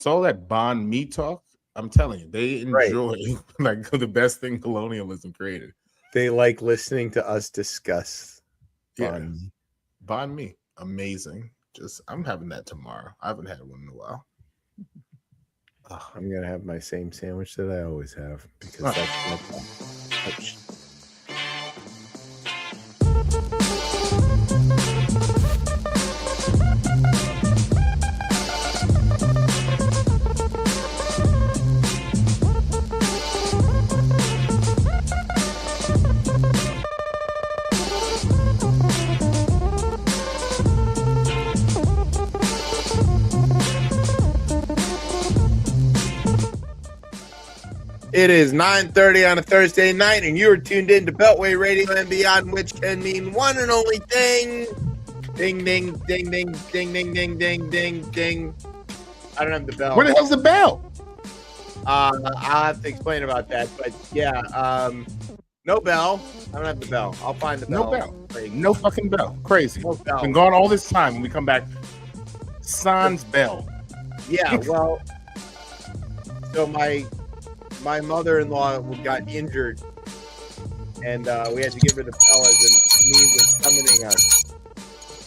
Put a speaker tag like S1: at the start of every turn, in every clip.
S1: So all that bond me talk, I'm telling you, they
S2: Right.
S1: enjoy like the best thing colonialism created.
S2: They like listening to us discuss
S1: Yeah,
S2: fun.
S1: bond me, amazing. I'm having that tomorrow. I haven't had one in a while. Ugh.
S2: I'm gonna have my same sandwich that I always have because
S1: Huh.
S2: that's It is 9:30 on a Thursday night, and you're tuned in to Beltway Radio and Beyond, which can mean one and only thing. Ding, ding, ding, ding, ding, ding, ding, ding, ding, ding. I don't have the bell.
S1: Where the hell's the bell?
S2: I'll have to explain about that, but yeah, no bell. I don't have the bell. I'll find the bell.
S1: No bell. No fucking bell. Crazy.
S2: No bell.
S1: Been gone all this time. When we come back, sans bell.
S2: Yeah, well, so my mother-in-law got injured, and we had to give her the bell as a means of summoning us.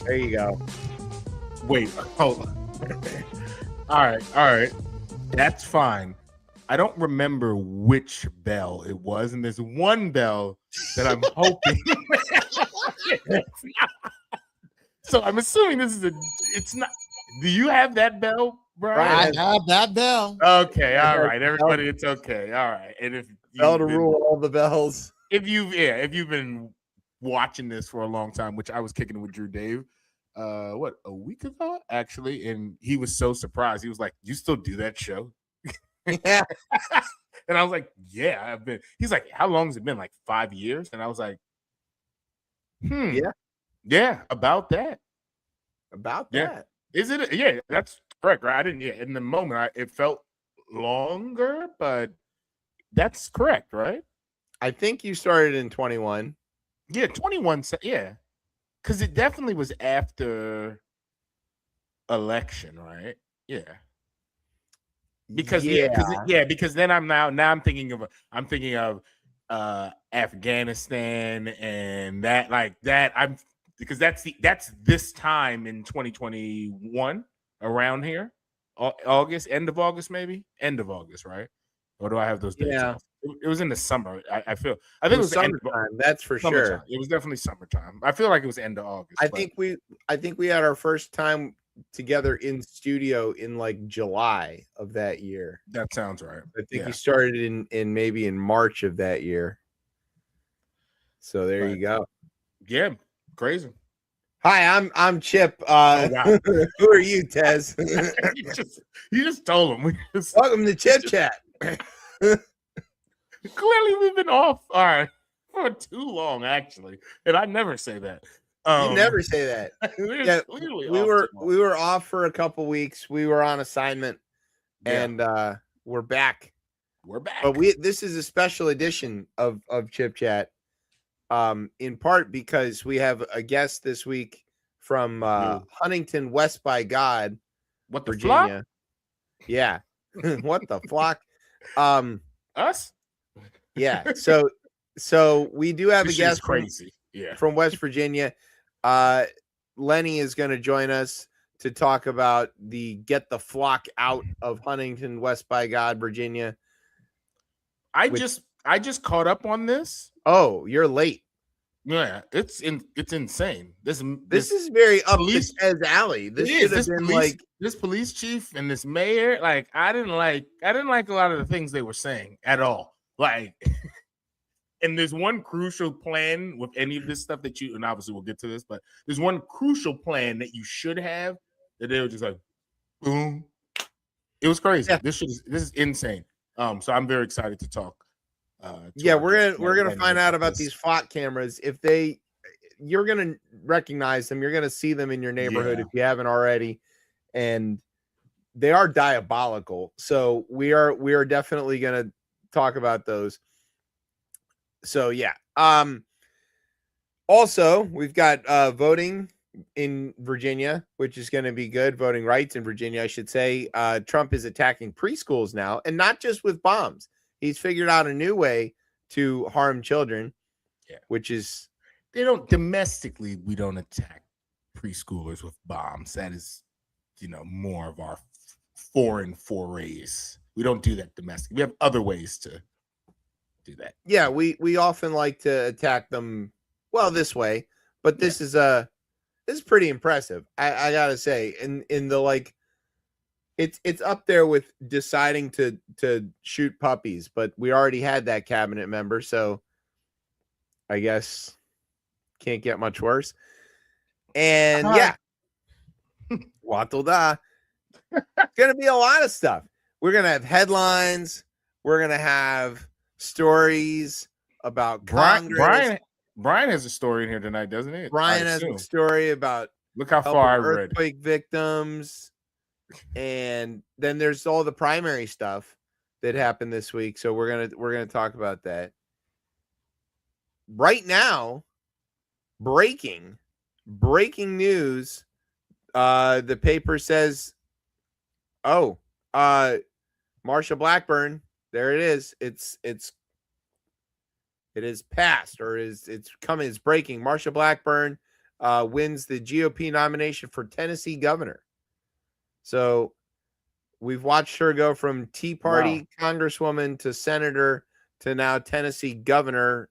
S2: There you go.
S1: Wait, hold on. All right. That's fine. I don't remember which bell it was, and there's one bell that I'm hoping. So I'm assuming it's not. Do you have that bell, Brian?
S3: I have that bell.
S1: Okay, all right, everybody, it's okay. All right. And if
S2: Bell to rule all the bells.
S1: if you've been watching this for a long time, which I was kicking it with Drew Dave, a week ago actually, and he was so surprised. He was like, "You still do that show?"
S2: Yeah.
S1: And I was like, "Yeah, I've been." He's like, "How long has it been? Like 5 years?" And I was like, yeah, about that.
S2: About
S1: Yeah.
S2: that.
S1: Is it? Yeah, that's correct, right? I didn't. Yeah, in the moment, it felt longer, but that's correct, right?
S2: I think you started in 21.
S1: Yeah, 21. Yeah, because it definitely was after election, right? Yeah. Because because then I'm thinking of Afghanistan and that because that's this time in 2021 around here, August, end of August, right? Or do I have those dates?
S2: Yeah.
S1: off? It was in the summer. I think
S2: It was summertime. That's for sure.
S1: It was definitely summertime. I feel like it was end of August.
S2: I think we had our first time together in studio in like July of that year.
S1: that sounds right.
S2: I think
S1: Yeah.
S2: you started in maybe in March of that year. So there you go.
S1: Yeah, crazy.
S2: Hi, I'm Chip.
S1: Wow.
S2: Who are you, Tez?
S1: you just told him.
S2: Welcome to ChipChat.
S1: Clearly, we've been off for too long, actually, and I never say that.
S2: You never say that. Yeah, we were off for a couple weeks. We were on assignment, and we're back.
S1: We're back.
S2: But this is a special edition of ChipChat, in part because we have a guest this week from Huntington West by God,
S1: What the
S2: Virginia. Yeah, what the flock?
S1: Us?
S2: Yeah. So we do have a guest
S1: crazy.
S2: From West Virginia. Lenny is going to join us to talk about the Get the Flock Out of Huntington West by God, Virginia.
S1: I just caught up on this.
S2: Oh, you're late.
S1: Yeah, it's insane. This
S2: is very up Tez's alley. This should have been
S1: this police chief and this mayor. Like I didn't like a lot of the things they were saying at all. Like, and there's one crucial plan with any of this stuff that and obviously we'll get to this, but there's one crucial plan that you should have that they were just like, boom. It was crazy. Yeah. This is insane. So I'm very excited to talk.
S2: We're gonna find out about these flock cameras. You're gonna recognize them. You're gonna see them in your neighborhood if you haven't already, and they are diabolical. So we are definitely gonna talk about those. So yeah. Also, we've got voting in Virginia, which is going to be good. Voting rights in Virginia, I should say. Trump is attacking preschools now, and not just with bombs. He's figured out a new way to harm children, which is
S1: we don't attack preschoolers with bombs. That is, more of our foreign forays. We don't do that domestically. We have other ways to do that.
S2: Yeah, we often like to attack them this way, but this is pretty impressive. I gotta say, in the it's up there with deciding to shoot puppies, but we already had that cabinet member, so I guess can't get much worse. And Waddle da. It's gonna be a lot of stuff. We're gonna have headlines. We're gonna have stories about Congress.
S1: Brian has a story in here tonight, doesn't he?
S2: Brian has a story about
S1: look how far I read.
S2: Earthquake victims, and then there's all the primary stuff that happened this week. So we're gonna talk about that. Right now, breaking news. The paper says, Marsha Blackburn. There it is. It is passed, or it's coming. It's breaking. Marsha Blackburn wins the GOP nomination for Tennessee governor. So we've watched her go from Tea Party congresswoman to senator to now Tennessee governor.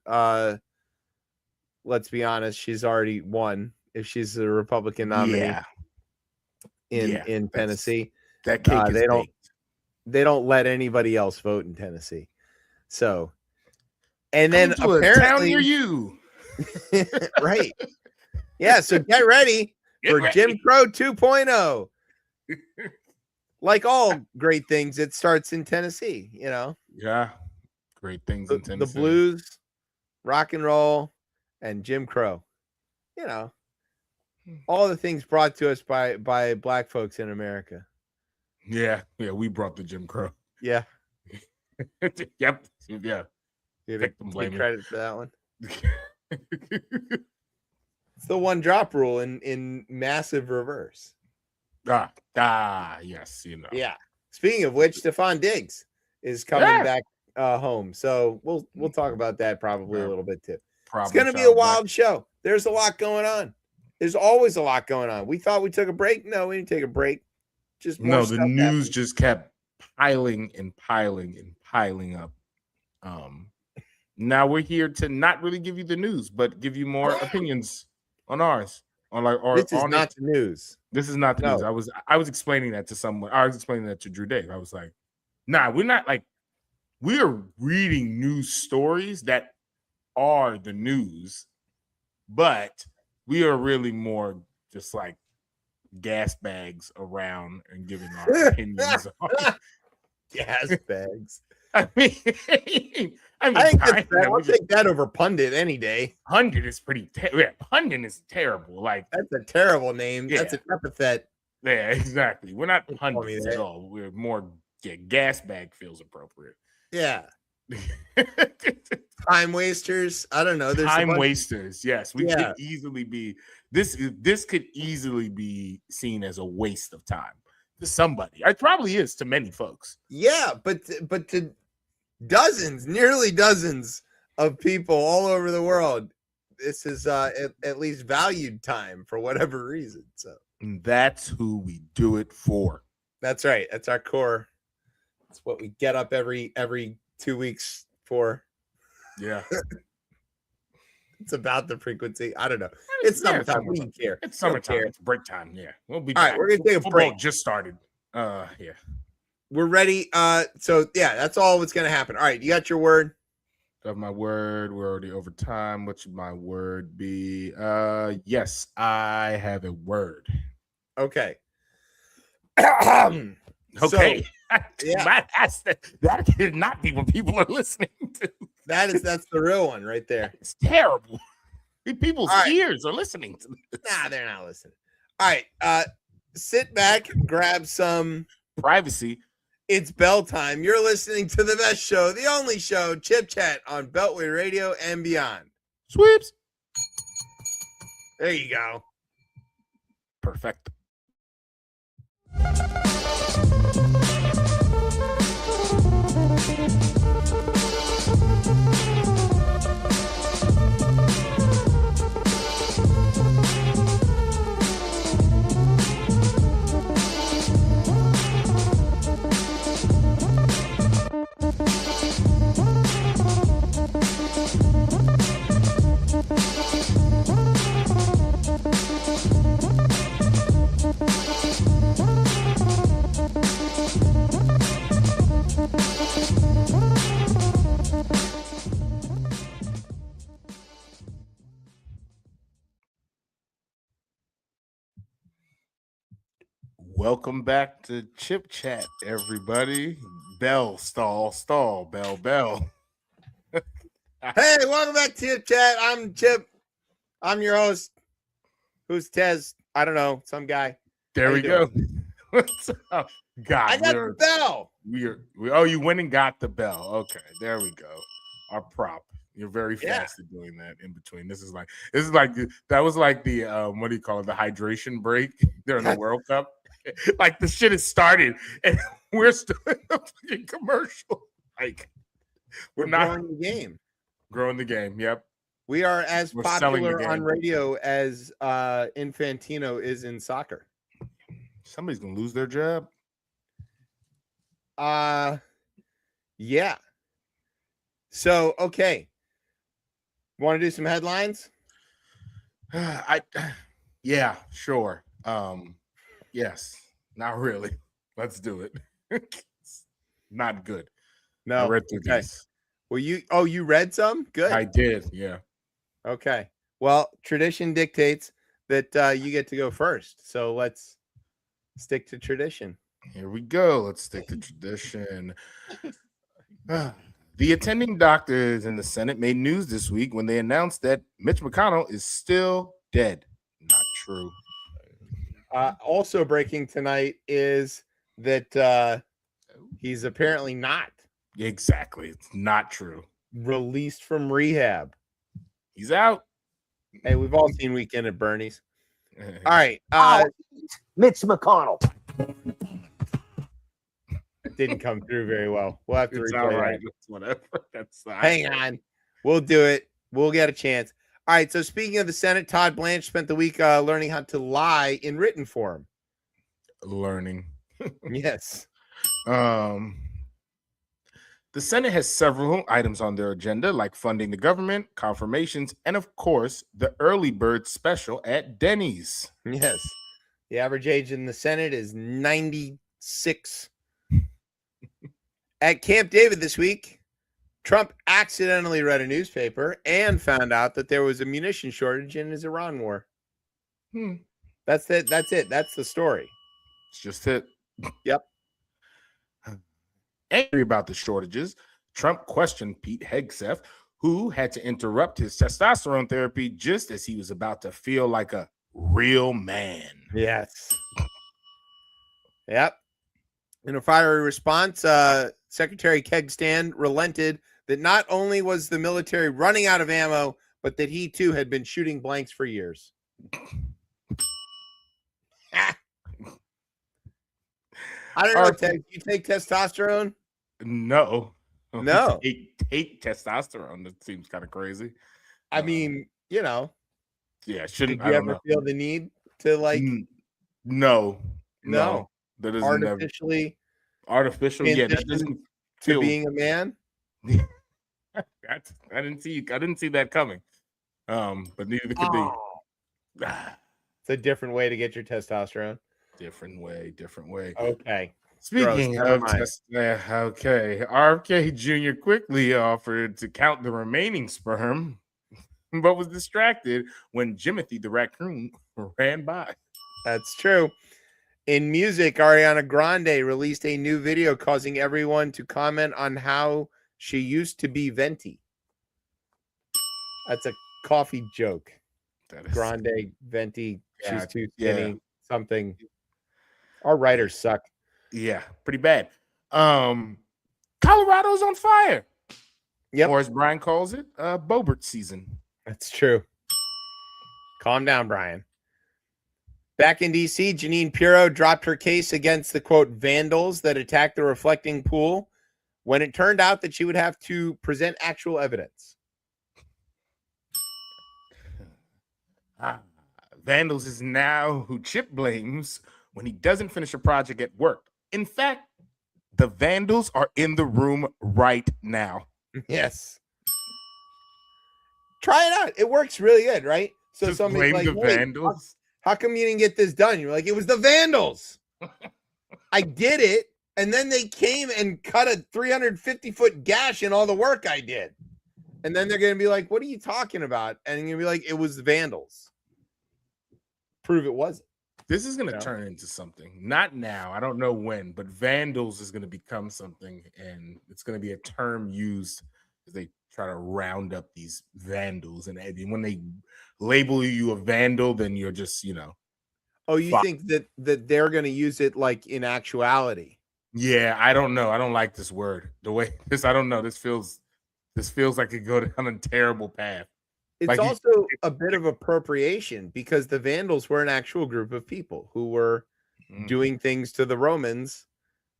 S2: Let's be honest, she's already won if she's the Republican nominee in Tennessee.
S1: That cake is baked.
S2: They don't let anybody else vote in Tennessee. So, and then apparently,
S1: a town near you,
S2: right? Yeah. So get ready for Jim Crow 2.0. Like all great things, it starts in Tennessee.
S1: Yeah, great things in Tennessee.
S2: The blues, rock and roll, and Jim Crow. All the things brought to us by Black folks in America.
S1: Yeah, we brought the Jim Crow.
S2: Yeah.
S1: Yep. Yeah.
S2: Take credit for that one. It's the one drop rule in massive reverse.
S1: Yes,
S2: Yeah. Speaking of which, Stephon Diggs is coming back home. So we'll talk about that probably a little bit too. It's gonna be a wild show. There's a lot going on. There's always a lot going on. We thought we took a break. No, we didn't take a break. Just more
S1: the news just kept piling and piling and piling up. Now we're here to not really give you the news, but give you more opinions on ours.
S2: This is not the news.
S1: This is not the news. I was explaining that to someone. I was explaining that to Drew Dave. I was like, nah, we're not we are reading news stories that are the news, but we are really more just like gas bags around and giving our opinions on
S2: gas bags.
S1: I mean,
S2: I'll take that over pundit any day.
S1: Pundit is pretty pundit is terrible. Like,
S2: that's a terrible name. Yeah. That's an epithet.
S1: Yeah, exactly. We're not pundits at all. We're more gas bag feels appropriate.
S2: Yeah. Time wasters. I don't know.
S1: There's time wasters. Yes, we could easily be. This could easily be seen as a waste of time to somebody. It probably is to many folks.
S2: Yeah, but to nearly dozens of people all over the world, this is at least valued time for whatever reason. So
S1: and that's who we do it for.
S2: That's right. That's our core. That's what we get up every 2 weeks for.
S1: Yeah.
S2: It's about the frequency. I don't know. It's summertime. We don't care.
S1: It's summertime. It's break time. Yeah. We'll be
S2: back. All right, we're gonna take a break.
S1: Just started. Yeah.
S2: We're ready. So that's all what's gonna happen. All right, you got your word.
S1: I have my word. We're already over time. What should my word be? Yes, I have a word.
S2: Okay.
S1: Okay.
S2: So,
S1: that could not be what people are listening to.
S2: That's the real one right there.
S1: It's terrible. People's ears are listening to this.
S2: Nah, they're not listening. All right. Sit back, grab some
S1: privacy.
S2: It's bell time. You're listening to the best show, the only show, Chip Chat on Beltway Radio and beyond.
S1: Sweeps.
S2: There you go.
S1: Perfect. Welcome back to Chip Chat, everybody. Bell, stall, bell.
S2: Hey, welcome back to ChipChat. I'm Chip. I'm your host. Who's Tez? I don't know. Some guy.
S1: There we go. What's up? God,
S2: I got the bell.
S1: Oh, you went and got the bell. Okay, there we go. Our prop. You're very fast at doing that in between. This is like that was like the what do you call it? The hydration break during the World Cup. Like the shit has started and we're still in the fucking commercial. Like
S2: we're not growing the game.
S1: Growing the game. Yep.
S2: We are as popular on radio as Infantino is in soccer.
S1: Somebody's gonna lose their job.
S2: Yeah. So okay. Want to do some headlines?
S1: Yeah, sure. Yes, not really. Let's do it. Not good.
S2: No.
S1: I read through these.
S2: Well, you read some? Good.
S1: I did, yeah.
S2: Okay. Well, tradition dictates that you get to go first. So let's stick to tradition.
S1: Here we go. Let's stick to tradition. The attending doctors in the Senate made news this week when they announced that Mitch McConnell is still dead. Not true.
S2: Also breaking tonight is that he's apparently not.
S1: Exactly. It's not true.
S2: Released from rehab.
S1: He's out.
S2: Hey, we've all seen Weekend at Bernie's. All right.
S3: Mitch McConnell.
S2: It didn't come through very well. We'll have to replay
S1: right. That's whatever. That's
S2: hang on. We'll do it. We'll get a chance. All right. So speaking of the Senate, Todd Blanche spent the week learning how to lie in written form.
S1: Learning.
S2: Yes.
S1: The Senate has several items on their agenda, like funding the government, confirmations, and of course, the early bird special at Denny's.
S2: Yes. The average age in the Senate is 96. At Camp David this week, Trump accidentally read a newspaper and found out that there was a munition shortage in his Iran war. That's it. That's it. That's the story.
S1: It's just it.
S2: Yep.
S1: Angry about the shortages, Trump questioned Pete Hegseth, who had to interrupt his testosterone therapy just as he was about to feel like a real man.
S2: Yes. Yep. In a fiery response, Secretary Kegstan relented that not only was the military running out of ammo, but that he too had been shooting blanks for years. I don't know, Ted. You take testosterone?
S1: No.
S2: No.
S1: Take testosterone. That seems kind of crazy.
S2: I mean, you know.
S1: Yeah, shouldn't.
S2: Did you ever feel the need to like?
S1: No.
S2: That is artificially.
S1: Artificial. Yeah, that doesn't feel.
S2: To being a man.
S1: I didn't see that coming. But neither could be.
S2: It's a different way to get your testosterone.
S1: Different way.
S2: Okay.
S1: Speaking of okay, RFK Jr. quickly offered to count the remaining sperm, but was distracted when Jimothy the raccoon ran by.
S2: That's true. In music, Ariana Grande released a new video causing everyone to comment on how she used to be venti. That's a coffee joke. That is Grande, venti, yeah, she's too skinny, something. Our writers suck.
S1: Yeah, pretty bad. Colorado's on fire.
S2: Yep.
S1: Or as Brian calls it, Bobert season.
S2: That's true. Calm down, Brian. Back in D.C., Janine Pirro dropped her case against the, quote, vandals that attacked the reflecting pool when it turned out that she would have to present actual evidence.
S1: Vandals is now who Chip blames when he doesn't finish a project at work. In fact, the vandals are in the room right now.
S2: Yes. Try it out. It works really good, right? So
S1: Just
S2: somebody's
S1: blame
S2: like,
S1: the
S2: "Wait,
S1: vandals.
S2: how come you didn't get this done?" You're like, "It was the vandals. I did it, and then they came and cut a 350-foot gash in all the work I did." And then they're going to be like, "What are you talking about?" And you're going to be like, "It was the vandals." Prove it wasn't.
S1: This is going to turn into something. Not now. I don't know when, but vandals is going to become something, and it's going to be a term used as they try to round up these vandals. And when they label you a vandal, then you're just,
S2: Oh, you think that they're going to use it like in actuality?
S1: Yeah, I don't know. I don't like this word. The way this, I don't know. This feels like it go down a terrible path.
S2: It's
S1: like
S2: also a bit of appropriation because the Vandals were an actual group of people who were doing things to the Romans,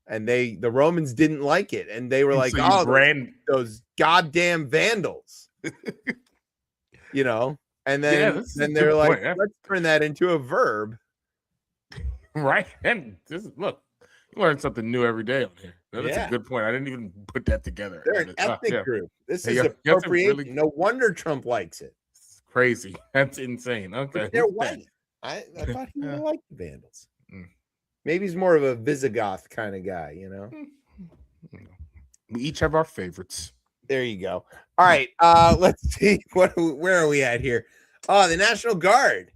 S2: and the Romans didn't like it, and they were like,
S1: so
S2: "Oh, those goddamn Vandals," And then they're like,
S1: point.
S2: "Let's turn that into a verb."
S1: Right, and look, you learn something new every day on here. That's a good point. I didn't even put that together.
S2: They're an ethnic group. This is appropriation. No wonder Trump likes it.
S1: It's crazy. That's insane. Okay,
S2: but they're white. I thought he would like the Vandals. Maybe he's more of a Visigoth kind of guy,
S1: We each have our favorites.
S2: There you go. All right, let's see where are we at here? Oh, the National Guard.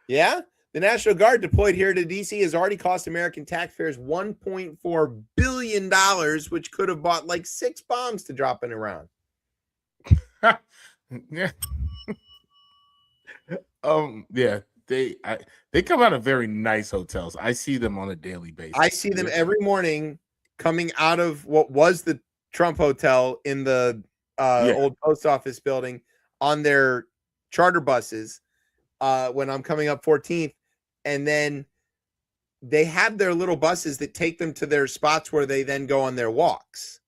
S2: Yeah. The National Guard deployed here to D.C. has already cost American taxpayers $1.4 billion, which could have bought like 6 bombs to drop in Iran.
S1: Yeah. Yeah. They come out of very nice hotels. I see them on a daily basis.
S2: I see them every morning coming out of what was the Trump Hotel in the old post office building on their charter buses when I'm coming up 14th. And then they have their little buses that take them to their spots where they then go on their walks.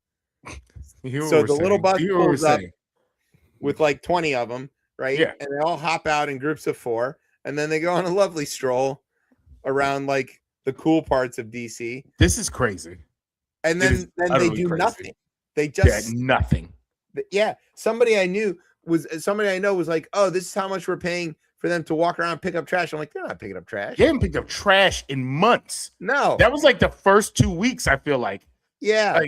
S2: So the little bus pulls up with like 20 of them, right?
S1: Yeah.
S2: And they all hop out in groups of 4. And then they go on a lovely stroll around like the cool parts of DC.
S1: This is crazy.
S2: And then they do nothing. They just
S1: nothing.
S2: Yeah. Somebody I know was like, "Oh, this is how much we're paying for them to walk around and pick up trash." I'm like, they're not picking up trash.
S1: They haven't picked up trash in months.
S2: No.
S1: That was like the first 2 weeks, I feel like.
S2: Yeah.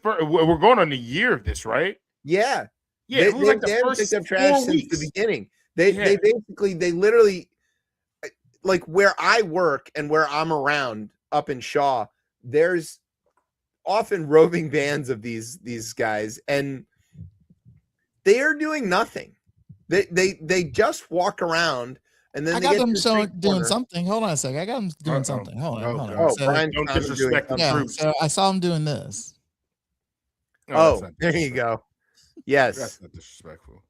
S1: We're going on a year of this, right?
S2: Yeah.
S1: Yeah. It was like the
S2: haven't picked up trash since the beginning. They literally, like where I work and where I'm around up in Shaw, there's often roving bands of these guys, and they are doing nothing. They just walk around, and then
S4: I got them doing something. Hold on a second. I got them doing something. Hold on.
S2: Oh,
S4: so,
S2: Brian,
S1: don't disrespect the troops.
S4: So I saw them doing this.
S2: Oh, there you go. Yes,
S1: that's not disrespectful.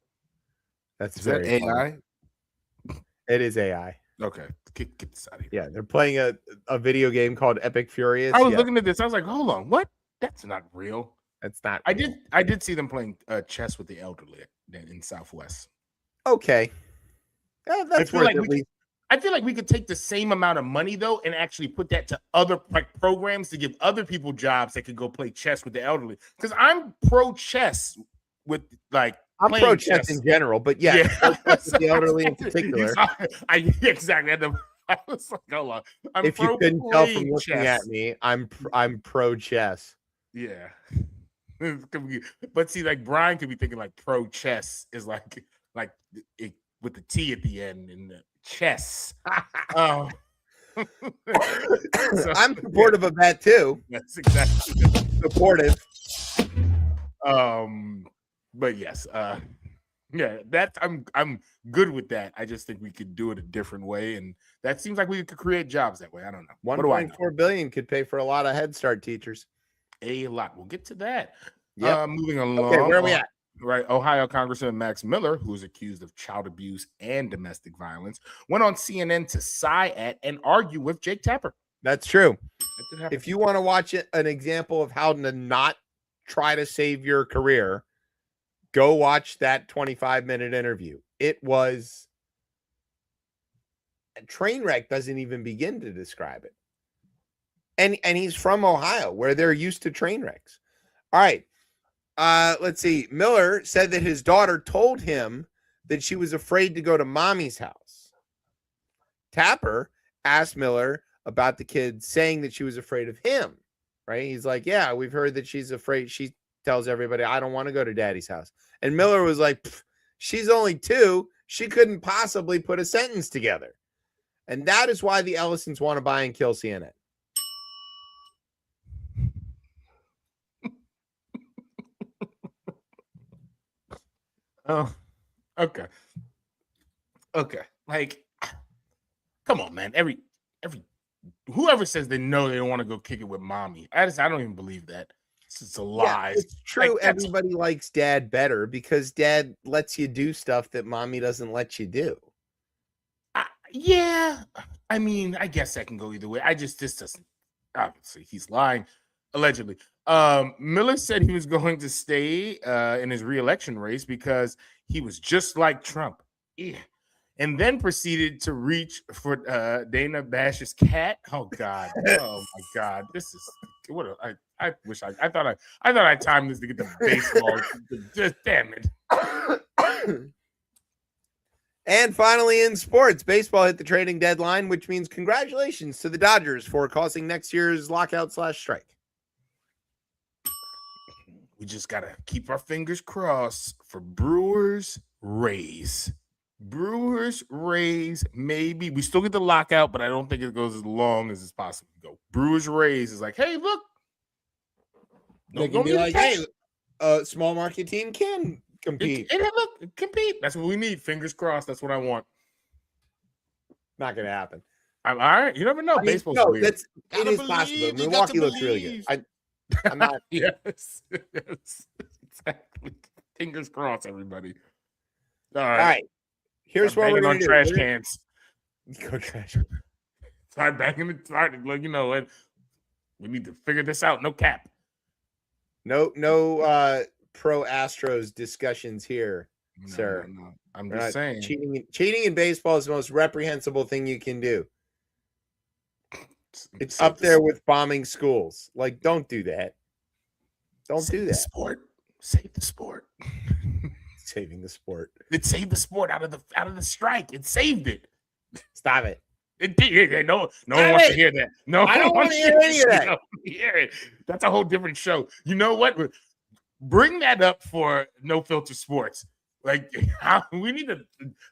S2: That's
S5: is that AI?
S2: It is AI.
S1: Okay, get this out of here.
S2: Yeah, they're playing a video game called Epic Furious.
S1: I was looking at this. I was like, hold on, what? That's not real.
S2: That's not.
S1: I did see them playing chess with the elderly in Southwest.
S2: Okay, that's worth at least.
S1: I feel like we could take the same amount of money though and actually put that to other programs to give other people jobs that could go play chess with the elderly. Because I'm pro chess with like.
S2: I'm pro chess in general, but yeah. The elderly in particular.
S1: Exactly. I was like, hold on.
S2: If you couldn't tell from looking at me, I'm pro chess.
S1: Yeah. But see, like Brian could be thinking like pro chess is like with the T at the end and the chess.
S2: I'm supportive of that too.
S1: That's exactly
S2: supportive.
S1: But yes, that's I'm good with that. I just think we could do it a different way, and that seems like we could create jobs that way. I don't know.
S2: $1.4 billion could pay for a lot of Head Start teachers.
S1: A lot. We'll get to that.
S2: Yeah.
S1: Moving along.
S2: Okay, where are we at?
S1: Right. Ohio Congressman Max Miller, who is accused of child abuse and domestic violence, went on CNN to sigh at and argue with Jake Tapper.
S2: That's true. If you want to watch an example of how to not try to save your career, go watch that 25-minute interview. It was a train wreck, doesn't even begin to describe it. And he's from Ohio, where they're used to train wrecks. All right. Let's see. Miller said that his daughter told him that she was afraid to go to mommy's house. Tapper asked Miller about the kid saying that she was afraid of him, right? He's like, yeah, we've heard that she's afraid. She tells everybody, I don't want to go to daddy's house. And Miller was like, she's only 2. She couldn't possibly put a sentence together. And that is why the Ellisons want to buy and kill CNN.
S1: Oh, okay. Like, come on, man. Every whoever says they know they don't want to go kick it with mommy, I don't even believe that. It's just a lie.
S2: Yeah, it's true. Like, everybody likes dad better because dad lets you do stuff that mommy doesn't let you do.
S1: Yeah, I mean, I guess that can go either way. This doesn't. Obviously, he's lying, allegedly. Miller said he was going to stay in his re-election race because he was just like Trump. Yeah. And then proceeded to reach for Dana Bash's cat. Oh God! Oh my God! This is what I wish I thought I timed this to get the baseball. Just damn it!
S2: And finally, in sports, baseball hit the trading deadline, which means congratulations to the Dodgers for causing next year's lockout/strike.
S1: We just gotta keep our fingers crossed for Brewers Rays. Brewers, Rays, maybe. We still get the lockout, but I don't think it goes as long as it's possible to go. Brewers, Rays is like, hey, look.
S2: They can be like, hey, a small market team can compete.
S1: Look, compete. That's what we need. Fingers crossed. That's what I want.
S2: Not going to happen.
S1: All right. You never know. Baseball's weird.
S2: It is possible. Milwaukee looks really good. I'm not.
S1: Yes. Exactly. Fingers crossed, everybody. All
S2: right. Here's what we're going to do.
S1: Trash cans.
S2: Go trash.
S1: Start banging the start. Like, we need to figure this out. No cap.
S2: No pro Astros discussions here, sir.
S1: No. I'm just saying.
S2: Cheating in baseball is the most reprehensible thing you can do. It's up there with bombing schools. Like, don't do that. Don't do that.
S1: Save the sport.
S2: Saving the sport.
S1: It saved the sport out of the strike. It saved it.
S2: Stop it.
S1: It did. No one wants to hear that. No,
S2: I don't want to hear any of that.
S1: Hear it. That's a whole different show. You know what? Bring that up for No Filter Sports. Like, we need to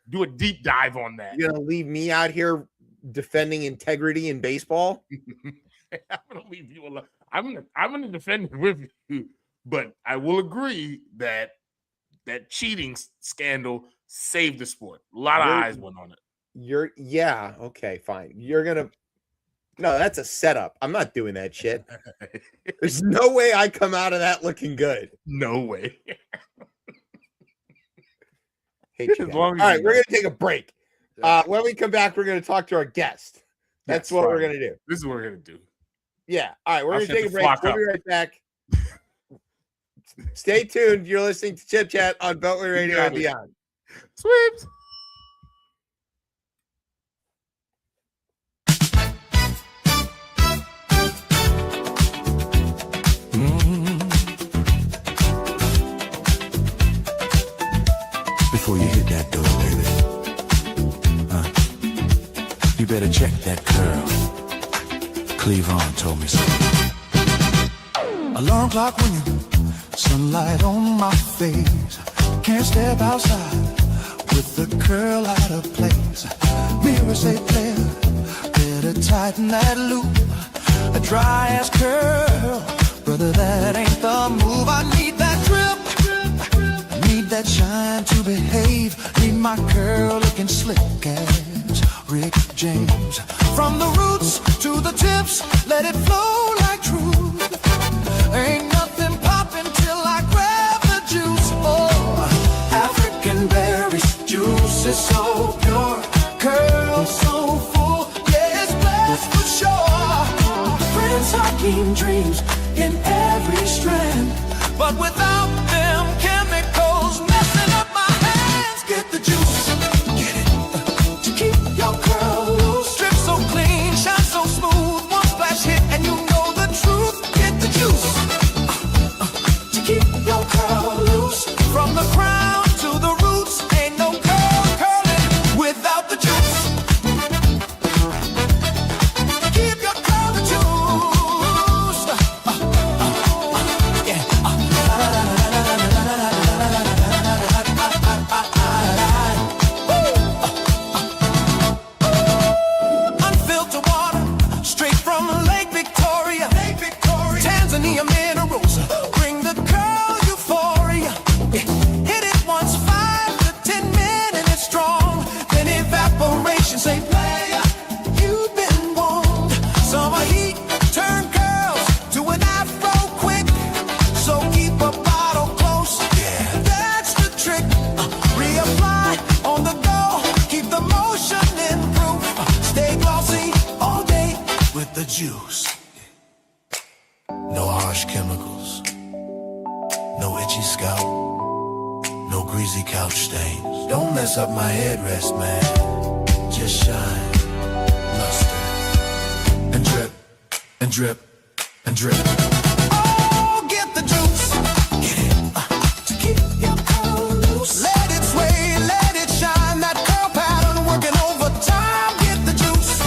S1: do a deep dive on that.
S2: You're gonna leave me out here defending integrity in baseball?
S1: I'm gonna leave you alone. I'm gonna defend it with you, but I will agree that cheating scandal saved the sport. A lot of eyes went on it.
S2: Okay, fine. No, that's a setup. I'm not doing that shit. There's no way I come out of that looking good.
S1: No way.
S2: All right, we're gonna take a break. When we come back, we're gonna talk to our guest. That's what we're gonna do.
S1: This is what we're gonna do.
S2: Yeah. All right, we're gonna take a break. We'll be right back. Stay tuned. You're listening to Chip Chat on Beltway Radio and beyond.
S1: Sweeps.
S5: Before you hit that door, baby, you better check that curl. Cleavon told me so. Alarm clock ringing, sunlight on my face. Can't step outside with the curl out of place. Mirror say, player, better tighten that loop. A dry ass curl, brother, that ain't the move. I need that drip, I need that shine to behave. Need my curl looking slick as Rick James. From the roots to the tips, let it flow like truth. Ain't nothing popping till I grab the juice. Oh. but without them chemicals messing up my hands. Get the juice, get it, to keep your curl loose. Strip so clean, shine so smooth. One splash hit and you know the truth. Get the juice, to keep your curl loose. From the crown to the roots, ain't no curl curling without the juice. Keep your curl juice. Yeah. Unfiltered water, straight from Lake Victoria. Tanzania minerals, bring the curl euphoria. Hit it once, 5 to 10 minutes strong. Then evaporation, say player, you've been warned. Summer heat, turn curls to an afro quick. So keep a bottle close, yeah, that's the trick. Reapply on the go, keep the motion improved. Stay glossy all day with the juice. No harsh chemicals, no itchy scalp, no greasy couch stains. Don't mess up my headrest, man. Just shine, luster, and drip, and drip, and drip. Oh, get the juice, get it, to keep your curl loose. Let it sway, let it shine. That curl pattern working overtime. Get the juice,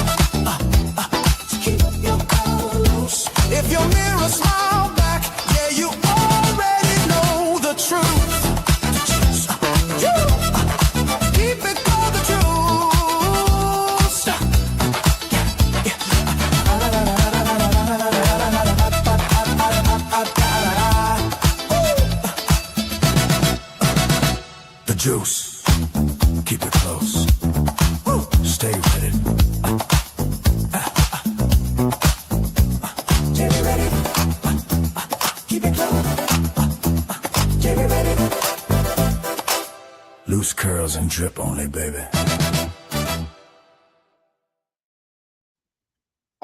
S5: to keep your curl loose. If your mirror smile back, yeah, you already know the truth. Keep it for the truth. The juice. Keep it close. Stay ready. Stay ready. Keep it close. Stay ready. Loose curls and drip only, baby.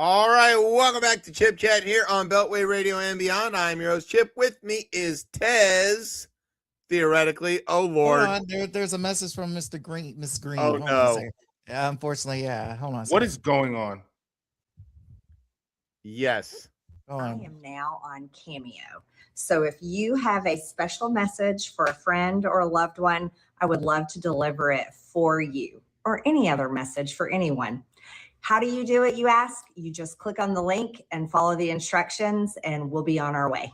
S2: All right, welcome back to Chip Chat here on Beltway Radio and Beyond. I'm your host, Chip. With me is Tez, theoretically. Oh, Lord.
S4: Hold on, there's a message from Mr. Green. Miss Green.
S2: Oh,
S4: Hold on a
S2: no.
S4: second. Unfortunately, yeah. Hold on a second.
S1: What is going on?
S2: Yes.
S4: Hold
S6: I
S4: on.
S6: am now on Cameo. So if you have a special message for a friend or a loved one, I would love to deliver it for you, or any other message for anyone. How do you do it, you ask? You just click on the link and follow the instructions, and we'll be on our way.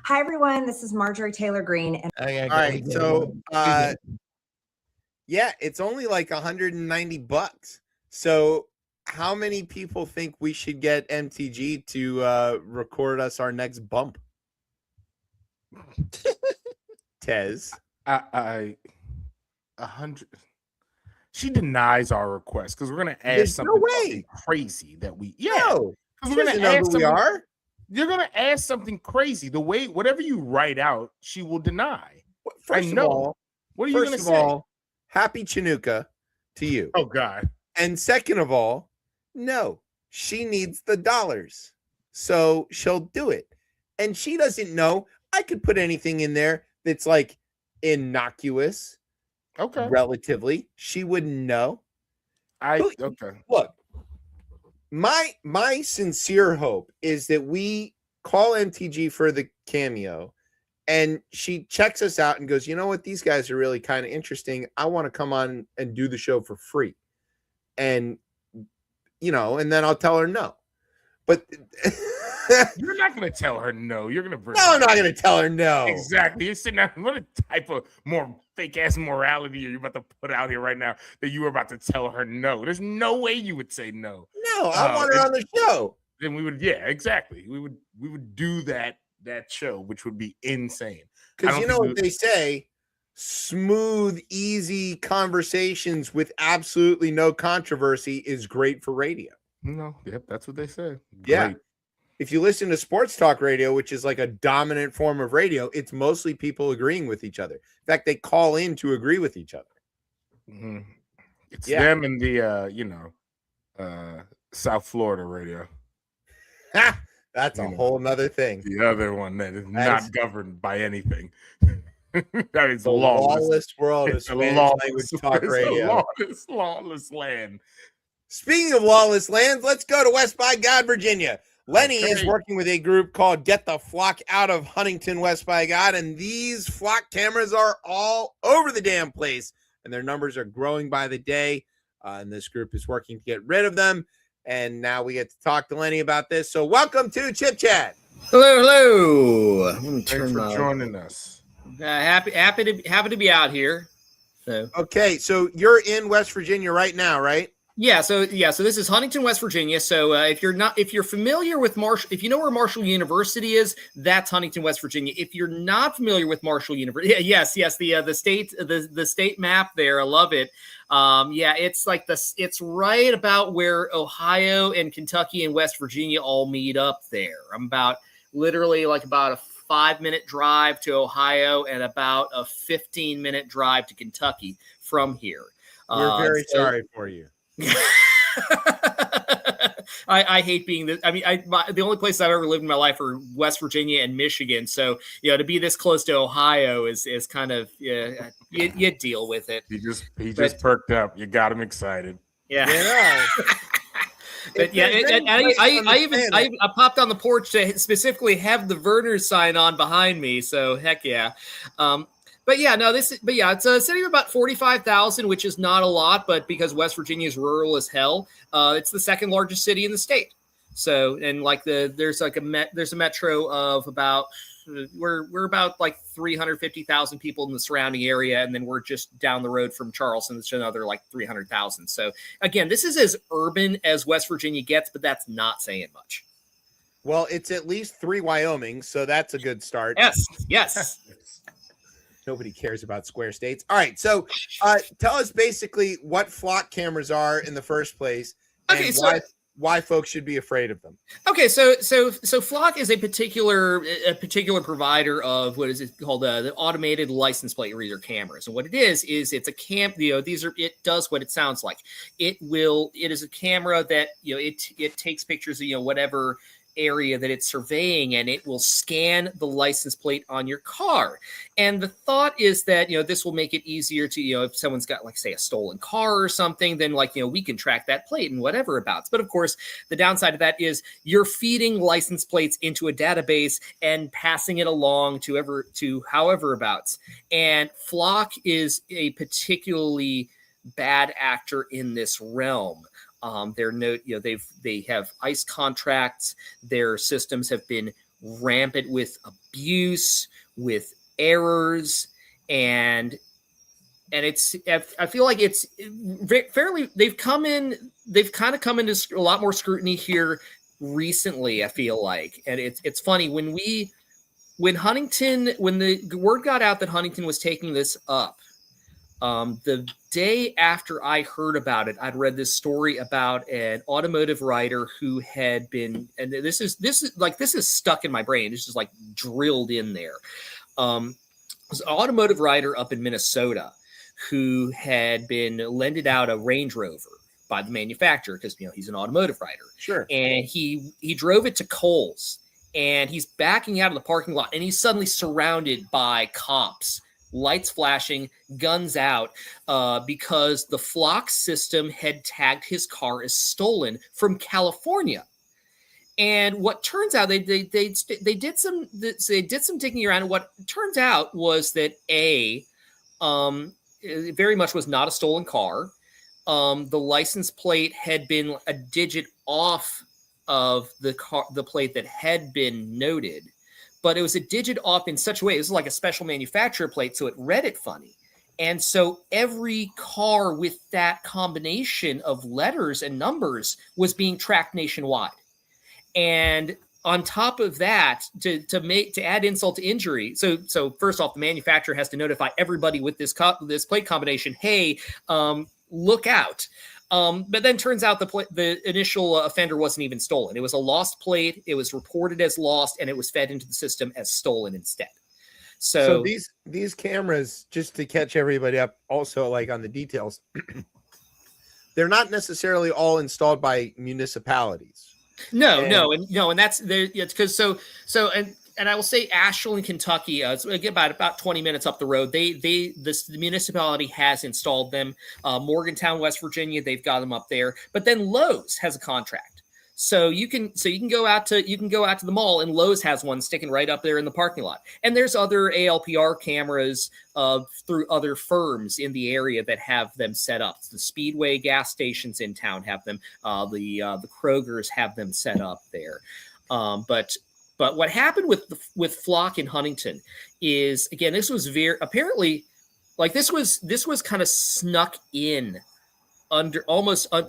S6: Hi, everyone. This is Marjorie Taylor Greene. And
S4: Okay,
S2: All right,
S4: good.
S2: so
S4: Good.
S2: yeah, it's only like $190. So how many people think we should get MTG to record us our next bump? Tez.
S1: I 100. She denies our request because we're gonna ask
S2: There's no
S1: something
S2: way.
S1: fucking crazy that we
S2: No,
S1: because
S2: she
S1: we're
S2: doesn't
S1: gonna
S2: know
S1: ask
S2: who we
S1: something.
S2: are.
S1: You're gonna ask something crazy. The way whatever you write out, she will deny.
S2: First
S1: know.
S2: of all,
S1: What are you gonna say?
S2: happy Chinooka to you.
S1: Oh God.
S2: And second of all, no, she needs the dollars. So she'll do it. And she doesn't know. I could put anything in there that's like innocuous,
S1: Okay.
S2: relatively. She wouldn't know.
S1: Okay.
S2: Look, my sincere hope is that we call MTG for the cameo and she checks us out and goes, you know what? These guys are really kind of interesting. I want to come on and do the show for free. And, you know, and then I'll tell her no. But
S1: You're not gonna tell her no. You're gonna bring.
S2: no, I'm not gonna tell her no.
S1: Exactly. You're sitting there. What type of more fake ass morality are you about to put out here right now that you were about to tell her no? There's no way you would say no.
S2: No, I want her on the show.
S1: Then we would, yeah, exactly. We would do that show, which would be insane.
S2: Because you know what they say: smooth, easy conversations with absolutely no controversy is great for radio.
S1: No, yep, that's what they say.
S2: Yeah.
S1: Great.
S2: If you listen to sports talk radio, which is like a dominant form of radio, it's mostly people agreeing with each other. In fact, they call in to agree with each other.
S1: Mm-hmm. It's them and the South Florida radio.
S2: That's a whole nother thing.
S1: The other one that is not governed by anything. That is
S2: the
S1: lawless
S2: world of Spanish language talk radio.
S1: Lawless land.
S2: Speaking of lawless lands, let's go to West by God, Virginia. Lenny is working with a group called Get the Flock Out of Huntington, West by God, and these flock cameras are all over the damn place, and their numbers are growing by the day, and this group is working to get rid of them, and now we get to talk to Lenny about this. So welcome to Chip Chat.
S7: Hello.
S1: Thanks for joining us.
S7: Happy to be out here. So
S2: okay, so you're in West Virginia right now, right?
S7: Yeah, so this is Huntington, West Virginia. So if you're familiar with Marshall, if you know where Marshall University is, that's Huntington, West Virginia. If you're not familiar with Marshall University, yes, the state map there, I love it. It's right about where Ohio and Kentucky and West Virginia all meet up there. I'm about a 5-minute drive to Ohio and about a 15-minute drive to Kentucky from here.
S2: We're very sorry for you.
S7: I hate being this. I mean, the only places I've ever lived in my life are West Virginia and Michigan. So, to be this close to Ohio is kind of, you deal with it.
S1: He just perked up. You got him excited.
S7: Yeah. But I popped on the porch to specifically have the Verner's sign on behind me. So heck yeah. It's a city of about 45,000, which is not a lot, but because West Virginia is rural as hell, it's the second largest city in the state. So, and there's a metro of about, we're about like 350,000 people in the surrounding area. And then we're just down the road from Charleston. It's another like 300,000. So again, this is as urban as West Virginia gets, but that's not saying much.
S2: Well, it's at least 3 Wyoming. So that's a good start.
S7: Yes.
S2: Nobody cares about square states. All right. So tell us basically what flock cameras are in the first place and why folks should be afraid of them.
S7: Okay. So Flock is a particular provider of what is it called? The automated license plate reader cameras. And what it is it's a it does what it sounds like. It is a camera that, it takes pictures of, whatever area that it's surveying, and it will scan the license plate on your car. And the thought is that, this will make it easier to, if someone's got like, say, a stolen car or something, then we can track that plate and whatever abouts. But of course, the downside of that is you're feeding license plates into a database and passing it along to however abouts. And Flock is a particularly bad actor in this realm. They have ICE contracts. Their systems have been rampant with abuse, with errors, and I feel like it's fairly. They've kind of come into a lot more scrutiny here recently. I feel like, and it's funny when the word got out that Huntington was taking this up. The day after I heard about it, I'd read this story about an automotive writer who had been, and this is stuck in my brain. This is like drilled in there. It was an automotive writer up in Minnesota who had been lended out a Range Rover by the manufacturer because, he's an automotive writer.
S2: Sure.
S7: And he drove it to Kohl's, and he's backing out of the parking lot, and he's suddenly surrounded by cops. Lights flashing, guns out, because the Flock system had tagged his car as stolen from California. And what turns out, they did some digging around. And what turns out was that it very much was not a stolen car. The license plate had been a digit off of the plate that had been noted. But it was a digit off in such a way, it was like a special manufacturer plate, so it read it funny. And so every car with that combination of letters and numbers was being tracked nationwide. And on top of that, to add insult to injury, so first off, the manufacturer has to notify everybody with this plate combination, hey, look out. But then turns out the initial offender wasn't even stolen. It was a lost plate. It was reported as lost, and it was fed into the system as stolen instead. So
S2: these cameras, just to catch everybody up, also like on the details, they're not necessarily all installed by municipalities.
S7: No, and that's there. It's because and I will say Ashland, Kentucky. It's about 20 minutes up the road. The municipality has installed them. Morgantown, West Virginia, they've got them up there. But then Lowe's has a contract, so you can go out to the mall, and Lowe's has one sticking right up there in the parking lot. And there's other ALPR cameras through other firms in the area that have them set up. The Speedway gas stations in town have them. The Krogers have them set up there. But what happened with Flock in Huntington is, again, this was apparently like this was kind of snuck in under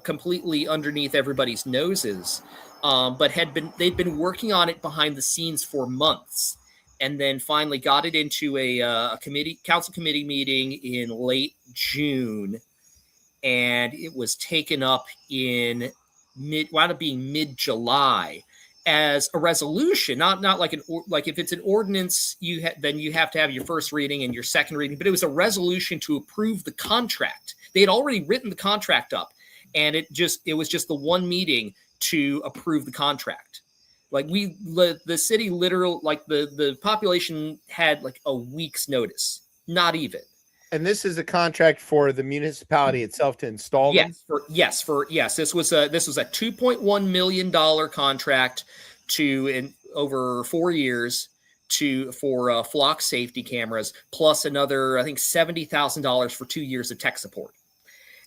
S7: completely underneath everybody's noses, but they'd been working on it behind the scenes for months, and then finally got it into a council committee meeting in late June, and it was taken up in wound up being mid-July as a resolution, not like if it's an ordinance, then you have to have your first reading and your second reading, but it was a resolution to approve the contract. They had already written the contract up, and it was just the one meeting to approve the contract. Like the city literal, like the population had like a week's notice, not even.
S2: And this is a contract for the municipality itself to install them?
S7: Yes. This was a $2.1 million contract over 4 years for Flock safety cameras, plus another, I think, $70,000 for 2 years of tech support.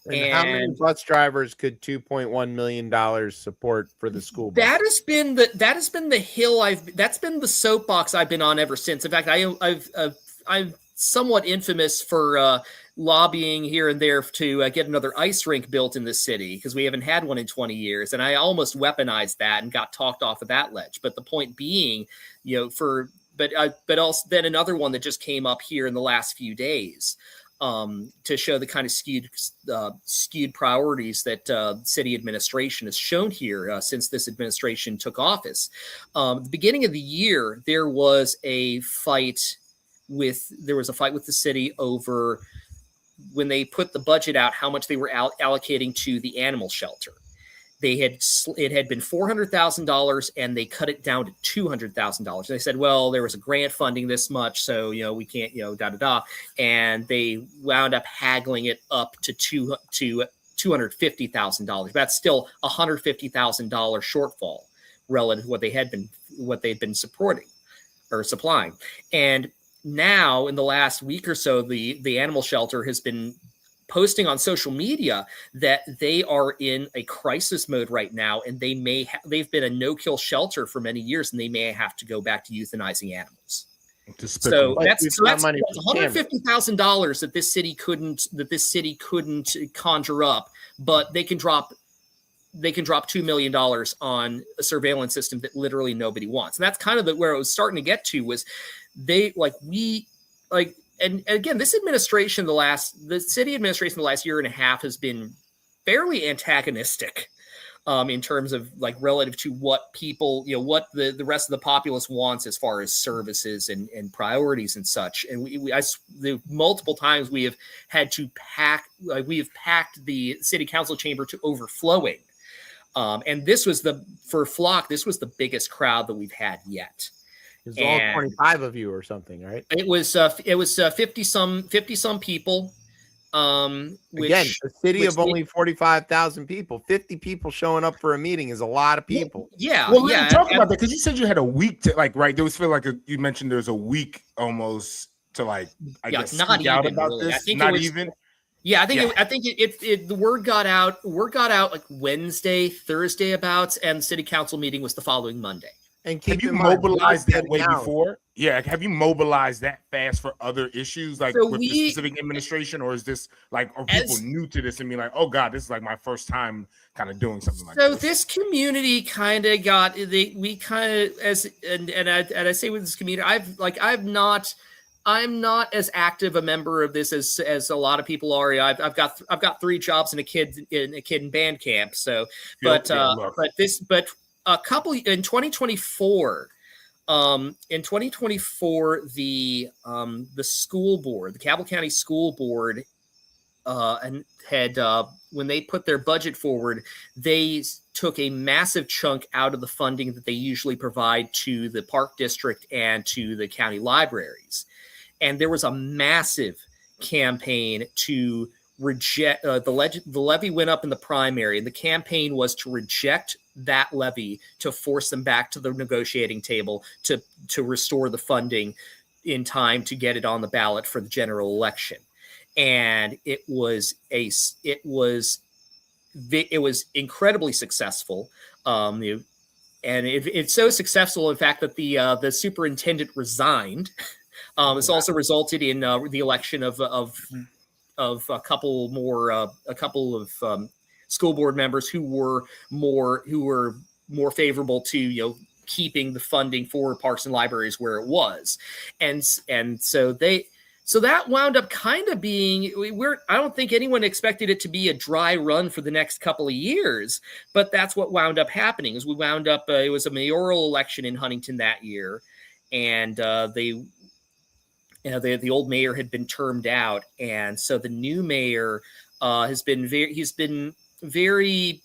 S2: And how many bus drivers could $2.1 million support for the school bus?
S7: That has been the hill that's been the soapbox I've been on ever since. In fact, I'm somewhat infamous for lobbying here and there to get another ice rink built in this city, because we haven't had one in 20 years. And I almost weaponized that and got talked off of that ledge. But the point being, but also then another one that just came up here in the last few days, to show the kind of skewed priorities that city administration has shown here since this administration took office. At the beginning of the year, there was a fight with the city over when they put the budget out, how much they were allocating to the animal shelter. It had been $400,000 and they cut it down to $200,000. They said, well, there was a grant funding this much, so we can't, and they wound up haggling it up to $250,000. That's still $150,000 shortfall relative to what they'd been supporting or supplying. And now, in the last week or so, the animal shelter has been posting on social media that they are in a crisis mode right now, and they've been a no-kill shelter for many years, and they may have to go back to euthanizing animals. So that's $150,000 that this city couldn't conjure up, but they can drop $2 million on a surveillance system that literally nobody wants. And that's kind of where it was starting to get to, was and again, this administration, the city administration the last year and a half has been fairly antagonistic in terms of relative to what people, what the rest of the populace wants as far as services and priorities and such. And the multiple times we have had to packed the city council chamber to overflowing. And for Flock, this was the biggest crowd that we've had yet.
S2: It was all 25 of you or something, right?
S7: It was 50 some people.
S2: Again, a city of only 45,000 people, 50 people showing up for a meeting is a lot of people.
S7: Yeah.
S1: Well, let's talk about that, because you said you had a week to right. There was you mentioned there's a week almost to I guess
S7: not
S1: speak out
S7: even
S1: about
S7: really.
S1: this. Not even.
S7: Yeah, I think the word got out. Word got out like Wednesday, Thursday about, and the city council meeting was the following Monday.
S2: And
S1: have you mobilized that way before? Yeah, have you mobilized that fast for other issues with the specific administration, or is this are people new to this and be like, oh God, this is my first time kind of doing something like this?
S7: So this community kind of got and I say with this community, I'm not as active a member of this as a lot of people are. I've got 3 jobs and a kid in band camp. So, but a couple in 2024. The school board, the Cabell County School Board, and had when they put their budget forward, they took a massive chunk out of the funding that they usually provide to the park district and to the county libraries. And there was a massive campaign to reject the levy went up in the primary, and the campaign was to reject that levy to force them back to the negotiating table to restore the funding in time to get it on the ballot for the general election. And it was incredibly successful. And it's so successful, in fact, that the superintendent resigned. It's also resulted in the election of a couple of school board members who were more favorable to keeping the funding for parks and libraries where it was, and so that wound up kind of being I don't think anyone expected it to be a dry run for the next couple of years, but that's what wound up happening. Is we wound up it was a mayoral election in Huntington that year, and the old mayor had been termed out, and so the new mayor he's been very,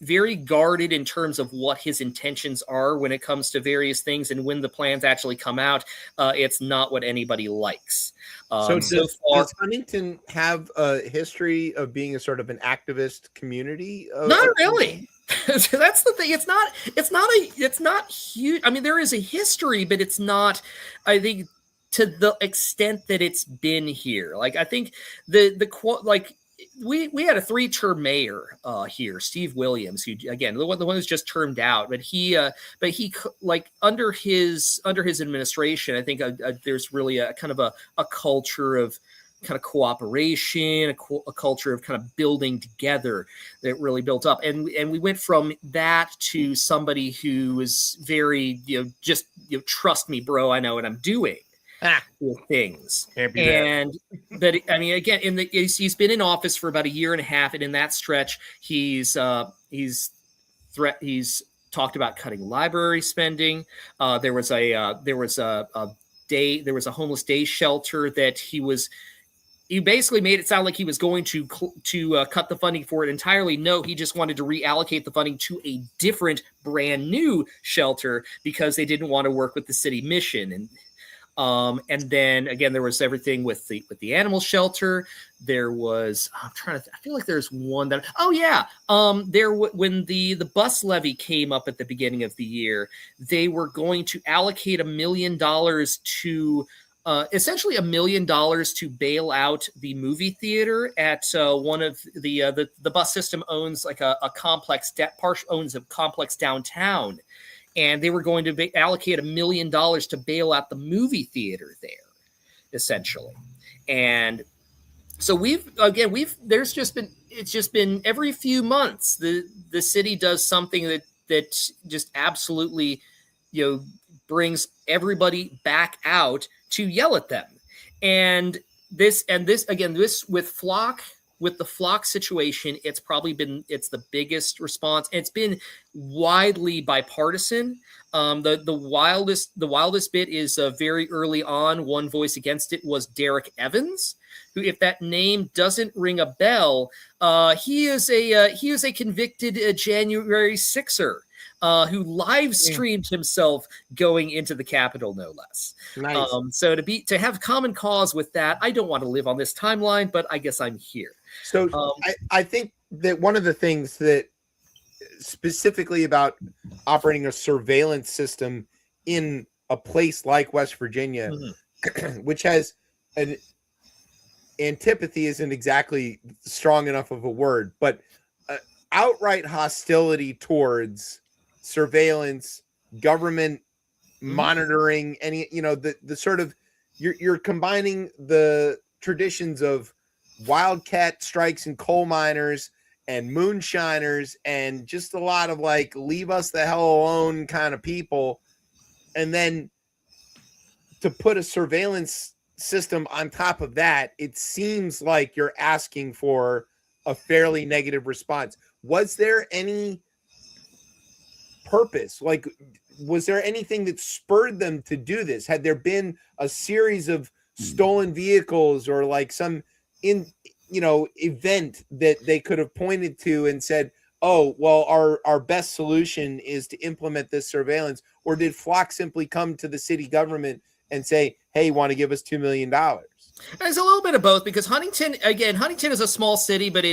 S7: very guarded in terms of what his intentions are when it comes to various things, and when the plans actually come out, it's not what anybody likes.
S2: Does Huntington have a history of being a sort of an activist community?
S7: Not really. That's the thing. It's not huge. I mean, there is a history, but it's not, I think, to the extent that it's been here. Like, I think we had a 3-term mayor here, Steve Williams, who, again, the one who's just termed out, but he like under his administration, I think there's really a kind of a culture of kind of cooperation, a culture of kind of building together that really built up. And we went from that to somebody who was very, just trust me, bro, I know what I'm doing. With things. But I mean, again, he's been in office for about a year and a half, and in that stretch, he's talked about cutting library spending. There was a homeless day shelter that he basically made it sound like he was going to cut the funding for it entirely. No, he just wanted to reallocate the funding to a different, brand new shelter because they didn't want to work with the city mission. And then again, there was everything with the animal shelter. There was, I feel like there's one that, when the bus levy came up at the beginning of the year, they were going to allocate $1 million to essentially $1 million to bail out the movie theater at one of the bus system owns like a complex owns a complex downtown. And they were going to allocate $1 million to bail out the movie theater there, essentially. And so it's just been every few months the city does something that just absolutely, brings everybody back out to yell at them. And this with the flock situation, it's the biggest response. It's been widely bipartisan. The wildest bit is very early on. One voice against it was Derek Evans, who, if that name doesn't ring a bell, he is a convicted January 6er. Who live streamed himself going into the Capitol, no less.
S2: Nice.
S7: So to have common cause with that, I don't want to live on this timeline, but I guess I'm here.
S2: So I think that one of the things that specifically about operating a surveillance system in a place like West Virginia, which has an antipathy isn't exactly strong enough of a word, but outright hostility towards surveillance, government monitoring, any, the sort of, you're combining the traditions of wildcat strikes and coal miners and moonshiners and just a lot of like, leave us the hell alone kind of people. And then to put a surveillance system on top of that, it seems like you're asking for a fairly negative response. Was there any purpose? Like, was there anything that spurred them to do this? Had there been a series of stolen vehicles or like some event that they could have pointed to and said, oh, well, our best solution is to implement this surveillance? Or did Flock simply come to the city government and say, hey, you want to give us $2 million?
S7: It's a little bit of both, because Huntington is a small city, but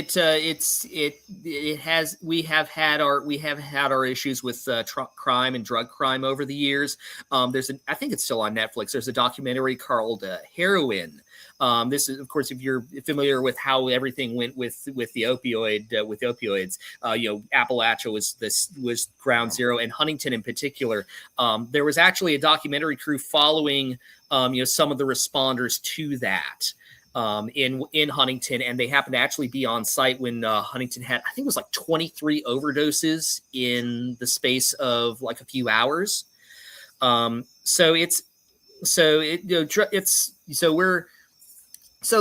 S7: we have had our issues with crime and drug crime over the years. I think it's still on Netflix. There's a documentary called Heroin. This is, of course, if you're familiar with how everything went with the opioids, Appalachia was ground zero, and Huntington in particular. There was actually a documentary crew following some of the responders to that in Huntington, and they happened to actually be on site when Huntington had, I think it was like 23 overdoses in the space of like a few hours. So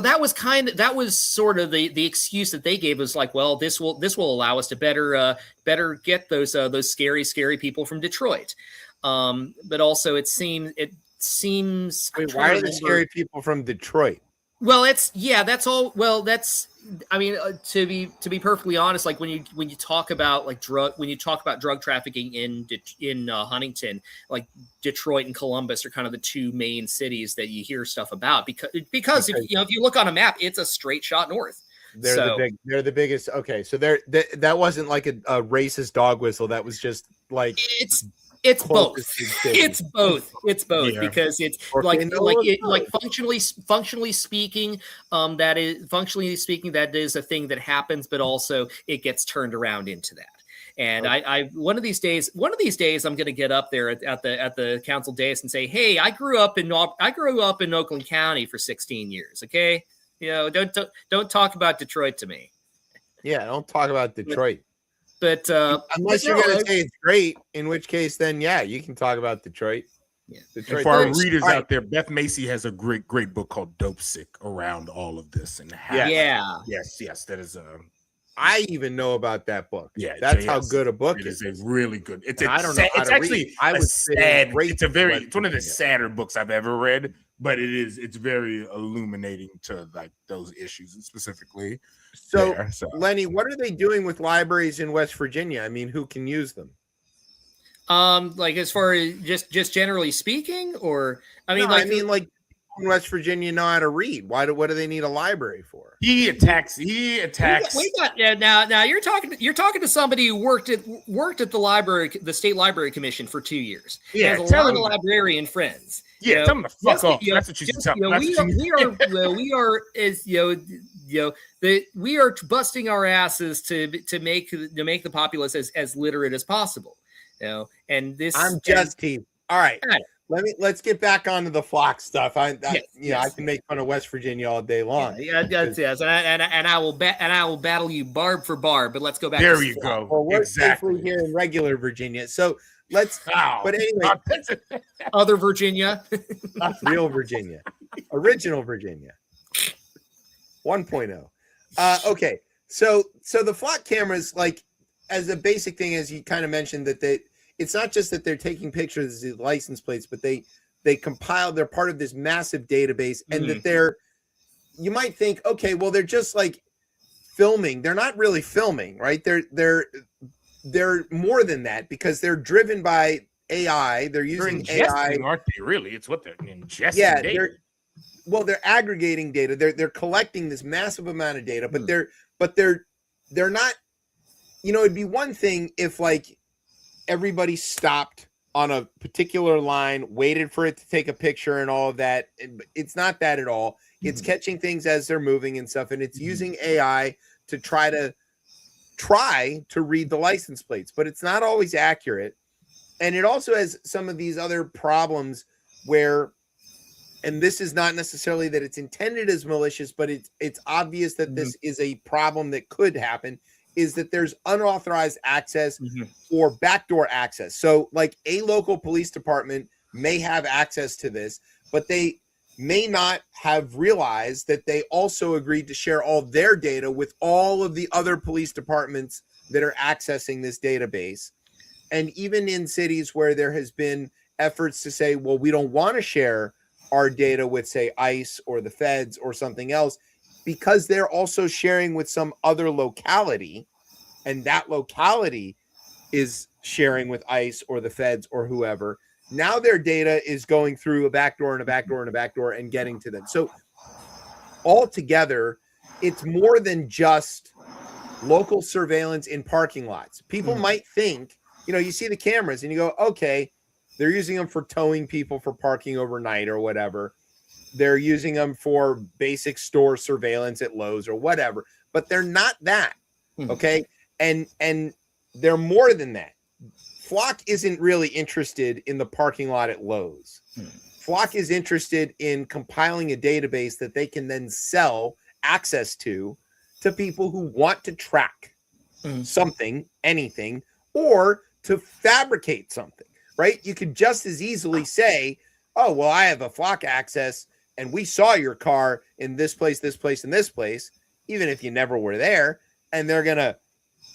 S7: that was sort of the excuse that they gave, was like, well, this will allow us to better get those scary people from Detroit. But also it seems.
S2: Wait, why are the scary people from Detroit?
S7: Well, that's all. Well, I mean, to be perfectly honest, like when you talk about drug trafficking in Huntington, like Detroit and Columbus are kind of the two main cities that you hear stuff about, because if you look on a map, it's a straight shot north.
S2: They're the biggest. Okay, so that wasn't like a racist dog whistle. That was just like
S7: it's both. It's both.
S2: Yeah.
S7: Because it's functionally speaking, that is a thing that happens, but also it gets turned around into that. And I one of these days I'm going to get up there at the council dais and say, hey, I grew up in Oakland County for 16 years. Okay, don't talk about Detroit to me.
S2: Yeah, don't talk about Detroit.
S7: But
S2: unless you're going to say it's great, in which case, then yeah, you can talk about Detroit.
S1: Yeah. Detroit. For our readers out there, Beth Macy has a great book called Dope Sick around all of this, and yes, that is
S2: I even know about that book.
S1: Yeah,
S2: that's how good a book
S1: it is. It's really good. It's one of the sadder books I've ever read, but it's very illuminating to like those issues specifically.
S2: So, Lenny, what are they doing with libraries in West Virginia? I mean, who can use them?
S7: Like as far as just generally speaking, or
S2: like in West Virginia know how to read. What do they need a library for?
S1: He attacks.
S7: Now you're talking to somebody who worked at the State Library Commission for 2 years.
S1: Yeah,
S7: has a lot of librarian friends.
S1: Yeah, tell them to fuck off. That's what you should tell them.
S7: We are busting our asses to make the populace as literate as possible. And this.
S2: I'm just teasing. All right. Let's get back onto the Flock stuff. I can make fun of West Virginia all day long.
S7: Yes, and I will battle you barb for barb. But let's go back.
S1: There you go.
S2: Well, we're safely here in regular Virginia, so let's. But anyway,
S7: other Virginia,
S2: not real Virginia, original Virginia, 1.0. Okay, so the Flock cameras, like as a basic thing, as you kind of mentioned, that it's not just that they're taking pictures of the license plates, but they compile. They're part of this massive database, and that you might think, okay, well, they're just like filming. They're not really filming, right? They're more than that, because they're driven by AI. They're using AI,
S1: aren't they? Really, it's what they're ingesting.
S2: Yeah,
S1: data.
S2: They're aggregating data. They're collecting this massive amount of data, but they're not. It'd be one thing if like everybody stopped on a particular line, waited for it to take a picture and all of that. It's not that at all. It's catching things as they're moving and stuff, and it's using AI to try to read the license plates, but it's not always accurate. And it also has some of these other problems where, and this is not necessarily that it's intended as malicious, but it's obvious that this is a problem that could happen, is that there's unauthorized access or backdoor access. So like a local police department may have access to this, but they may not have realized that they also agreed to share all their data with all of the other police departments that are accessing this database. And even in cities where there has been efforts to say, well, we don't want to share our data with, say, ICE or the feds or something else, because they're also sharing with some other locality, and that locality is sharing with ICE or the feds or whoever. Now their data is going through a backdoor and a backdoor and a backdoor and getting to them. So altogether, it's more than just local surveillance in parking lots. People might think, you see the cameras and you go, okay, they're using them for towing people for parking overnight or whatever. They're using them for basic store surveillance at Lowe's or whatever, but they're not that. Okay. And they're more than that. Flock isn't really interested in the parking lot at Lowe's. Flock is interested in compiling a database that they can then sell access to people who want to track something, anything, or to fabricate something, right? You could just as easily say, oh, well, I have a Flock access and we saw your car in this place, this place, and this place, even if you never were there, and they're going to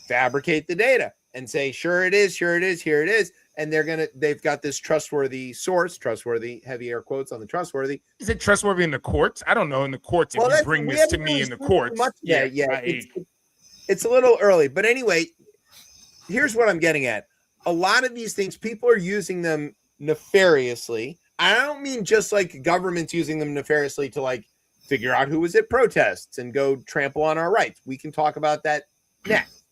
S2: fabricate the data and say, sure it is, here it is. And they've got this trustworthy source, trustworthy, heavy air quotes on the trustworthy.
S1: Is it trustworthy in the courts? I don't know in the courts. If you bring this to me in the courts.
S2: Yeah. It's a little early. But anyway, here's what I'm getting at. A lot of these things, people are using them nefariously. I don't mean just like governments using them nefariously to like figure out who was at protests and go trample on our rights. We can talk about that next.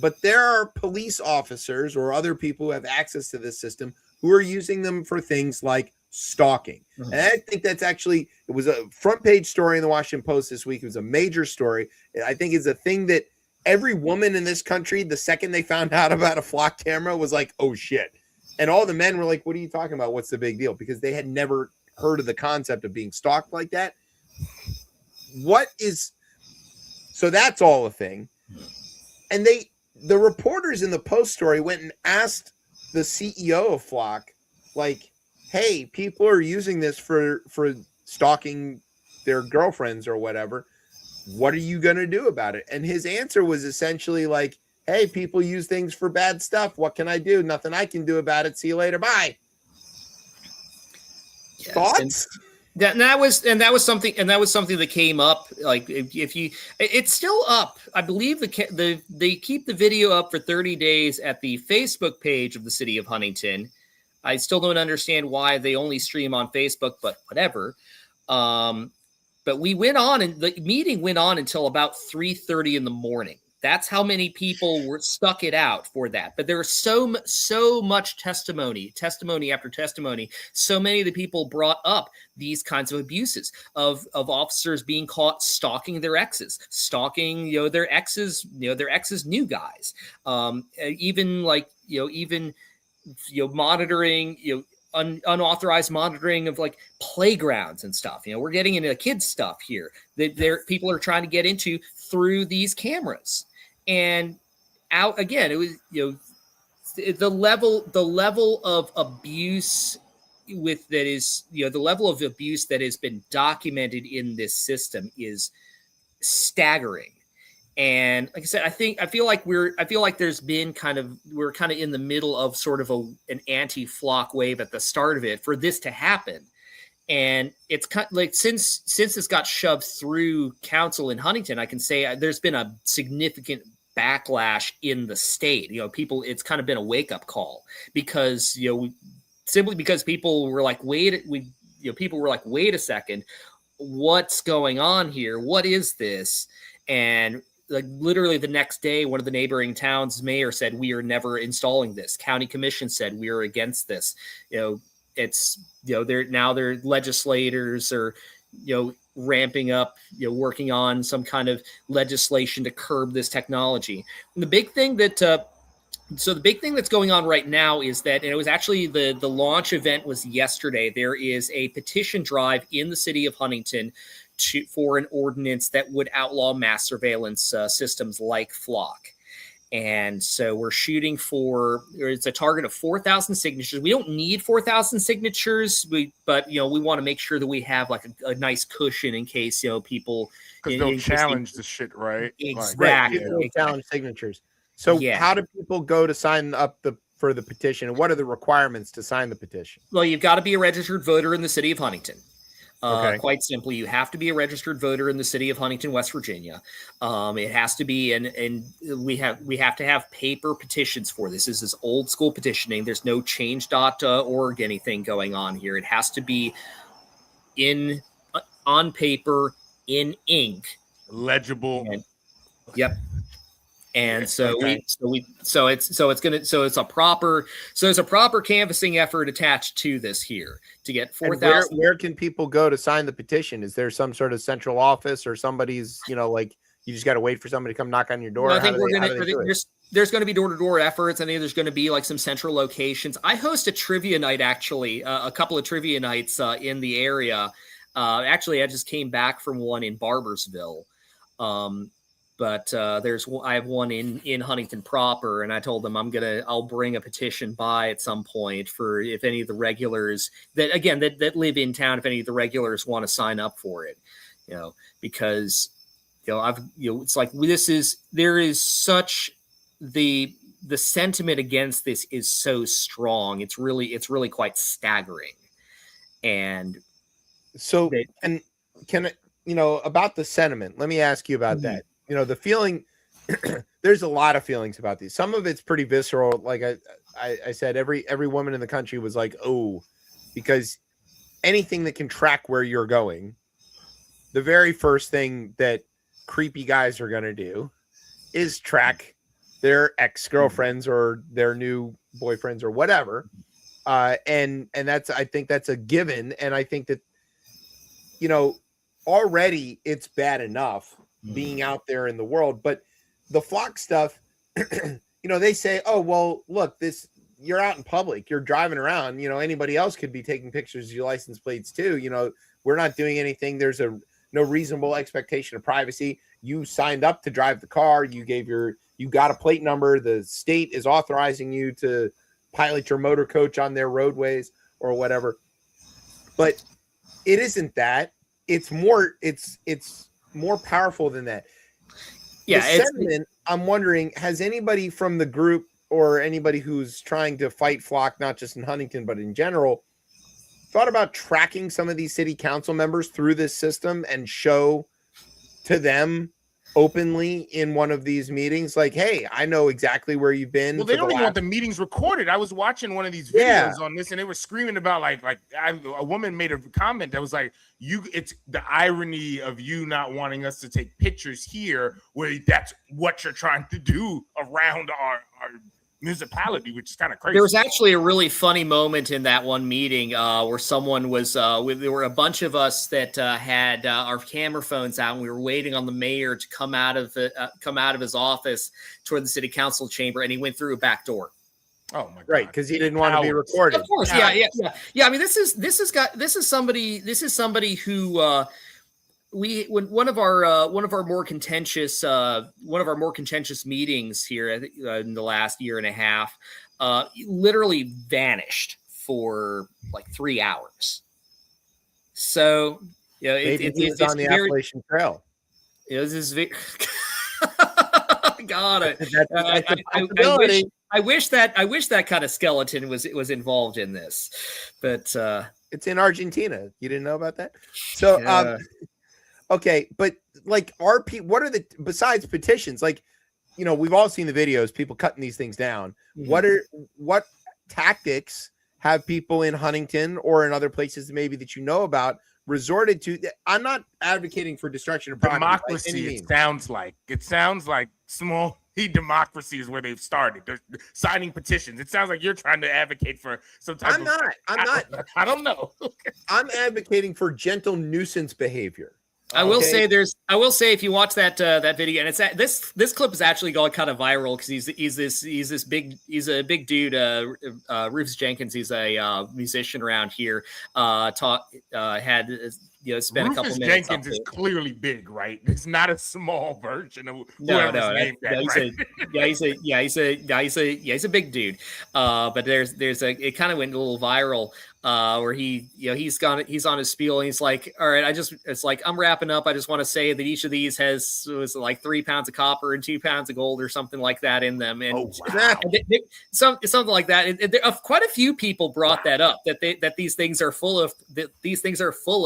S2: But there are police officers or other people who have access to this system who are using them for things like stalking. And I think that's actually, it was a front page story in the Washington Post this week. It was a major story. I think it's a thing that every woman in this country, the second they found out about a Flock camera, was like, oh shit. And all the men were like, what are you talking about? What's the big deal? Because they had never heard of the concept of being stalked like that. So that's all a thing. And the reporters in the Post story went and asked the CEO of Flock, like, hey, people are using this for stalking their girlfriends or whatever. What are you going to do about it? And his answer was essentially like, hey, people use things for bad stuff. What can I do? Nothing I can do about it. See you later. Bye. Yes, thoughts?
S7: That was something that came up. Like it's still up. I believe they keep the video up for 30 days at the Facebook page of the city of Huntington. I still don't understand why they only stream on Facebook, but whatever. But we went on, and the meeting went on until about 3:30 in the morning. That's how many people were stuck it out for that. But there was so much testimony after testimony. So many of the people brought up these kinds of abuses of officers being caught stalking their exes, stalking their exes new guys, monitoring unauthorized monitoring of like playgrounds and stuff. We're getting into kids stuff here that people are trying to get into through these cameras. And out again, it was the level of abuse the level of abuse that has been documented in this system is staggering. And like I said, I feel like there's been we're kind of in the middle of sort of an anti-Flock wave at the start of it for this to happen. And it's kind of like since this got shoved through council in Huntington, I can say there's been a significant backlash in the state. It's kind of been a wake up call because simply because people were like, wait a second, what's going on here? What is this? And like literally the next day, one of the neighboring towns' mayor said, "We are never installing this." County commission said, "We are against this." It's their legislators are ramping up, working on some kind of legislation to curb this technology. And the big thing that's going on right now is that, and it was actually the launch event was yesterday. There is a petition drive in the city of Huntington for an ordinance that would outlaw mass surveillance systems like Flock. And so we're shooting it's a target of 4,000 signatures. We don't need 4,000 signatures, but we want to make sure that we have like a nice cushion in case, people.
S1: Because they'll challenge the shit, right?
S7: Exactly.
S2: Right. Challenge signatures. So how do people go to sign up for the petition? And what are the requirements to sign the petition?
S7: Well, you've got to be a registered voter in the city of Huntington. Quite simply, you have to be a registered voter in the city of Huntington, West Virginia. It has to be, and we have to have paper petitions for this. This is old school petitioning. There's no change.org anything going on here. It has to be on paper, in ink,
S1: legible.
S7: Yep. And so it's a proper canvassing effort attached to this here to get 4,000.
S2: Where can people go to sign the petition? Is there some sort of central office or somebody's, like you just got to wait for somebody to come knock on your door?
S7: No, I think there's going to be door-to-door efforts. I think there's going to be like some central locations. I host a trivia night, actually, a couple of trivia nights in the area. Actually, I just came back from one in Barbersville. But I have one in Huntington proper, and I told them I'll bring a petition by at some point for if any of the regulars that live in town, if any of the regulars want to sign up for it, because it's like there is such the sentiment against this is so strong. It's really quite staggering. And
S2: so about the sentiment, let me ask you about that. The feeling, there's a lot of feelings about these. Some of it's pretty visceral. Like I said, every woman in the country was like, oh, because anything that can track where you're going, the very first thing that creepy guys are going to do is track their ex-girlfriends or their new boyfriends or whatever. And I think that's a given. And I think that, already it's bad enough being out there in the world, but the flock stuff, they say, oh, well, look, you're out in public, you're driving around, anybody else could be taking pictures of your license plates too. We're not doing anything. There's no reasonable expectation of privacy. You signed up to drive the car. You got a plate number. The state is authorizing you to pilot your motor coach on their roadways or whatever. But it isn't that. It's more powerful than that. Yeah. I'm wondering, has anybody from the group or anybody who's trying to fight flock, not just in Huntington, but in general, thought about tracking some of these city council members through this system and show to them openly in one of these meetings, like, hey, I know exactly where you've been.
S1: Well, they don't even want the meetings recorded. I was watching one of these videos on this, and they were screaming about a woman made a comment that was like, it's the irony of you not wanting us to take pictures here, where that's what you're trying to do around our municipality, which is kind of crazy.
S7: There was actually a really funny moment in that one meeting where someone was there were a bunch of us that had our camera phones out, and we were waiting on the mayor to come out of his office toward the city council chamber, and he went through a back door.
S2: Oh my God! Right, because he didn't want to be recorded.
S7: Of course, yeah. I mean, this is somebody who. When one of our more contentious meetings here, I think in the last year and a half, literally vanished for like 3 hours. So
S2: it's on the Appalachian Trail.
S7: This is got it. I wish that kind of skeleton was involved in this, but
S2: it's in Argentina. You didn't know about that? So. Okay, but what are besides petitions? We've all seen the videos, people cutting these things down. Mm-hmm. What tactics have people in Huntington or in other places maybe that about resorted to? I'm not advocating for destruction of property.
S1: Democracy. It sounds like small democracy is where they've started. They're signing petitions. It sounds like you're trying to advocate for some type
S2: I'm not.
S1: I don't know.
S2: I'm advocating for gentle nuisance behavior.
S7: I will say if you watch that video, and it's this clip is actually going kind of viral because he's a big dude. Rufus Jenkins, he's a musician around here. Spent
S1: Rufus
S7: a couple minutes.
S1: Jenkins is clearly big, right? It's not a small version of named that.
S7: He's a big dude. But it kind of went a little viral. where he's on his spiel and he's like, all right, it's like, I'm wrapping up. I just want to say that each of these was like 3 pounds of copper and 2 pounds of gold or something like that in them. And something like that. Quite a few people brought that up, that these things are full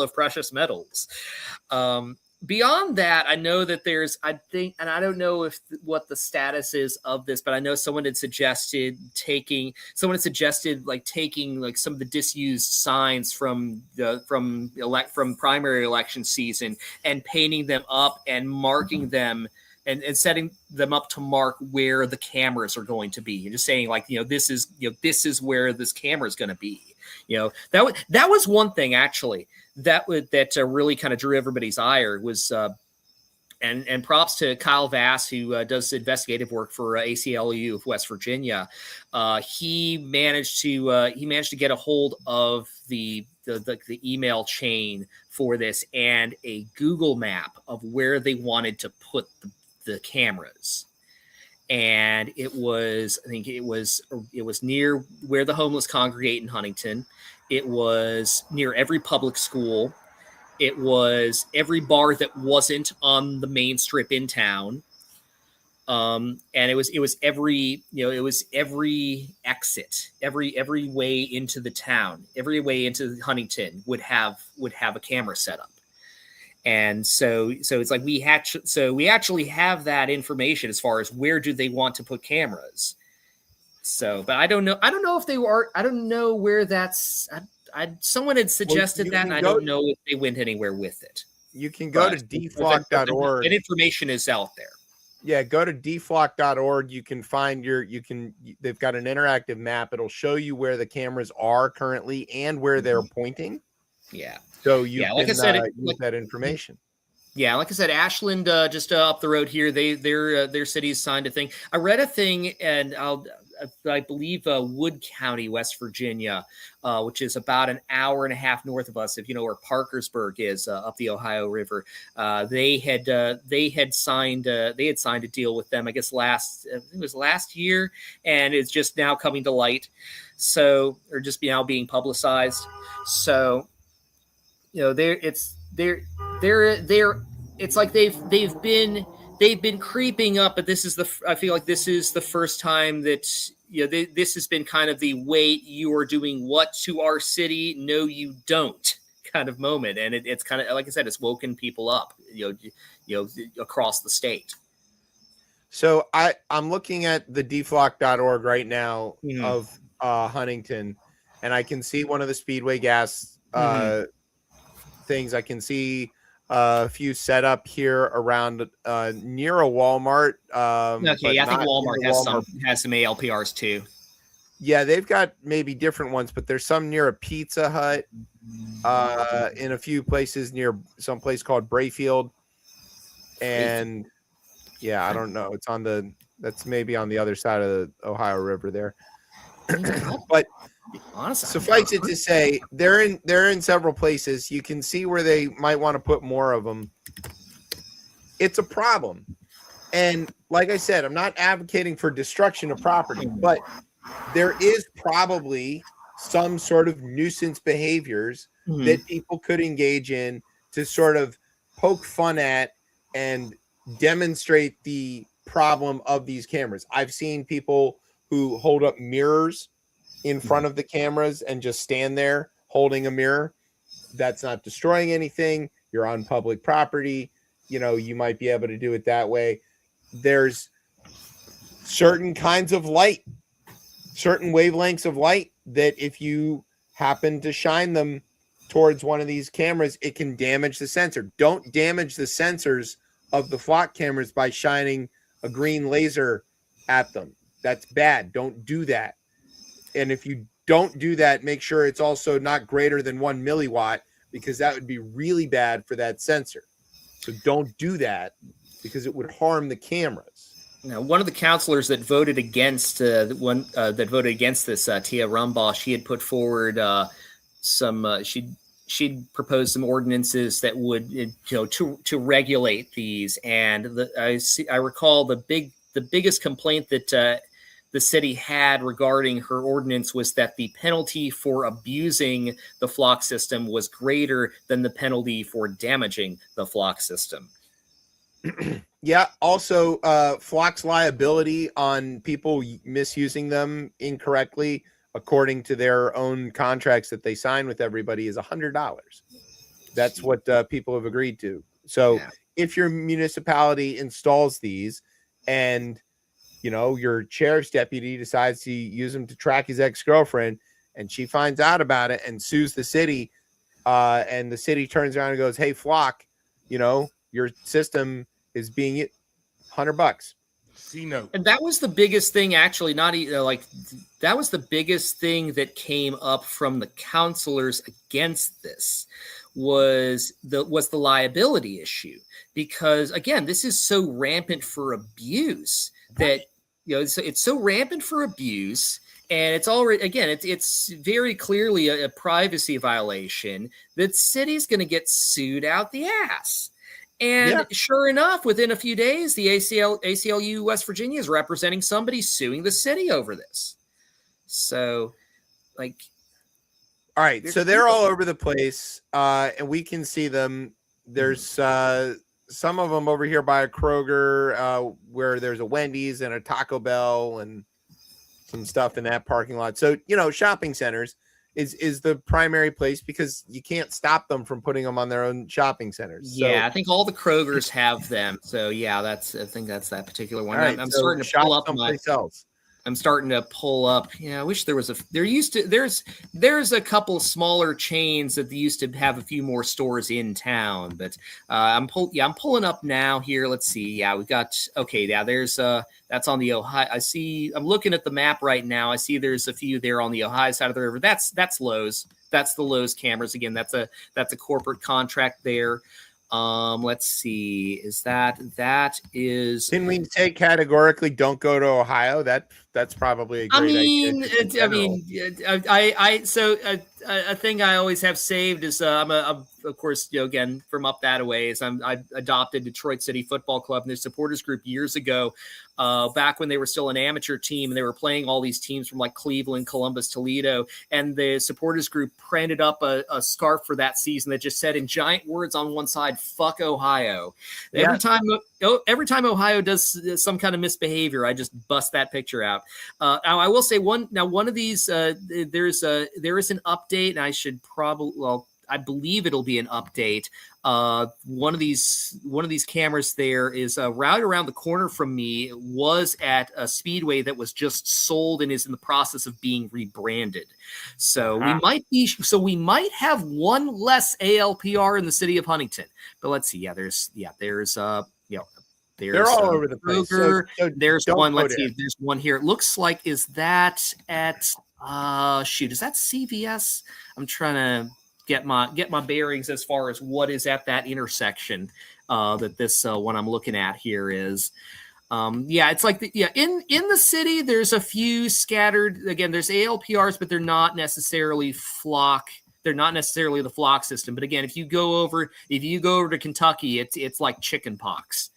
S7: of precious metals. Beyond that, I know that I don't know what the status is of this, but I know someone had suggested taking some of the disused signs from primary election season and painting them up and marking them and setting them up to mark where the cameras are going to be. And just saying, like, this is where this camera is going to be. That was one thing actually that really kind of drew everybody's ire was, and props to Kyle Vass, who does investigative work for ACLU of West Virginia. He managed to get a hold of the email chain for this and a Google map of where they wanted to put the cameras. And it was near where the homeless congregate in Huntington. It was near every public school. It was every bar that wasn't on the main strip in town. And it was every exit, every way into the town, every way into Huntington would have a camera set up. And so it's like we actually have that information as far as where do they want to put cameras. So, but I don't know if they were. I don't know where that's. Someone had suggested that, and I don't know if they went anywhere with it.
S2: You can go to dflock.org.
S7: That information is out there.
S2: Yeah, go to dflock.org. You can find they've got an interactive map. It'll show you where the cameras are currently and where they're pointing.
S7: Yeah.
S2: So like I said, use that information.
S7: Yeah, like I said, Ashland, just up the road here, their city's signed a thing. I read a thing, and I believe Wood County, West Virginia, which is about an hour and a half north of us. If you know where Parkersburg is, up the Ohio River, they had signed a deal with them. I guess it was last year, and it's just now coming to light. So, or just now being publicized. So, it's like they've been creeping up, but I feel like this is the first time that this has been kind of the wait, you are doing what to our city? No, you don't kind of moment. And it's kind of, like I said, it's woken people up, across the state.
S2: So I'm looking at the dflock.org right now of Huntington, and I can see one of the Speedway gas things. I can see a few set up here around near a Walmart.
S7: I think Walmart has some ALPRs too.
S2: Yeah, they've got maybe different ones, but there's some near a Pizza Hut, in a few places near some place called Brayfield. And yeah, I don't know. That's maybe on the other side of the Ohio River there. But honestly, suffice it to say, they're in several places. You can see where they might want to put more of them. It's a problem. And like I said, I'm not advocating for destruction of property, but there is probably some sort of nuisance behaviors that people could engage in to sort of poke fun at and demonstrate the problem of these cameras. I've seen people who hold up mirrors in front of the cameras and just stand there holding a mirror. That's not destroying anything. You're on public property. You might be able to do it that way. There's certain kinds of light, certain wavelengths of light that if you happen to shine them towards one of these cameras, it can damage the sensor. Don't damage the sensors of the flock cameras by shining a green laser at them. That's bad. Don't do that. And if you don't do that, make sure it's also not greater than 1 milliwatt, because that would be really bad for that sensor. So don't do that because it would harm the cameras.
S7: Now, one of the counselors that voted against this, Tia Rumbaugh, she had put forward she'd proposed some ordinances that would to regulate these. And I recall the biggest complaint that the city had regarding her ordinance was that the penalty for abusing the flock system was greater than the penalty for damaging the flock system.
S2: Yeah. Also, flock's liability on people misusing them incorrectly, according to their own contracts that they sign with everybody, is $100. That's what people have agreed to. So if your municipality installs these and, you know, your sheriff's deputy decides to use them to track his ex-girlfriend and she finds out about it and sues the city, and the city turns around and goes, hey, Flock, you know, your system is being $100.
S1: C note.
S7: And that was the biggest thing, actually, that was the biggest thing that came up from the counselors against this was the liability issue. Because again, this is so rampant for abuse that, you know, it's so rampant for abuse. And it's already, again, it's very clearly a privacy violation that city's going to get sued out the ass. And sure enough, within a few days, the ACLU West Virginia is representing somebody suing the city over this. So, like,
S2: all right, so they're all over the place, and we can see them. There's some of them over here by a Kroger, where there's a Wendy's and a Taco Bell and some stuff in that parking lot. So, you know, shopping centers is the primary place because you can't stop them from putting them on their own shopping centers.
S7: Yeah,
S2: so,
S7: I think all the Krogers have them. So yeah, I think that's that particular one.
S2: Right,
S7: I'm
S2: so
S7: starting to pull up
S2: else.
S7: I'm starting to pull up. Yeah, I wish there's a couple smaller chains that used to have a few more stores in town, but I'm pulling up now here. Let's see. Yeah, we've got there's that's on the Ohio. I'm looking at the map right now. I see there's a few there on the Ohio side of the river. That's Lowe's. That's the Lowe's cameras. Again, that's a corporate contract there. Let's see. Can
S2: we say categorically don't go to Ohio? That's probably a great
S7: idea. A thing I always have saved is I'm of course, you know, again from up that a ways. I adopted Detroit City Football Club and their supporters group years ago, back when they were still an amateur team and they were playing all these teams from like Cleveland, Columbus, Toledo, and the supporters group printed up a scarf for that season that just said in giant words on one side, "Fuck Ohio." Yeah. Every time Ohio does some kind of misbehavior, I just bust that picture out. Now I will say one of these there is an update, and I believe it'll be an update. One of these cameras there is right around the corner from me. It was at a Speedway that was just sold and is in the process of being rebranded. So we might have one less ALPR in the city of Huntington. But let's see. They're all over the place. So there's one. Let's see. There's one here. It looks like is that at is that CVS? I'm trying to get my bearings as far as what is at that intersection that this one I'm looking at here is. It's like in the city there's a few scattered. Again, there's ALPRs, but they're not necessarily flock. They're not necessarily the flock system. But again, if you go over to Kentucky, it's like chicken pox.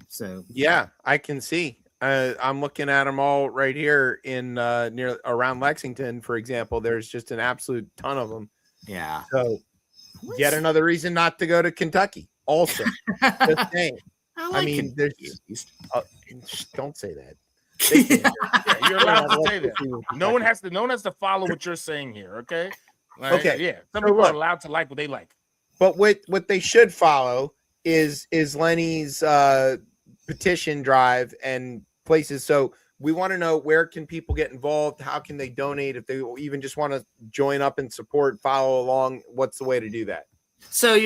S7: So
S2: yeah, I can see. I'm looking at them all right here in near around Lexington, for example. There's just an absolute ton of them.
S7: Yeah.
S2: So yet another reason not to go to Kentucky. Also, the thing. I mean, there's. Don't say that.
S1: Yeah, you're allowed to say that. No one has to follow what you're saying here. Okay.
S2: Okay.
S1: Yeah. Some people are allowed to like what they like.
S2: But what they should follow is Lenny's petition drive and places. So we want to know, where can people get involved? How can they donate? If they even just want to join up and support, follow along, what's the way to do that?
S7: So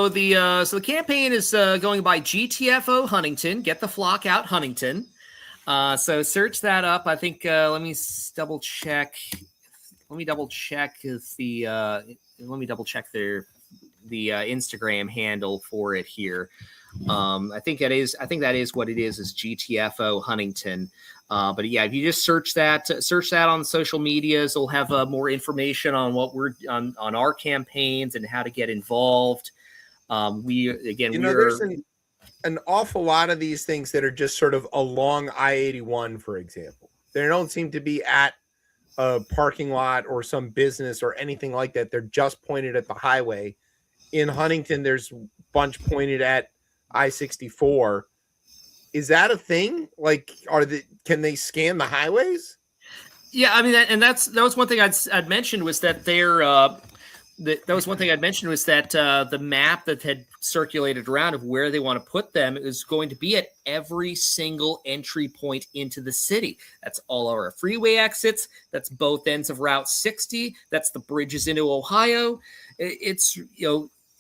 S7: the campaign is going by GTFO Huntington. Get the flock out, Huntington. So search that up. I think let me double check if the Instagram handle for it here. I think that is what it is GTFO Huntington. But yeah, if you just search that on social medias, it'll have more information on what we're on our campaigns and how to get involved.
S2: There's an awful lot of these things that are just sort of along I-81, for example. They don't seem to be at a parking lot or some business or anything like that. They're just pointed at the highway. In Huntington, there's a bunch pointed at I-64. Is that a thing? Like, can they scan the highways?
S7: Yeah, I mean, that was one thing I'd mentioned was that that was one thing I'd mentioned was that the map that had circulated around of where they want to put them is going to be at every single entry point into the city. That's all our freeway exits. That's both ends of Route 60. That's the bridges into Ohio. It's,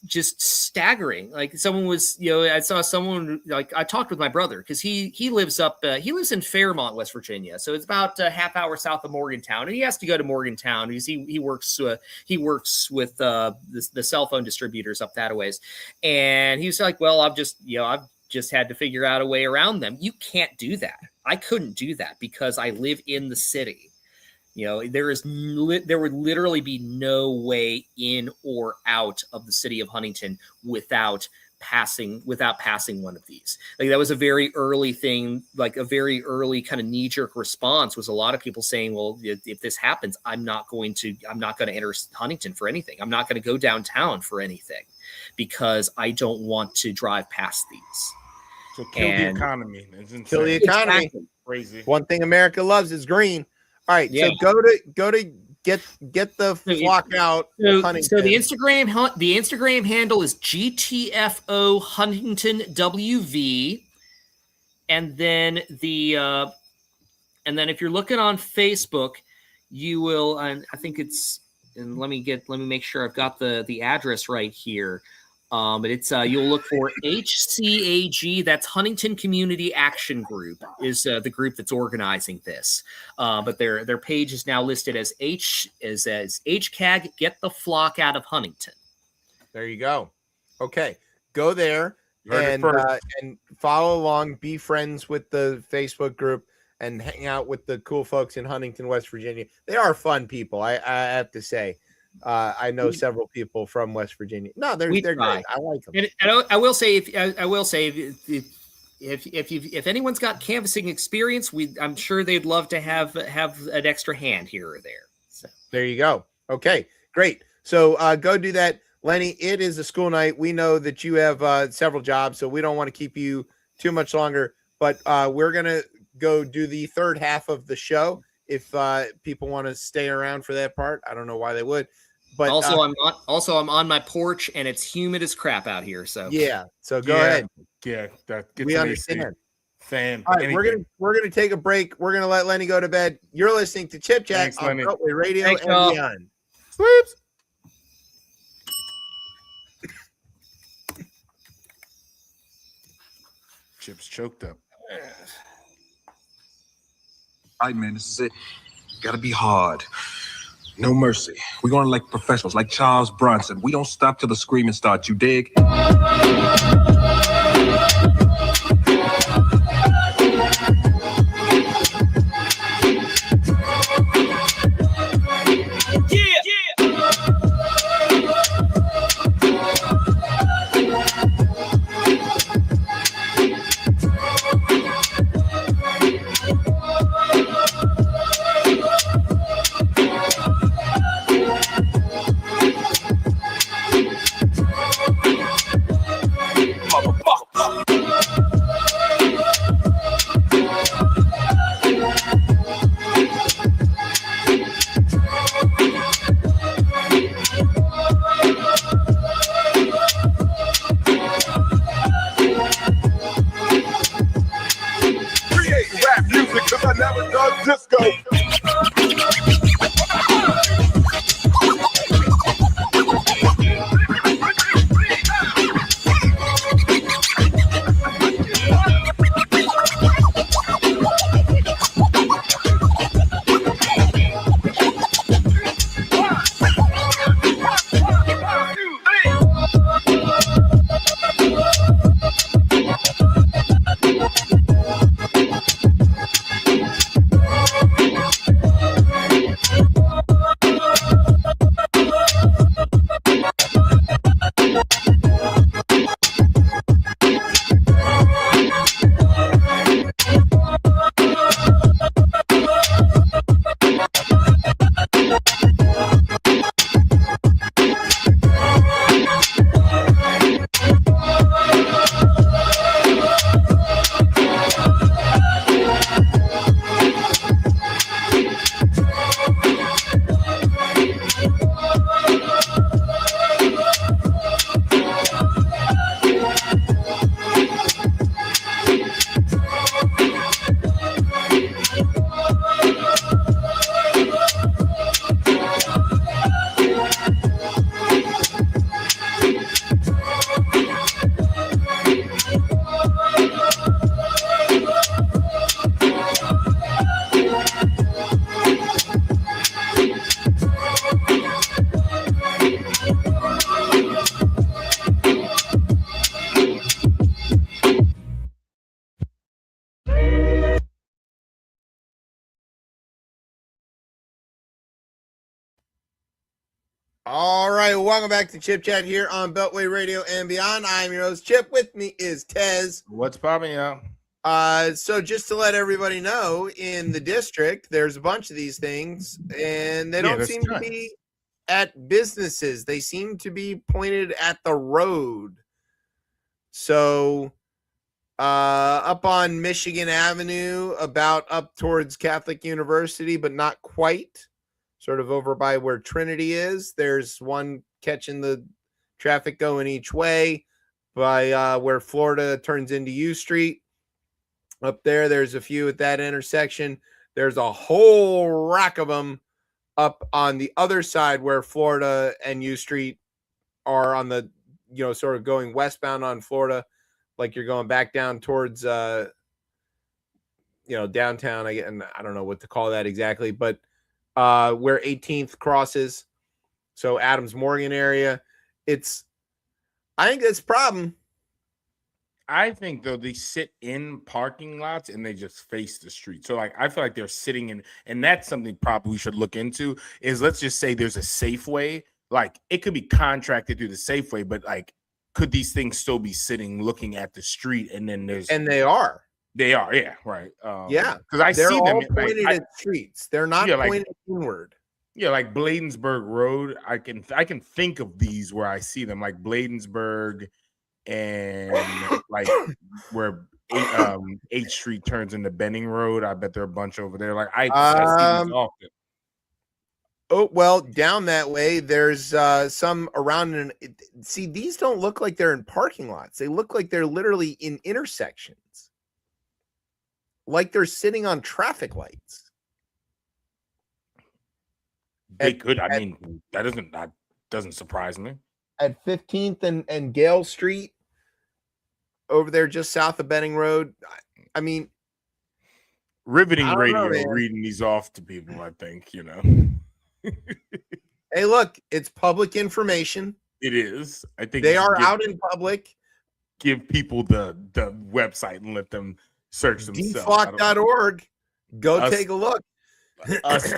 S7: just staggering. Like someone was, I saw someone, like I talked with my brother because he lives in Fairmont, West Virginia. So it's about a half hour south of Morgantown, and he has to go to Morgantown because he works with the cell phone distributors up that ways. And he was like, well, I've just had to figure out a way around them. You can't do that. I couldn't do that because I live in the city. There would literally be no way in or out of the city of Huntington without passing one of these. Like that was a very early thing, like a very early kind of knee-jerk response was a lot of people saying, well, if this happens, I'm not going to enter Huntington for anything. I'm not going to go downtown for anything because I don't want to drive past these.
S1: So kill the economy.
S2: Kill the economy.
S7: Exactly.
S1: Crazy.
S2: One thing America loves is green. All right,
S7: yeah.
S2: So go to get the flock out.
S7: So the Instagram handle is GTFO Huntington WV, and then if you're looking on Facebook, you will. And I think it's. And let me make sure I've got the address right here. But it's you'll look for HCAG. That's Huntington Community Action Group is the group that's organizing this. But their page is now listed as HCAG. Get the flock out of Huntington.
S2: There you go. Okay, go there and follow along. Be friends with the Facebook group and hang out with the cool folks in Huntington, West Virginia. They are fun people. I have to say. I know several people from West Virginia. No, they're great. I like them.
S7: And I will say, if anyone's got canvassing experience, I'm sure they'd love to have an extra hand here or there. So
S2: there you go. Okay, great. So go do that, Lenny. It is a school night. We know that you have several jobs, so we don't want to keep you too much longer. But we're gonna go do the third half of the show. If people want to stay around for that part, I don't know why they would. But
S7: I'm on my porch and it's humid as crap out here. So
S2: yeah. So go ahead.
S1: Yeah,
S2: we understand.
S1: Fan.
S2: All right, we're gonna take a break. We're gonna let Lenny go to bed. You're listening to Chip Chat on Beltway Radio and beyond.
S1: Sweeps. Chip's choked up.
S8: All right, man, this is it. Gotta be hard. No mercy. We're gonna like professionals, like Charles Bronson. We don't stop till the screaming starts, you dig?
S2: All right, welcome back to Chip Chat here on Beltway Radio and Beyond. I'm your host, Chip. With me is Tez.
S1: What's popping out?
S2: So just to let everybody know, in the district, there's a bunch of these things, and they don't seem to be at businesses. They seem to be pointed at the road. So up on Michigan Avenue, about up towards Catholic University, but not quite, sort of over by where Trinity is. There's one catching the traffic going each way by where Florida turns into U Street. Up there's a few at that intersection. There's a whole rack of them up on the other side where Florida and U Street are on the, sort of going westbound on Florida, like you're going back down towards, downtown. And I don't know what to call that exactly, but where 18th crosses. So Adams Morgan area. I think that's a problem.
S1: I think though they sit in parking lots and they just face the street. So like I feel like they're sitting in, and that's something probably we should look into. Is let's just say there's a Safeway. Like it could be contracted through the Safeway, but like could these things still be sitting looking at the street? And then
S2: they are,
S1: yeah, right. Because
S2: they're
S1: see
S2: all
S1: them
S2: pointed at streets. They're not pointed inward.
S1: Yeah, like Bladensburg Road. I can think of these where I see them, like Bladensburg. And like where 8th Street turns into Benning Road, I bet there are a bunch over there. Like I see these often.
S2: Oh well, down that way, there's some around. See, these don't look like they're in parking lots. They look like they're literally in intersections, like they're sitting on traffic lights.
S1: They could. I mean, that doesn't surprise me.
S2: At 15th and Gale Street, over there just south of Benning Road. I mean,
S1: riveting radio reading these off to people, I think,
S2: Hey, look, it's public information.
S1: It is. I think
S2: they are out in public.
S1: Give people the website and let them search themselves.
S2: Deflock.org. Go take a look.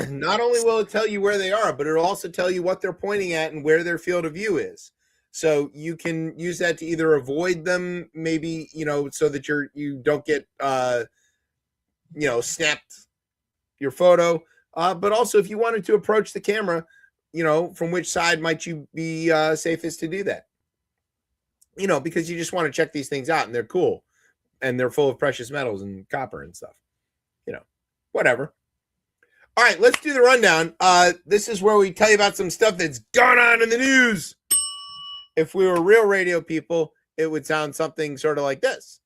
S2: Not only will it tell you where they are, but it'll also tell you what they're pointing at and where their field of view is. So you can use that to either avoid them, maybe, so that you don't get, snapped your photo. But also if you wanted to approach the camera, from which side might you be safest to do that? Because you just want to check these things out and they're cool and they're full of precious metals and copper and stuff, whatever. All right, let's do the rundown. This is where we tell you about some stuff that's gone on in the news. If we were real radio people, it would sound something sort of like this.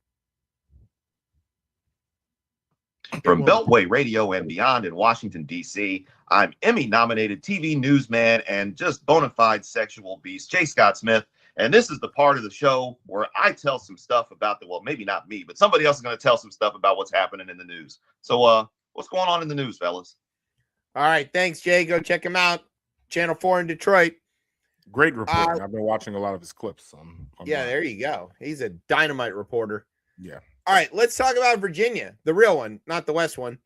S9: From Beltway Radio and Beyond in Washington, D.C., I'm Emmy-nominated TV newsman and just bona fide sexual beast, J. Scott Smith. And this is the part of the show where I tell some stuff about maybe not me, but somebody else is going to tell some stuff about what's happening in the news. So what's going on in the news, fellas?
S2: All right, thanks, Jay. Go check him out. Channel 4 in Detroit.
S1: Great reporting. I've been watching a lot of his clips.
S2: There you go. He's a dynamite reporter.
S1: Yeah.
S2: All right, let's talk about Virginia, the real one, not the West one.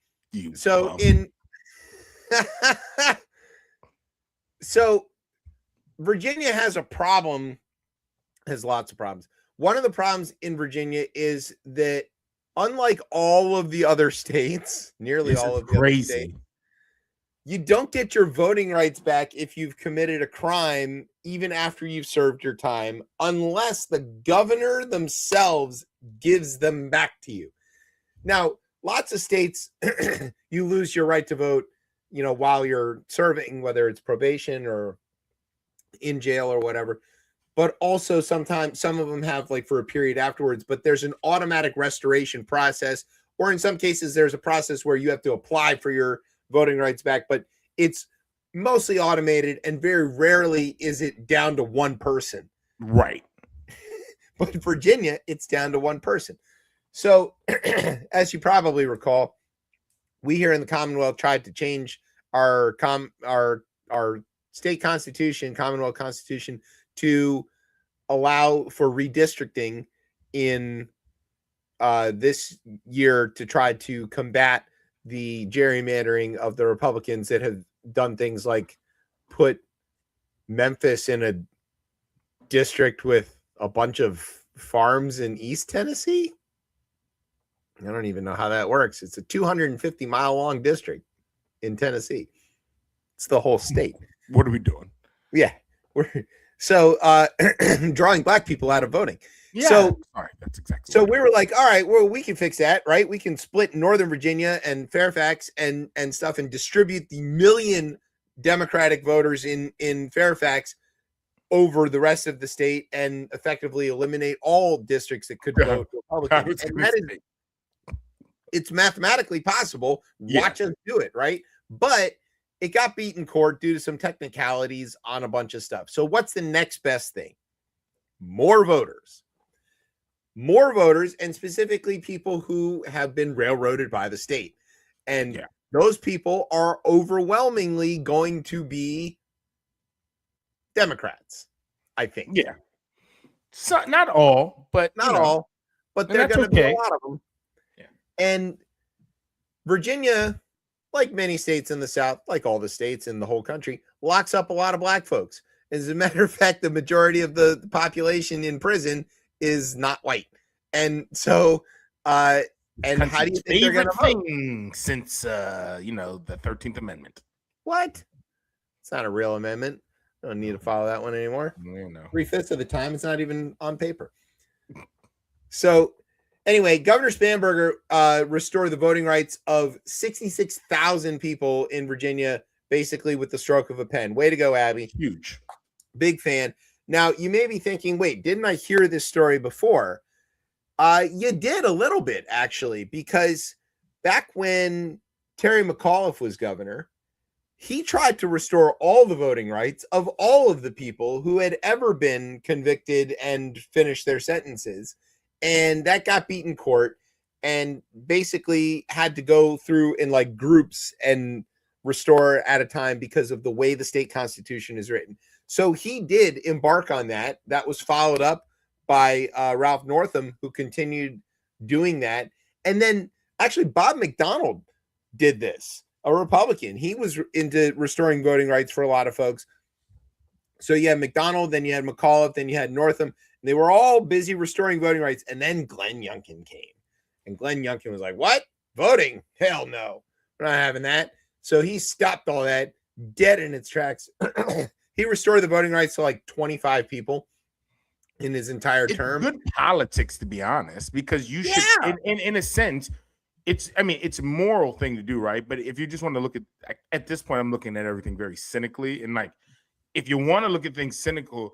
S2: So Virginia has a problem, has lots of problems. One of the problems in Virginia is that unlike all of the other states, nearly all of the other states, you don't get your voting rights back if you've committed a crime, even after you've served your time, unless the governor themselves gives them back to you. Now, lots of states, you lose your right to vote, while you're serving, whether it's probation or in jail or whatever. But also sometimes some of them have like for a period afterwards, but there's an automatic restoration process, or in some cases, there's a process where you have to apply for your voting rights back, but it's mostly automated and very rarely is it down to one person.
S1: Right.
S2: But in Virginia, it's down to one person. So as you probably recall, we here in the Commonwealth tried to change our state constitution, Commonwealth Constitution, to allow for redistricting in this year to try to combat the gerrymandering of the Republicans that have done things like put Memphis in a district with a bunch of farms in East Tennessee. I don't even know how that works. It's a 250-mile long district in Tennessee. It's the whole state.
S1: What are we doing?
S2: Yeah. So drawing black people out of voting.
S1: Yeah.
S2: So,
S1: all right, that's exactly.
S2: So we were like, all right, well, we can fix that, right? We can split Northern Virginia and Fairfax and stuff and distribute the million Democratic voters in Fairfax over the rest of the state and effectively eliminate all districts that could vote Republican. And that is, it's mathematically possible. Watch us do it, right? But it got beat in court due to some technicalities on a bunch of stuff. So what's the next best thing? More voters. More voters, and specifically people who have been railroaded by the state. And those people are overwhelmingly going to be Democrats, I think.
S1: Yeah. So, not all, but
S2: not all, but they're going to be a lot of them.
S1: Yeah.
S2: And Virginia, like many states in the South, like all the states in the whole country, locks up a lot of black folks. As a matter of fact, the majority of the population in prison is not white. And so, and how do you think they're going to vote?
S1: Since, the 13th Amendment.
S2: What? It's not a real amendment. I don't need to follow that one anymore.
S1: No.
S2: 3/5 of the time, it's not even on paper. So, anyway, Governor Spanberger restored the voting rights of 66,000 people in Virginia, basically with the stroke of a pen. Way to go, Abby.
S1: Huge.
S2: Big fan. Now, you may be thinking, wait, didn't I hear this story before? You did a little bit, actually, because back when Terry McAuliffe was governor, he tried to restore all the voting rights of all of the people who had ever been convicted and finished their sentences. And that got beat in court and basically had to go through in like groups and restore at a time because of the way the state constitution is written. So he did embark on that. That was followed up by Ralph Northam, who continued doing that. And then actually Bob McDonald did this, a Republican. He was into restoring voting rights for a lot of folks. So you had McDonald, then you had McAuliffe, then you had Northam. They were all busy restoring voting rights. And then Glenn Youngkin came. And Glenn Youngkin was like, what? Voting? Hell no. We're not having that. So he stopped all that dead in its tracks. He restored the voting rights to like 25 people in his entire term.
S1: Good politics, to be honest, because you should, in a sense, it's a moral thing to do, right? But if you just want to look at this point, I'm looking at everything very cynically. And like, if you want to look at things cynical,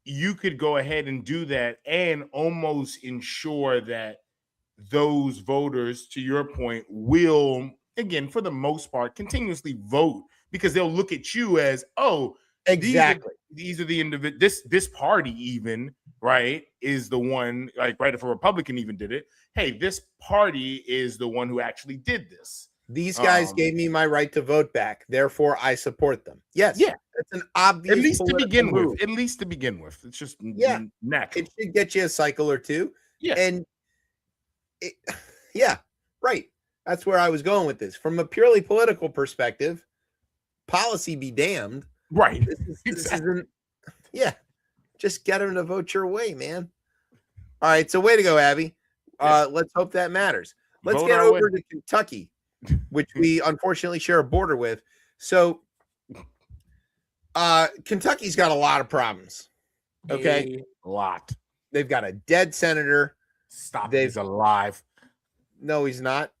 S1: you could go ahead and do that and almost ensure that those voters, to your point, will, again, for the most part, continuously vote because they'll look at you as, oh,
S2: exactly.
S1: These are the individual. This party even, right, is the one, like, right, if a Republican even did it, hey, this party is the one who actually did this.
S2: These guys gave me my right to vote back. Therefore, I support them. Yes.
S1: Yeah.
S2: It's an obvious.
S1: At least to begin
S2: move.
S1: with. At least to begin with. It's just natural.
S2: It should get you a cycle or two.
S1: Yeah.
S2: And right. That's where I was going with this. From a purely political perspective, policy be damned.
S1: Right.
S2: This isn't. Yeah. Just get them to vote your way, man. All right. So way to go, Abby. Let's hope that matters. Let's get over to Kentucky, which we unfortunately share a border with. So Kentucky's got a lot of problems. Okay.
S1: A lot.
S2: They've got a dead senator.
S1: Stop. He's alive.
S2: No, he's not.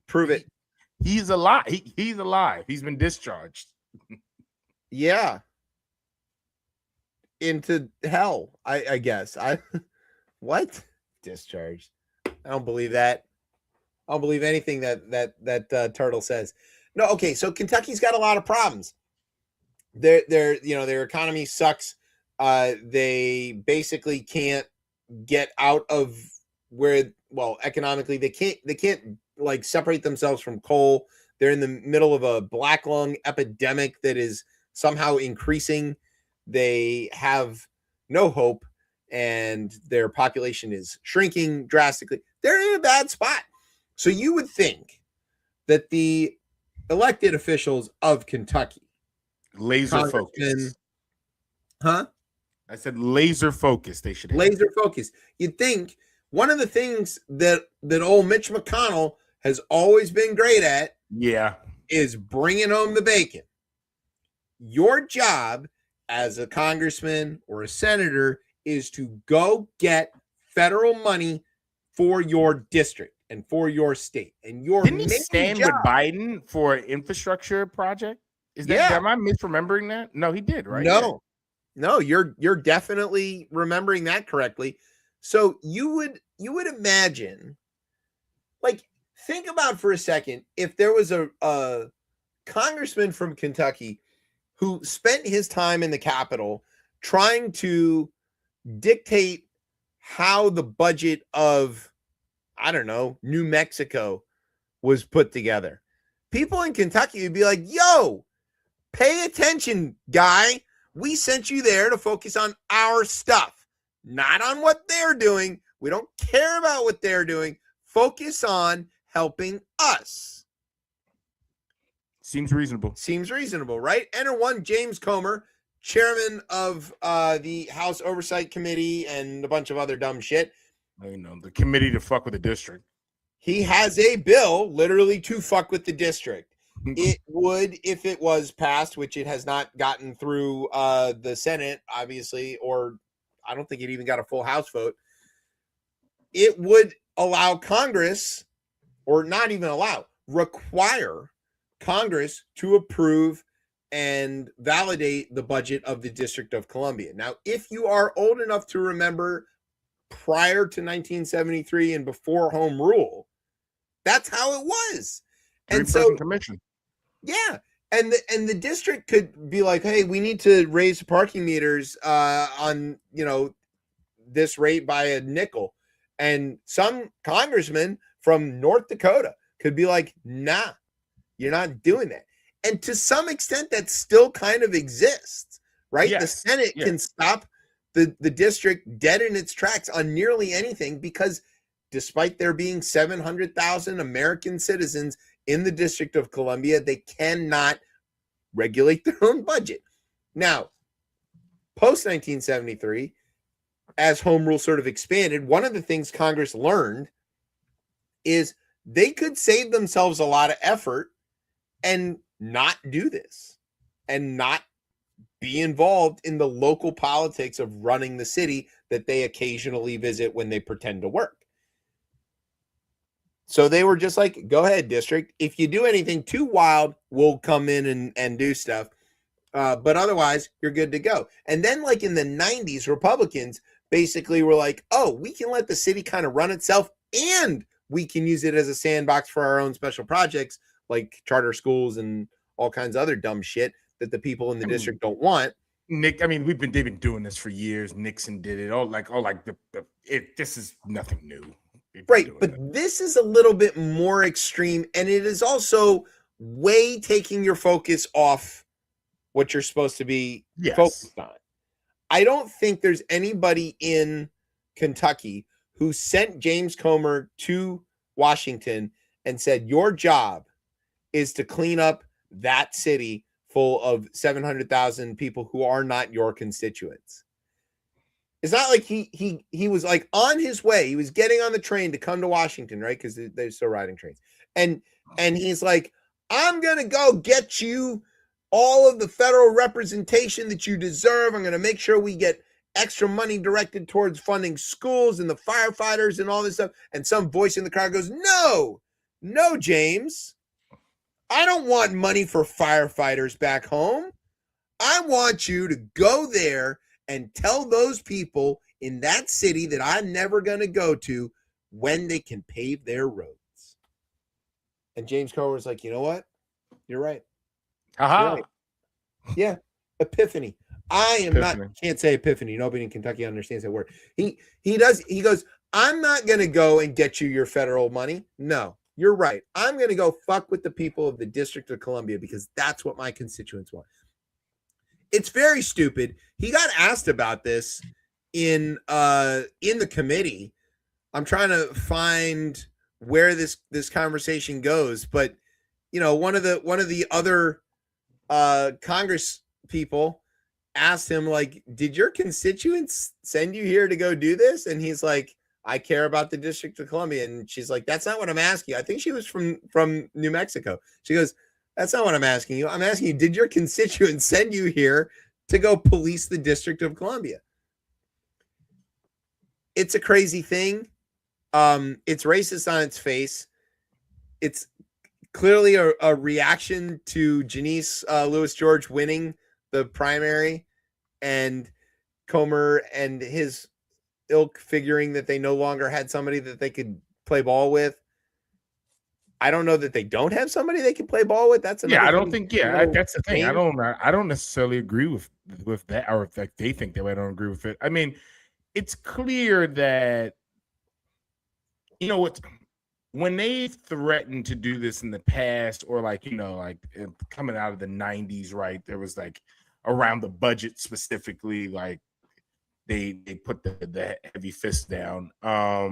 S2: Prove it.
S1: He's alive. He's alive. He's been discharged.
S2: Yeah. Into hell, I guess. What? Discharged. I don't believe that. I don't believe anything that Turtle says. No, okay. So Kentucky's got a lot of problems. Their economy sucks. They basically can't get out of where, well, economically they can't like separate themselves from coal. They're in the middle of a black lung epidemic that is somehow increasing. They have no hope and their population is shrinking drastically. They're in a bad spot. So you would think that the elected officials of Kentucky,
S1: laser focus,
S2: Huh?
S1: I said laser focus. They should have.
S2: Laser focus. You'd think one of the things that old Mitch McConnell has always been great at, is bringing home the bacon. Your job as a congressman or a senator is to go get federal money for your district and for your state. And your
S1: Didn't he stand with Biden for an infrastructure project? Is that am I misremembering that? No, he did, right?
S2: No, you're definitely remembering that correctly. So you would imagine, like, think about for a second if there was a congressman from Kentucky who spent his time in the Capitol trying to dictate how the budget of, I don't know, New Mexico was put together. People in Kentucky would be like, yo, pay attention, guy. We sent you there to focus on our stuff, not on what they're doing. We don't care about what they're doing. Focus on helping us.
S1: Seems reasonable.
S2: Seems reasonable, right? Enter one James Comer, chairman of the House Oversight Committee and a bunch of other dumb shit.
S1: You know, the committee to fuck with the district.
S2: He has a bill literally to fuck with the district. It would, if it was passed, which it has not gotten through the Senate, obviously, or I don't think it even got a full House vote. It would allow Congress, or not even allow, require Congress to approve and validate the budget of the District of Columbia. Now, if you are old enough to remember prior to 1973 and before Home Rule, that's how it was. And so,
S1: commission.
S2: Yeah. And the district could be like, hey, we need to raise parking meters on, this rate by a nickel. And some congressman from North Dakota could be like, nah, you're not doing that. And to some extent, that still kind of exists, right? Yes. The Senate can stop the district dead in its tracks on nearly anything because despite there being 700,000 American citizens in the District of Columbia, they cannot regulate their own budget. Now, post-1973, as Home Rule sort of expanded, one of the things Congress learned is they could save themselves a lot of effort and not do this and not be involved in the local politics of running the city that they occasionally visit when they pretend to work. So they were just like, go ahead, district. If you do anything too wild, we'll come in and do stuff. But otherwise, you're good to go. And then like in the 90s, Republicans basically were like, oh, we can let the city kind of run itself and we can use it as a sandbox for our own special projects like charter schools and all kinds of other dumb shit that the people in the district don't want.
S1: Nick, I mean, they've been doing this for years. Nixon did it. This is nothing new.
S2: Right, but this is a little bit more extreme, and it is also way taking your focus off what you're supposed to be focused on. I don't think there's anybody in Kentucky who sent James Comer to Washington and said, your job is to clean up that city full of 700,000 people who are not your constituents. It's not like he was like on his way. He was getting on the train to come to Washington, right? Because they're still riding trains. And he's like, I'm going to go get you all of the federal representation that you deserve. I'm going to make sure we get extra money directed towards funding schools and the firefighters and all this stuff. And some voice in the crowd goes, no, James. I don't want money for firefighters back home. I want you to go there and tell those people in that city that I'm never going to go to when they can pave their roads. And James Comer was like, you know what? You're right.
S1: Aha.
S2: Right. Yeah. Epiphany. Can't say epiphany. Nobody in Kentucky understands that word. He goes, I'm not going to go and get you your federal money. No, you're right. I'm going to go fuck with the people of the District of Columbia because that's what my constituents want. It's very stupid. He got asked about this in the committee. I'm trying to find where this conversation goes, but one of the other Congress people asked him, like, did your constituents send you here to go do this? And he's like, I care about the District of Columbia. And she's like, that's not what I'm asking you. I think she was from New Mexico. She goes, that's not what I'm asking you. I'm asking you, did your constituents send you here to go police the District of Columbia? It's a crazy thing. It's racist on its face. It's clearly a reaction to Janice Lewis George winning the primary and Comer and his ilk figuring that they no longer had somebody that they could play ball with. I don't know that they don't have somebody they can play ball with. That's
S1: I don't think. That's the thing. I don't necessarily agree with that, or if they think that way, I don't agree with it. I mean, it's clear that what. When they threatened to do this in the past, or coming out of the 90s, right? There was around the budget specifically, they put the heavy fist down. I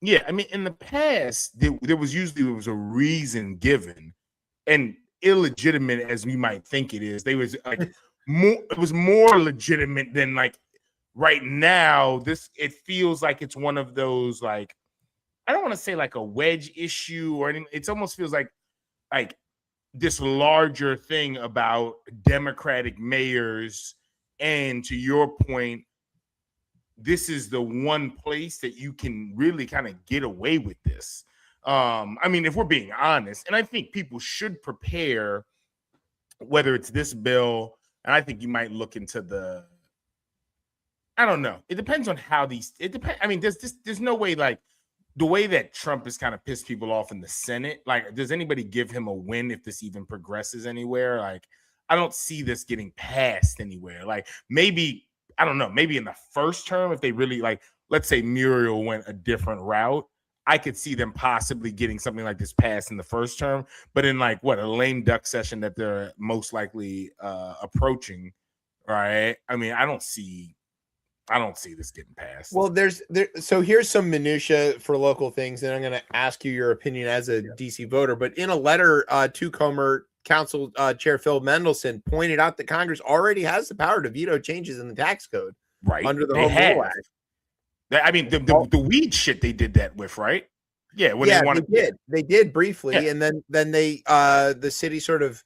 S1: mean, in the past, there was a reason given, and illegitimate as we might think it is. They was more. It was more legitimate than right now. It feels like it's one of those I don't want to say a wedge issue or anything. It almost feels like this larger thing about Democratic mayors. And to your point, this is the one place that you can really kind of get away with this. I mean, if we're being honest, and I think people should prepare, whether it's this bill, and I think you might look into I don't know. It depends on how it depends. I mean, there's no way the way that Trump has kind of pissed people off in the Senate, does anybody give him a win if this even progresses anywhere? I don't see this getting passed anywhere. Maybe, I don't know, maybe in the first term, if they really let's say Muriel went a different route, I could see them possibly getting something like this passed in the first term. But in a lame duck session that they're most likely approaching, right? I mean, I don't see this getting passed.
S2: Well, so here's some minutia for local things, and I'm going to ask you your opinion as a DC voter. But in a letter to Comer, Council Chair Phil Mendelson pointed out that Congress already has the power to veto changes in the tax code,
S1: right?
S2: Under the Home Rule Act.
S1: I mean, the weed shit they did that with, right? Yeah,
S2: they did briefly, and then they the city sort of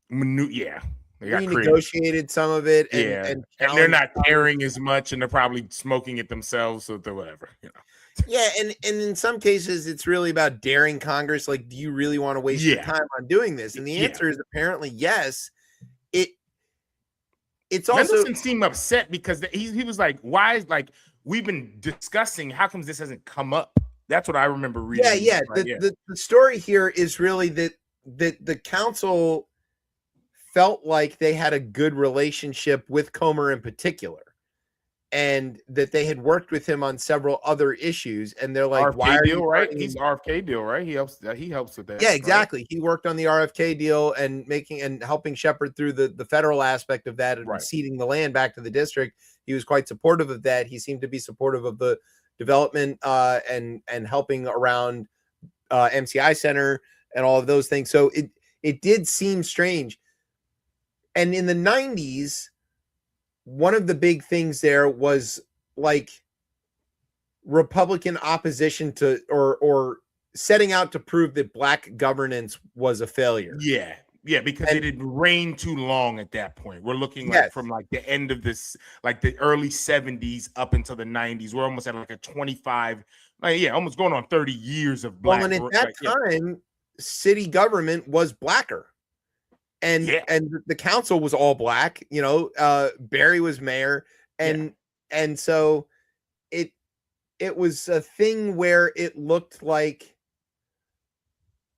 S1: They got
S2: renegotiated some of it, and
S1: they're not caring as much, and they're probably smoking it themselves, so they're whatever,
S2: Yeah, and in some cases, it's really about daring Congress. Do you really want to waste your time on doing this? And the answer is apparently yes. It's also
S1: Mendelson seemed upset because he was like, "Why is we've been discussing? How come this hasn't come up?" That's what I remember reading.
S2: Yeah. The story here is really that the council felt like they had a good relationship with Comer in particular, and that they had worked with him on several other issues. And they're like,
S1: RFK
S2: why are
S1: deal,
S2: you
S1: right? He's RFK deal, right? He helps with that.
S2: Yeah, exactly.
S1: Right?
S2: He worked on the RFK deal and helping shepherd through the federal aspect of that and ceding the land back to the district. He was quite supportive of that. He seemed to be supportive of the development and helping around MCI Center and all of those things. So it did seem strange. And in the 90s, one of the big things there was Republican opposition to or setting out to prove that Black governance was a failure.
S1: Yeah, because it had reigned too long at that point. We're looking from the end of this, the early 70s up until the 90s. We're almost at a 25, almost going on 30 years of Black.
S2: Well, and at that time, city government was Blacker. And the council was all Black, Barry was mayor. And so it was a thing where it looked like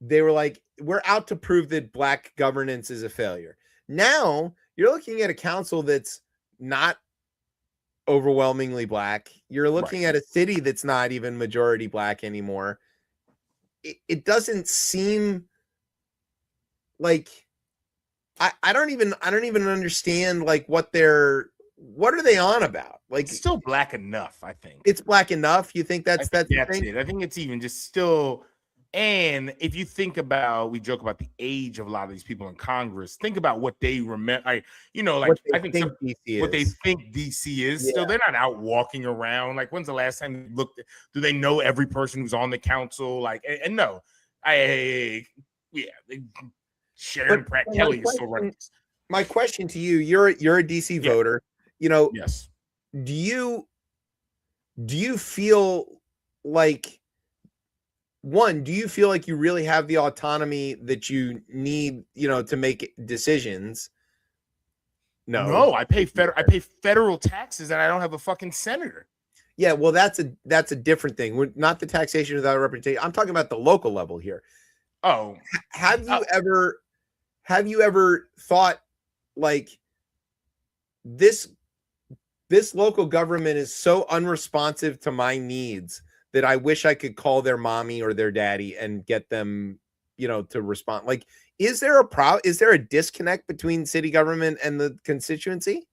S2: they were like, we're out to prove that Black governance is a failure. Now you're looking at a council that's not overwhelmingly Black. You're looking at a city that's not even majority Black anymore. It doesn't seem like I don't even understand what are they on about?
S1: It's still Black enough, I think.
S2: It's Black enough. You think that's the thing?
S1: I think it's even just still, And if you think about, we joke about the age of a lot of these people in Congress. Think about what they remember. I think
S2: DC
S1: what they
S2: is.
S1: think DC is. Still, they're not out walking around. Like, when's the last time they looked? Do they know every person who's on the council? Like, and no, Sharon Pratt Kelly is still running.
S2: My question to you: you're a DC voter. You know,
S1: yes.
S2: Do you feel like? One, do you feel like you really have the autonomy that you need, to make decisions?
S1: No, I pay federal taxes and I don't have a fucking senator.
S2: Yeah, well, that's a different thing. We're not the taxation without representation. I'm talking about the local level here.
S1: Oh,
S2: have you ever thought like this local government is so unresponsive to my needs that I wish I could call their mommy or their daddy and get them, to respond? Like, is there a disconnect between city government and the constituency?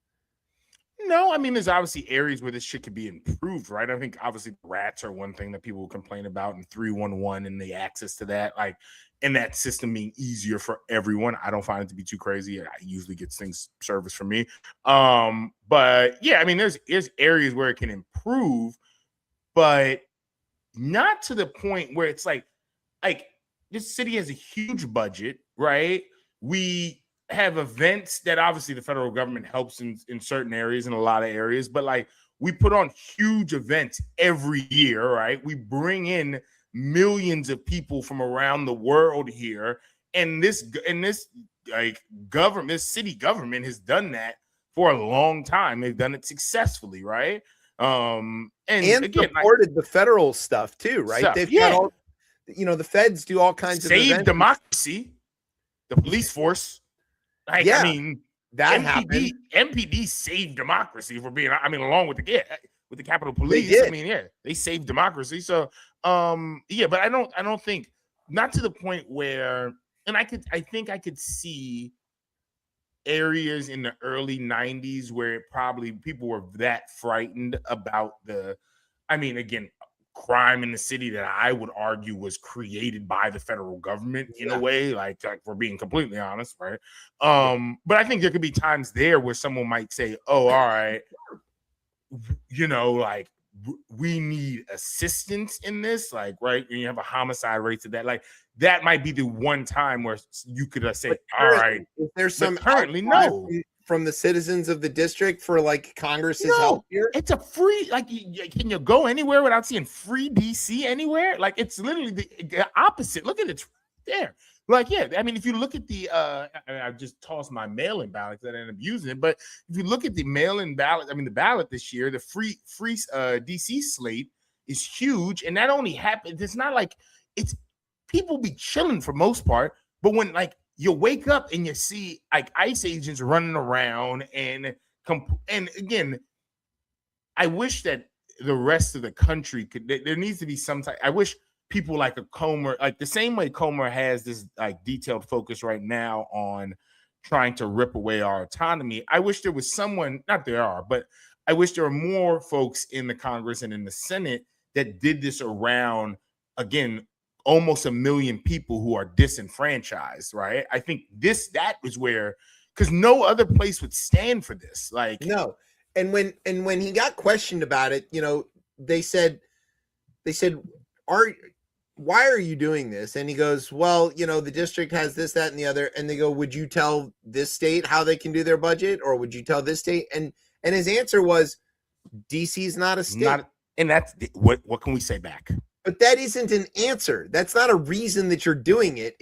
S1: No, I mean, there's obviously areas where this shit could be improved, right? I think obviously rats are one thing that people complain about, and 311 and the access to that, like, and that system being easier for everyone. I don't find it to be too crazy. I usually get things service for me. But yeah, I mean, there's areas where it can improve, but not to the point where it's like this city has a huge budget, right? We have events that obviously the federal government helps in certain areas, in a lot of areas, but like we put on huge events every year, right? We bring in millions of people from around the world here, and this city government has done that for a long time. They've done it successfully, right? And again,
S2: supported the federal stuff too, right? They've got all, the feds do all kinds of events.
S1: Democracy, the police force. Like, I mean,
S2: that happened.
S1: MPD saved democracy along with the Capitol Police.
S2: They did.
S1: I mean, they saved democracy. So, but I don't think, not to the point where, and I think I could see areas in the early 90s where probably people were that frightened about again, crime in the city that I would argue was created by the federal government in a way, like for being completely honest, right? But I think there could be times there where someone might say, oh, all right, like we need assistance in this, like, right? When you have a homicide rate to that, like that might be the one time where you could say, all right,
S2: if there's some
S1: currently no
S2: from the citizens of the district for like Congress's help here.
S1: It's a free, like, can you go anywhere without seeing free DC anywhere? Like, it's literally the opposite. Look at it there. Like, yeah, I mean, if you look at the, I just tossed my mail-in ballot that I ended up using it, but if you look at the mail-in ballot, the ballot this year, the free DC slate is huge, and that only happens. It's not like it's people be chilling for most part, but when like you wake up and you see like ICE agents running around and again, I wish that the rest of the country could. There needs to be some type. I wish people like a Comer, like the same way Comer has this like detailed focus right now on trying to rip away our autonomy. I wish there was someone, not there are, but I wish there were more folks in the Congress and in the Senate that did this around, again, almost 1 million people who are disenfranchised, right? I think that was where, because no other place would stand for this. Like,
S2: no. And when he got questioned about it, they said, why are you doing this? And he goes, well, the district has this, that, and the other. And they go, would you tell this state how they can do their budget? Or would you tell this state? And his answer was, DC's not a state.
S1: And that's what can we say back?
S2: But that isn't an answer. That's not a reason that you're doing it.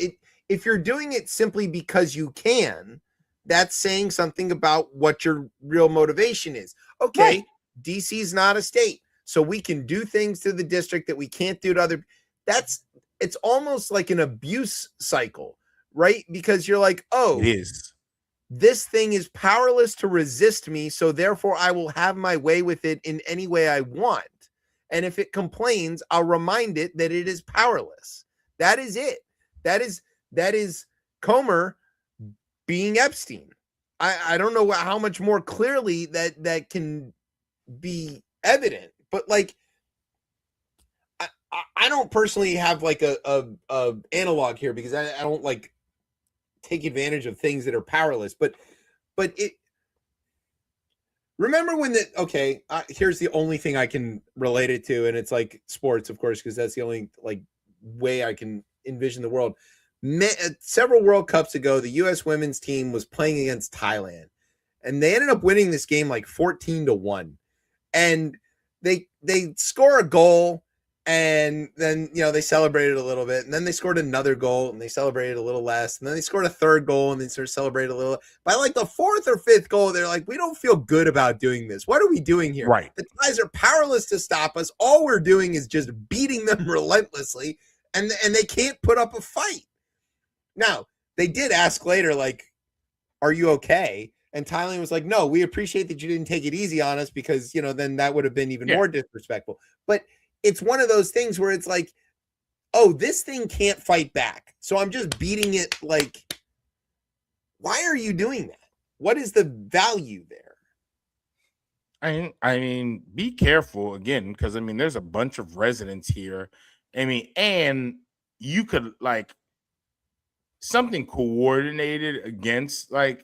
S2: If you're doing it simply because you can, that's saying something about what your real motivation is. Okay, right. DC's not a state, so we can do things to the district that we can't do to other. It's almost like an abuse cycle, right? Because you're like, oh,
S1: it is.
S2: This thing is powerless to resist me, so therefore I will have my way with it in any way I want. And if it complains, I'll remind it that it is powerless. That is it. That is Comer being Epstein. I don't know how much more clearly that can be evident, but like I don't personally have like a analog here because I don't like take advantage of things that are powerless, but it. Remember when here's the only thing I can relate it to, and it's like sports, of course, because that's the only like way I can envision the world. Several World Cups ago, the U.S. women's team was playing against Thailand, and they ended up winning this game like 14-1. And they score a goal, and then they celebrated a little bit, and then they scored another goal, and they celebrated a little less, and then they scored a third goal, and they sort of celebrated a little. By like the fourth or fifth goal, they're like, we don't feel good about doing this. What are we doing here?
S1: Right.
S2: The Thais are powerless to stop us. All we're doing is just beating them relentlessly, and they can't put up a fight. Now, they did ask later, like, are you okay? And Thailand was like, no, we appreciate that you didn't take it easy on us because, then that would have been even more disrespectful. But it's one of those things where it's like, oh, this thing can't fight back. So I'm just beating it. Like, why are you doing that? What is the value there?
S1: I mean, be careful again, because there's a bunch of residents here. And you could like something coordinated against and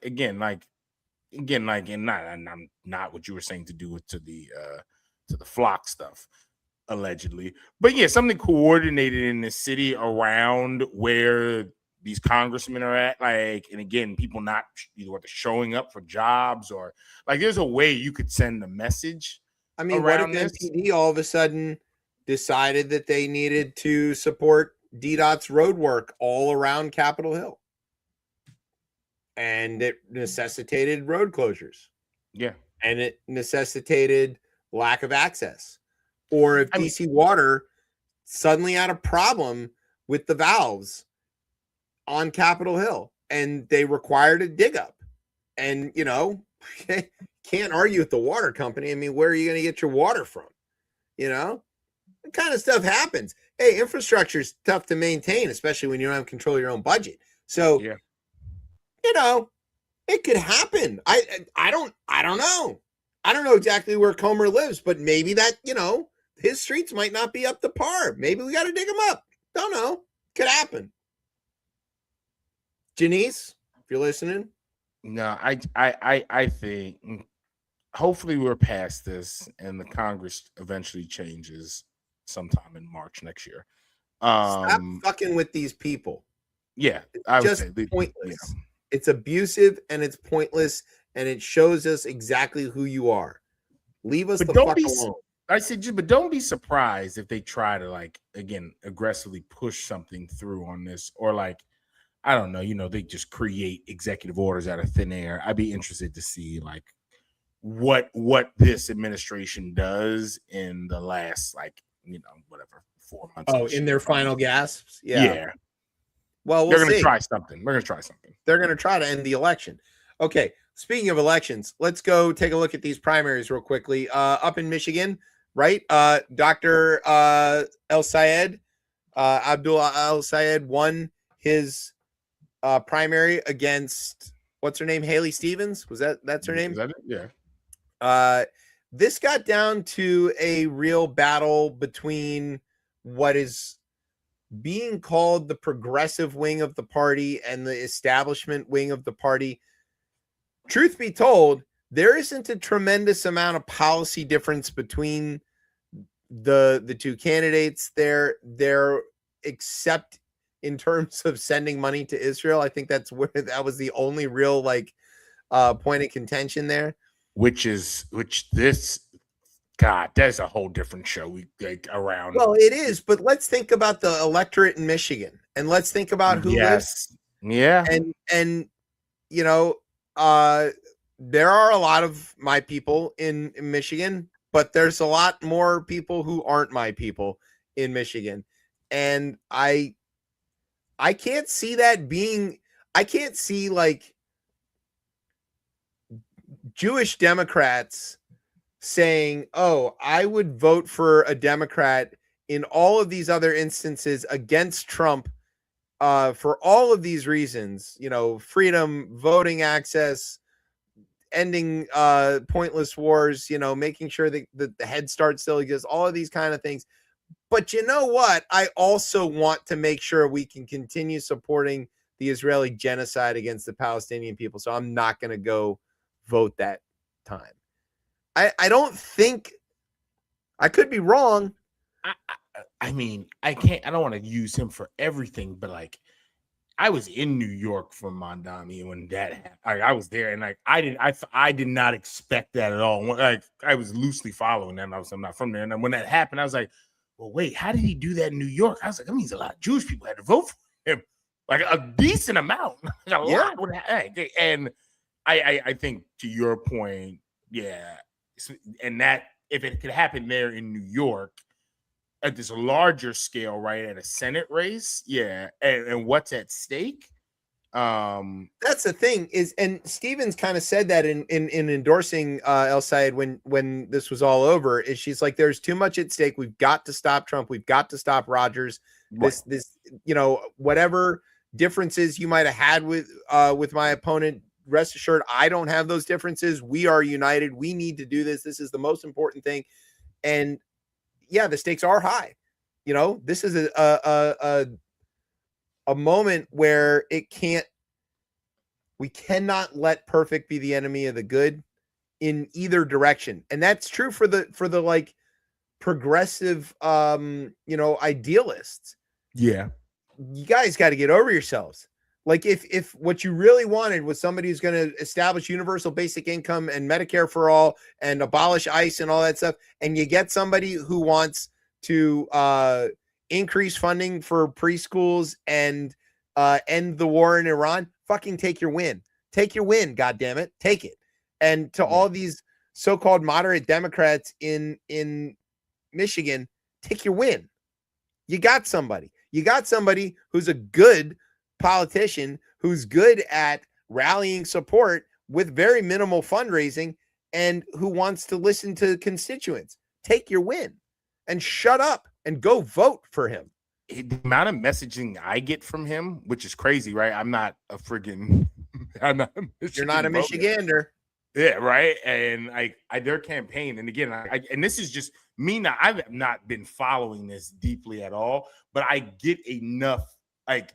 S1: not what you were saying to do to the flock stuff, allegedly, but yeah, something coordinated in the city around where these congressmen are at, and again, people not either showing up for jobs or there's a way you could send a message.
S2: What if NPD all of a sudden decided that they needed to support DDOT's road work all around Capitol Hill, and it necessitated road closures?
S1: Yeah.
S2: And it necessitated lack of access. Or if DC Water suddenly had a problem with the valves on Capitol Hill and they required a dig up, and can't argue with the water company. Where are you going to get your water from? That kind of stuff happens. Hey, infrastructure is tough to maintain, especially when you don't have control of your own budget. So,
S1: yeah.
S2: It could happen. I don't know. I don't know exactly where Comer lives, but maybe that, his streets might not be up to par. Maybe we got to dig them up. Don't know. Could happen. Janice, if you're listening.
S1: No, I think hopefully we're past this and the Congress eventually changes sometime in March next year.
S2: Stop fucking with these people.
S1: Yeah,
S2: I would say pointless. Yeah. It's abusive and it's pointless, and it shows us exactly who you are. Leave us the fuck alone.
S1: I said, but don't be surprised if they try to again aggressively push something through on this, or I don't know, they just create executive orders out of thin air. I'd be interested to see what this administration does in the last 4 months.
S2: Oh, in their final gasps?
S1: Yeah.
S2: Well,
S1: they're going to try something. They're
S2: going to try to end the election. Okay. Speaking of elections, let's go take a look at these primaries real quickly. Up in Michigan, right? Dr. El Sayed, Abdullah El Sayed won his primary against what's her name? Haley Stevens. That's her name?
S1: Is that it? Yeah.
S2: This got down to a real battle between what is being called the progressive wing of the party and the establishment wing of the party. Truth be told, there isn't a tremendous amount of policy difference between the two candidates there, except in terms of sending money to Israel. I think that was the only real point of contention there.
S1: God, that's a whole different show around.
S2: Well, it is, but let's think about the electorate in Michigan, and let's think about who lives.
S1: Yeah.
S2: And there are a lot of my people in Michigan, but there's a lot more people who aren't my people in Michigan. And I can't see that being, I can't see Jewish Democrats saying, oh, I would vote for a Democrat in all of these other instances against Trump for all of these reasons, freedom, voting access, ending pointless wars, making sure that the Head Start still exists, all of these kind of things. But you know what? I also want to make sure we can continue supporting the Israeli genocide against the Palestinian people. So I'm not going to go vote that time. I don't think, I could be wrong.
S1: I mean, I don't want to use him for everything, but like, I was in New York for Mondami when that happened. I was there, and like, I did not expect that at all. Like, I was loosely following that. I'm not from there, and then when that happened, I was like, well, wait, how did he do that in New York? I was like, that means a lot of Jewish people had to vote for him, like a decent amount, like a lot. And I think, to your point, yeah, and that if it could happen there in New York at this larger scale, right, at a Senate race, yeah, and what's at stake.
S2: That's the thing is, and Stevens kind of said that in endorsing El Sayed when this was all over, is she's like, there's too much at stake. We've got to stop Trump. We've got to stop Rogers. This whatever differences you might have had with my opponent, rest assured, I don't have those differences. We are united. We need to do this. This is the most important thing. And yeah, the stakes are high. This is a moment where we cannot let perfect be the enemy of the good in either direction. And that's true for the like progressive, idealists.
S1: Yeah.
S2: You guys got to get over yourselves. Like if what you really wanted was somebody who's going to establish universal basic income and Medicare for all and abolish ICE and all that stuff, and you get somebody who wants to increase funding for preschools and end the war in Iran, fucking take your win. Take your win, goddammit. Take it. And to all these so-called moderate Democrats in Michigan, take your win. You got somebody. You got somebody who's a good politician, who's good at rallying support with very minimal fundraising, and who wants to listen to constituents. Take your win and shut up and go vote for him.
S1: The amount of messaging I get from him, which is crazy, right? I'm not a friggin'
S2: You're not a Michigander.
S1: Yeah, right. And their campaign, and again, and this is just me. Now, I've not been following this deeply at all, but I get enough. Like,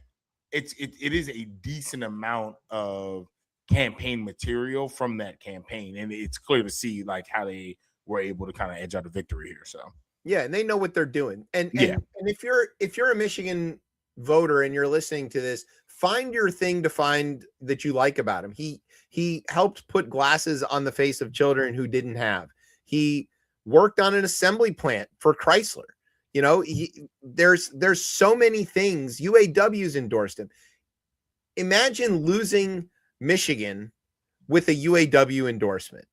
S1: it is a decent amount of campaign material from that campaign, and it's clear to see like how they were able to kind of edge out a victory here. So
S2: yeah, and they know what they're doing. And if you're a Michigan voter and you're listening to this, find your thing to find that you like about him. He helped put glasses on the face of children who didn't have. He worked on an assembly plant for Chrysler. There's so many things. UAW's endorsed him. Imagine losing Michigan with a UAW endorsement.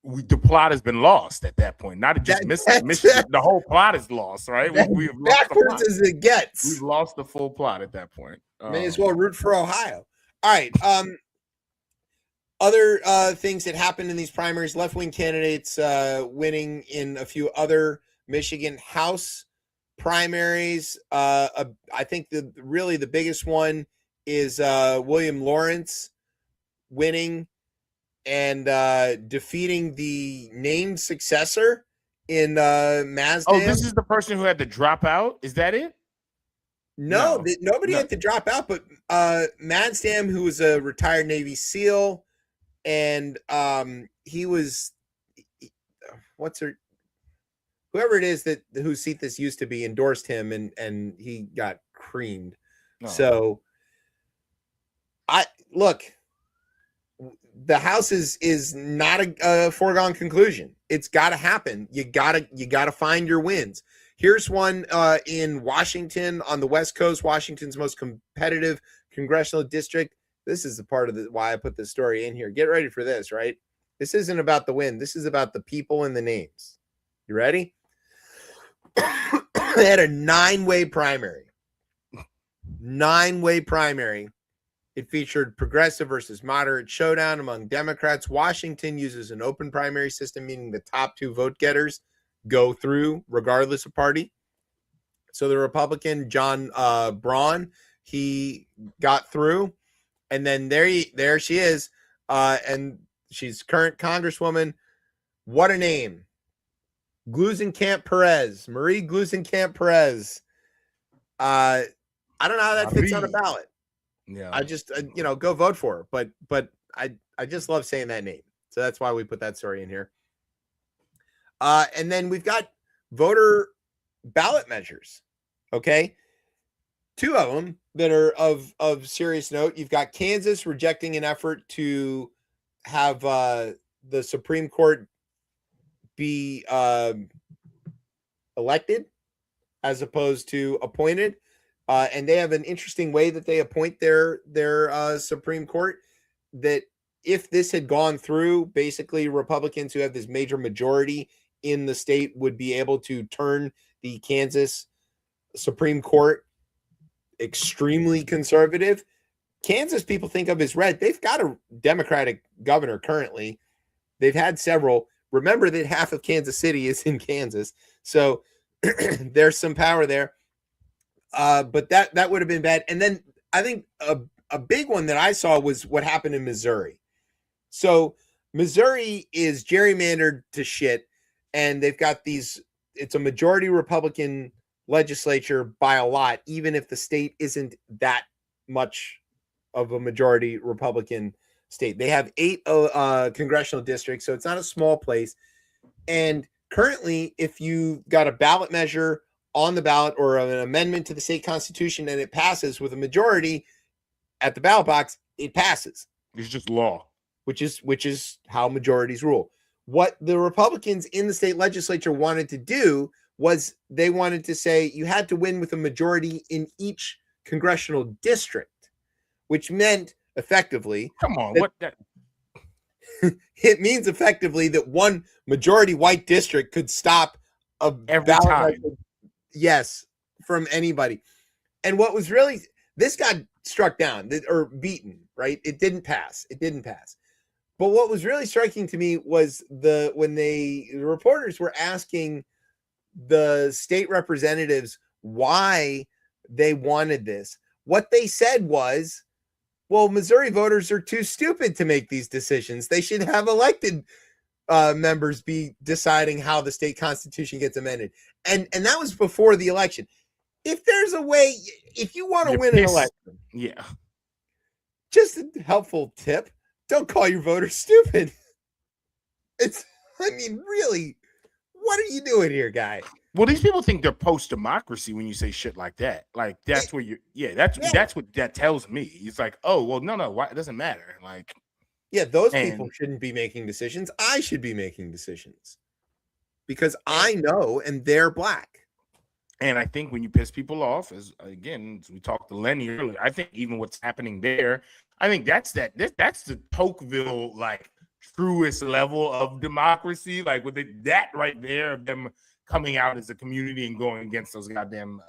S1: The plot has been lost at that point. Not just Michigan. The whole plot is lost, right? We've
S2: backwards as it gets.
S1: We've lost the full plot at that point.
S2: May as well root for Ohio. All right. Other things that happened in these primaries, left-wing candidates winning in a few other Michigan House primaries. I think the biggest one is William Lawrence winning and defeating the named successor in Mazdam.
S1: Oh, this is the person who had to drop out? Is that it?
S2: No. Nobody had to drop out, but Mazdam, who was a retired Navy SEAL, and he was whoever it is whose seat this used to be endorsed him, and he got creamed. Oh. So the House is not a foregone conclusion. It's got to happen. You gotta find your wins. Here's one in Washington on the West Coast, Washington's most competitive congressional district. This is the part of why I put this story in here. Get ready for this, right? This isn't about the win. This is about the people and the names. You ready? They had a 9-way primary. 9-way primary. It featured progressive versus moderate showdown among Democrats. Washington uses an open primary system, meaning the top 2 vote getters go through regardless of party. So the Republican John Braun, he got through, and then there she is, and she's current Congresswoman. What a name! Glusenkamp Perez, Marie Glusenkamp Perez. I don't know how that fits on a ballot.
S1: Yeah,
S2: I just go vote for her. But I just love saying that name, so that's why we put that story in here. And then we've got voter ballot measures. Okay, 2 of them that are of serious note. You've got Kansas rejecting an effort to have the Supreme Court be elected as opposed to appointed. And they have an interesting way that they appoint their Supreme Court, that if this had gone through, basically Republicans who have this major majority in the state would be able to turn the Kansas Supreme Court extremely conservative. Kansas people think of as red. They've got a Democratic governor currently. They've had several. Remember that half of Kansas City is in Kansas. So there's some power there. But that would have been bad. And then I think a big one that I saw was what happened in Missouri. So Missouri is gerrymandered to shit, and they've got it's a majority Republican legislature by a lot, even if the state isn't that much of a majority Republican state. They have 8 congressional districts, so it's not a small place. And currently, if you got a ballot measure on the ballot or an amendment to the state constitution and it passes with a majority at the ballot box, it passes.
S1: It's just law,
S2: which is how majorities rule. What the Republicans in the state legislature wanted to do was they wanted to say you had to win with a majority in each congressional district, which meant effectively, it means effectively that one majority white district could stop
S1: every time.
S2: Yes, from anybody. And what was really, this got struck down or beaten, right? It didn't pass. But what was really striking to me was when the reporters were asking the state representatives why they wanted this, what they said was, well, Missouri voters are too stupid to make these decisions. They should have elected members be deciding how the state constitution gets amended. And that was before the election. If there's a way, if you want to win an election,
S1: yeah,
S2: just a helpful tip, don't call your voters stupid. Really, what are you doing here, guy?
S1: Well, these people think they're post-democracy when you say shit like that. Like, that's where that's what that tells me. It's like, oh, well, no, why? It doesn't matter. Like,
S2: yeah, those people shouldn't be making decisions. I should be making decisions because I know, and they're black.
S1: And I think when you piss people off, as we talked to Lenny earlier, I think even what's happening there, I think that's the Tocqueville, like, truest level of democracy. Like, with that right there of them coming out as a community and going against those goddamn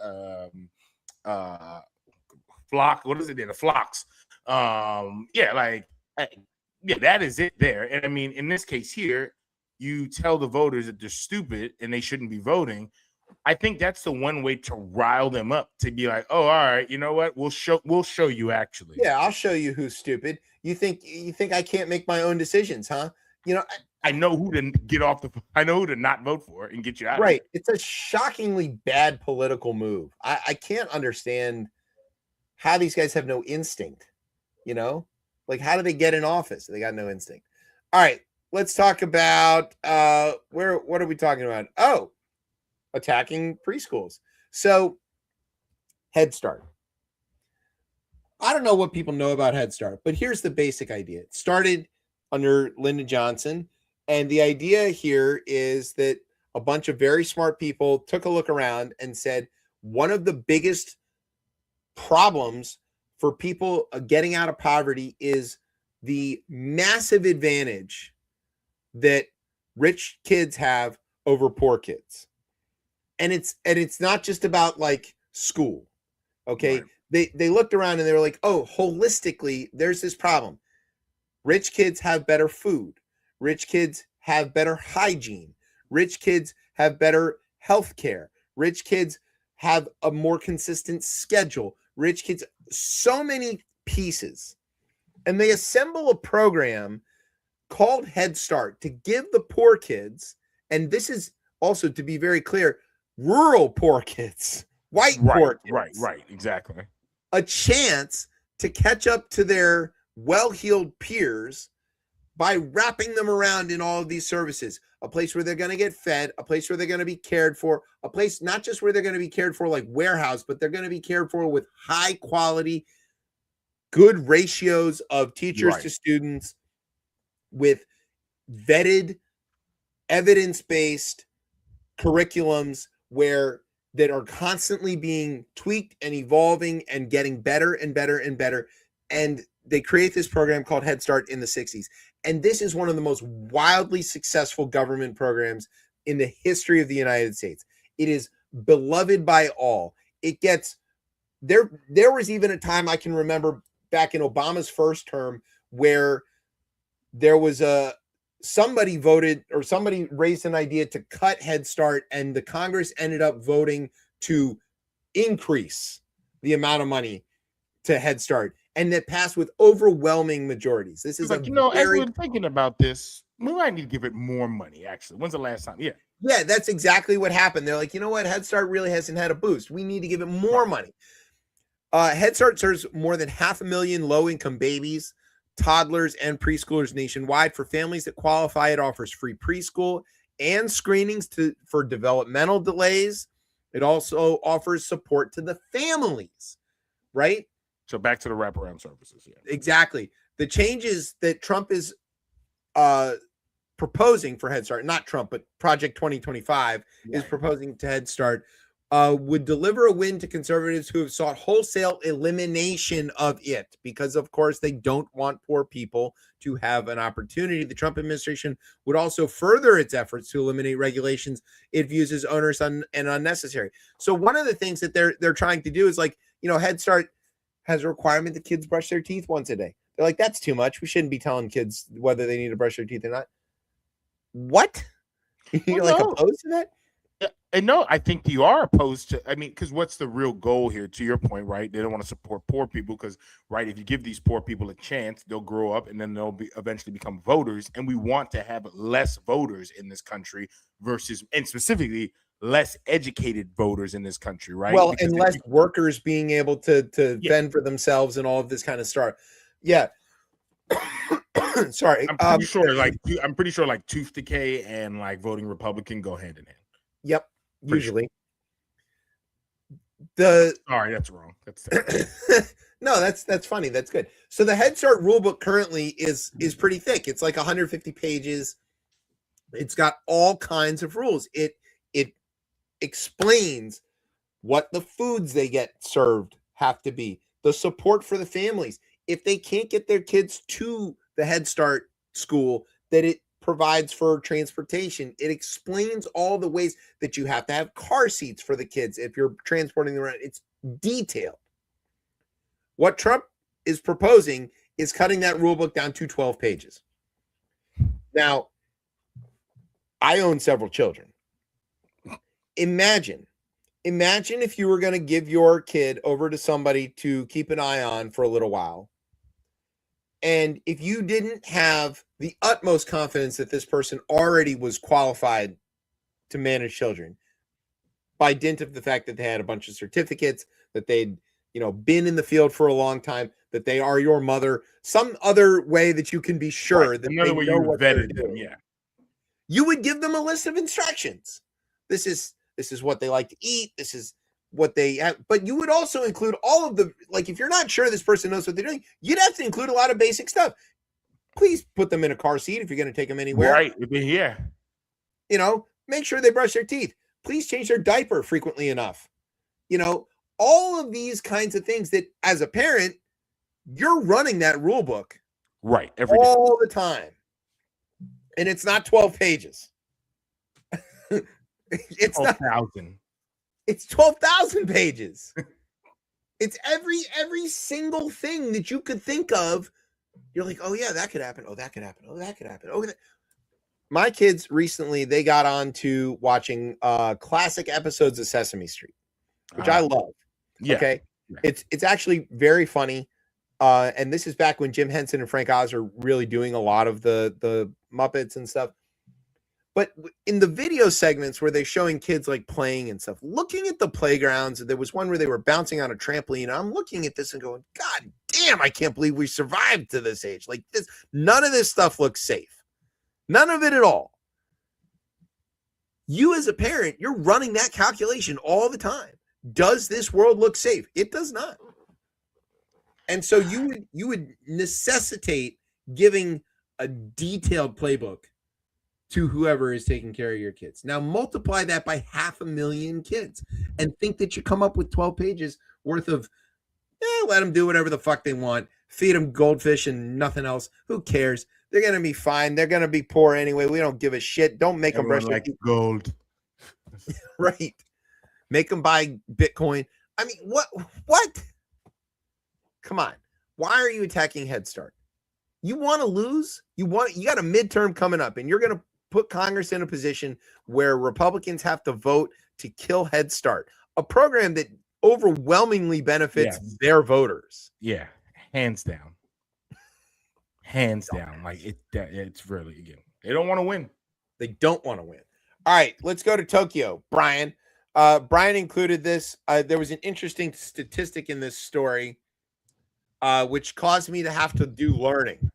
S1: flock. What is it? The flocks. That is it there. And I mean, in this case here, you tell the voters that they're stupid and they shouldn't be voting. I think that's the one way to rile them up, to be like, oh, all right, you know what? We'll show you actually.
S2: Yeah, I'll show you who's stupid. You think I can't make my own decisions, huh? You know,
S1: I know who to get off I know who to not vote for and get you out.
S2: Right. It's a shockingly bad political move. I can't understand how these guys have no instinct, you know? Like, how do they get in office? They got no instinct. All right, let's talk about what are we talking about? Oh, attacking preschools. So Head Start. I don't know what people know about Head Start, but here's the basic idea. It started under Lyndon Johnson. And the idea here is that a bunch of very smart people took a look around and said, one of the biggest problems for people getting out of poverty is the massive advantage that rich kids have over poor kids. And it's not just about like school. Okay. Right. They looked around and they were like, oh, holistically, there's this problem. Rich kids have better food. Rich kids have better hygiene. Rich kids have better health care. Rich kids have a more consistent schedule. Rich kids, so many pieces. And they assemble a program called Head Start to give the poor kids, and this is also, to be very clear, rural poor kids, white poor kids,
S1: right, exactly,
S2: a chance to catch up to their well-heeled peers by wrapping them around in all of these services. A place where they're going to get fed, a place where they're going to be cared for, a place not just where they're going to be cared for like warehouse, but they're going to be cared for with high quality, good ratios of teachers to students, with vetted, evidence-based curriculums that are constantly being tweaked and evolving and getting better and better and better. And they create this program called Head Start in the 60s. And this is one of the most wildly successful government programs in the history of the United States. It is beloved by all. It gets there. There was even a time I can remember back in Obama's first term where there was somebody voted or somebody raised an idea to cut Head Start, and the Congress ended up voting to increase the amount of money to Head Start, and that passed with overwhelming majorities. This is
S1: like, as we're thinking about this, we might need to give it more money. Actually, when's the last time?
S2: Yeah, that's exactly what happened. They're like, you know what, Head Start really hasn't had a boost. We need to give it more money. Head Start serves more than 500,000 low-income babies, toddlers, and preschoolers nationwide. For families that qualify, it offers free preschool and screenings for developmental delays. It also offers support to the families, right?
S1: So back to the wraparound services. Yeah,
S2: exactly. The changes that Trump is proposing for Head Start, not Trump, but Project 2025 is proposing to Head Start, would deliver a win to conservatives who have sought wholesale elimination of it, because, of course, they don't want poor people to have an opportunity. The Trump administration would also further its efforts to eliminate regulations it views as onerous and unnecessary. So one of the things that they're trying to do is, like, Head Start has a requirement that kids brush their teeth once a day. They're like, that's too much. We shouldn't be telling kids whether they need to brush their teeth or not. What? You're opposed to that?
S1: And no, I think you are opposed to, because what's the real goal here, to your point, right? They don't want to support poor people because, right, if you give these poor people a chance, they'll grow up and then they'll eventually become voters. And we want to have less voters in this country and specifically less educated voters in this country, right?
S2: Well, because and less workers being able to fend for themselves and all of this kind of stuff. Yeah. Sorry.
S1: I'm pretty sure like tooth decay and like voting Republican go hand in hand.
S2: Yep. Usually.
S1: Sorry, that's wrong. That's
S2: no, that's funny. That's good. So the Head Start rulebook currently is pretty thick. It's like 150 pages. It's got all kinds of rules. It explains what the foods they get served have to be, the support for the families. If they can't get their kids to the Head Start school, that it provides for transportation. It explains all the ways that you have to have car seats for the kids if you're transporting them around. It's detailed. What Trump is proposing is cutting that rule book down to 12 pages. Now, I own several children. Imagine if you were going to give your kid over to somebody to keep an eye on for a little while, and if you didn't have the utmost confidence that this person already was qualified to manage children by dint of the fact that they had a bunch of certificates, that they'd, been in the field for a long time, that they are your mother, some other way that you can be sure that
S1: another way you vetted them,
S2: you would give them a list of instructions. This is what they like to eat. This is what they have, but you would also include all of the, like, if you're not sure this person knows what they're doing, you'd have to include a lot of basic stuff. Please put them in a car seat if you're going to take them anywhere.
S1: Right. Yeah.
S2: Make sure they brush their teeth. Please change their diaper frequently enough. All of these kinds of things that, as a parent, you're running that rule book.
S1: Right.
S2: All the time. And it's not 12 pages. It's
S1: 12,000.
S2: It's 12,000 pages. It's every single thing that you could think of. You're like, oh yeah, that could happen. Oh, that could happen. Oh, that could happen. Oh, my kids recently, they got on to watching classic episodes of Sesame Street, which I love.
S1: Yeah.
S2: Okay. Yeah. It's actually very funny. And this is back when Jim Henson and Frank Oz are really doing a lot of the Muppets and stuff. But in the video segments where they're showing kids like playing and stuff, looking at the playgrounds, there was one where they were bouncing on a trampoline. And I'm looking at this and going, God damn, I can't believe we survived to this age. Like this, none of this stuff looks safe. None of it at all. You as a parent, you're running that calculation all the time. Does this world look safe? It does not. And so you would necessitate giving a detailed playbook to whoever is taking care of your kids. Now multiply that by 500,000 kids and think that you come up with 12 pages worth of, let them do whatever the fuck they want. Feed them goldfish and nothing else. Who cares? They're going to be fine. They're going to be poor anyway. We don't give a shit. Don't make them brush their teeth.
S1: Gold.
S2: Right. Make them buy Bitcoin. I mean, what? Come on. Why are you attacking Head Start? You want to lose? You got a midterm coming up, and you're going to put Congress in a position where Republicans have to vote to kill Head Start, a program that overwhelmingly benefits their voters.
S1: Yeah, hands down. Hands down. Like it's really, again, they don't want to win.
S2: They don't want to win. All right, let's go to Tokyo. Brian. Brian included this. There was an interesting statistic in this story, which caused me to have to do learning.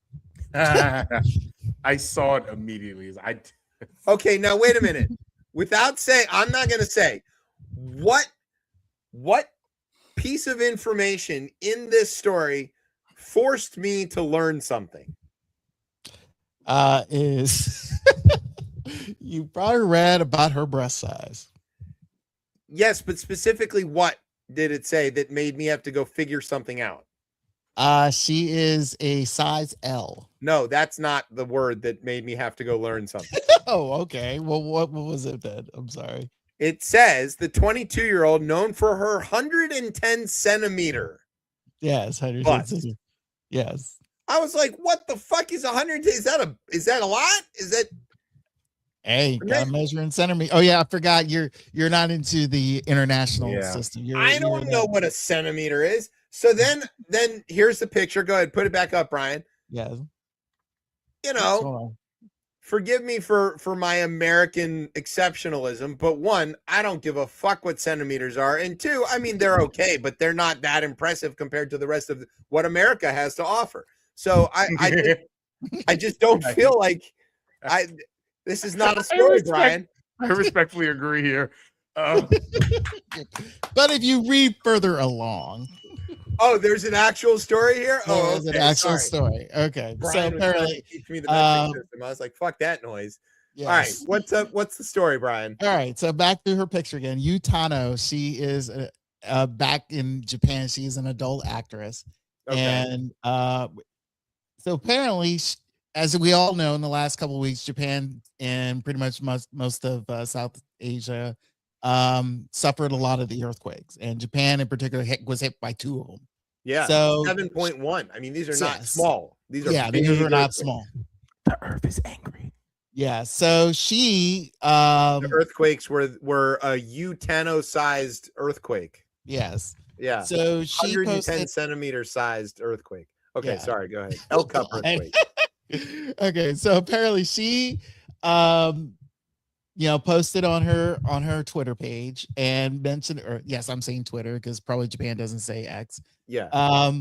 S1: I saw it immediately.
S2: Okay, now wait a minute. Without saying, I'm not going to say what piece of information in this story forced me to learn something.
S4: Is you probably read about her breast size.
S2: Yes, but specifically what did it say that made me have to go figure something out?
S4: She is a size L.
S2: No, that's not the word that made me have to go learn something.
S4: Oh, okay. Well, what was it then? I'm sorry.
S2: It says the 22-year-old known for her 110 centimeter.
S4: Yes, 110 centimeter. Yes.
S2: I was like, what the fuck is 110? Is that a lot? Is that?
S4: Hey, gotta measure in centimeter. Oh yeah, I forgot you're not into the international system.
S2: I don't know what a centimeter is. So then here's the picture. Go ahead, put it back up, Brian.
S4: Yeah.
S2: You know, forgive me for my American exceptionalism, but one, I don't give a fuck what centimeters are, and two, I mean they're okay, but they're not that impressive compared to the rest of what America has to offer. So I just don't feel like this is not a story, Brian.
S1: I respectfully agree here.
S4: But if you read further along.
S2: Oh, there's an actual story here? Oh,
S4: there's an actual story. Okay.
S2: Brian
S4: so apparently
S2: teach me the metric system. I was like, fuck that noise. Yes. All right. What's up? What's the story, Brian?
S4: All right. So back to her picture again. Yu Tano, she is back in Japan. She is an adult actress. Okay. And so apparently, as we all know, in the last couple of weeks, Japan and pretty much most of South Asia suffered a lot of the earthquakes, and Japan in particular was hit by 2 of them.
S2: Yeah, so 7.1. I mean, these are not small. These are
S4: these are not small.
S1: The earth is angry.
S4: Yeah. So she
S2: the earthquakes were a U-Tano sized earthquake.
S4: Yes.
S2: Yeah.
S4: So she
S2: 110 centimeter sized earthquake. Okay, sorry. Go ahead. L cup earthquake.
S4: Okay, so apparently she posted on her Twitter page and mentioned, or yes, I'm saying Twitter because probably Japan doesn't say X.
S2: Yeah.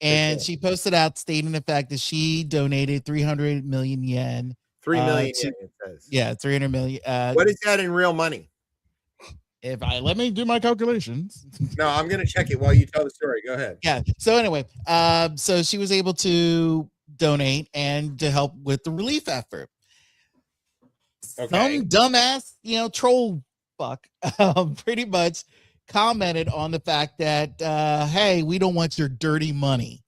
S4: And she posted out stating the fact that she donated 300 million yen.
S2: 3 million yen, it says.
S4: Yeah, 300 million.
S2: What is that in real money?
S4: Let me do my calculations.
S2: No, I'm gonna check it while you tell the story. Go ahead.
S4: Yeah. So anyway, so she was able to donate and to help with the relief effort.
S2: Okay.
S4: Some dumbass, troll fuck, pretty much commented on the fact that, hey, we don't want your dirty money.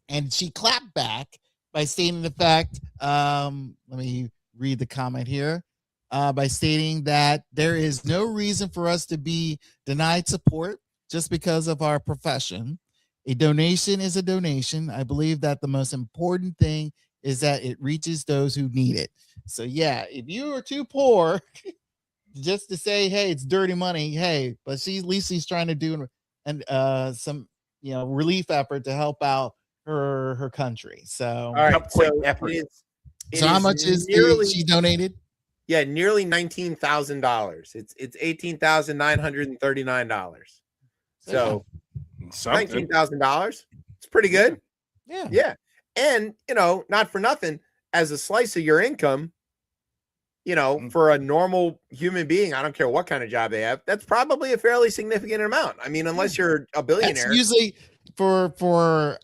S4: And she clapped back by stating the fact, let me read the comment here, by stating that there is no reason for us to be denied support just because of our profession. A donation is a donation. I believe that the most important thing is that it reaches those who need it. So yeah, if you are too poor just to say, hey, it's dirty money, hey, but at least she's trying to do some relief effort to help out her country. So
S2: all right,
S1: so
S2: it
S4: how much is she donated?
S2: Yeah, nearly $19,000. It's $18,939. So $19,000. It's pretty good.
S4: Yeah.
S2: Yeah. And, not for nothing, as a slice of your income, for a normal human being, I don't care what kind of job they have, that's probably a fairly significant amount. I mean, unless you're a billionaire.
S4: That's usually for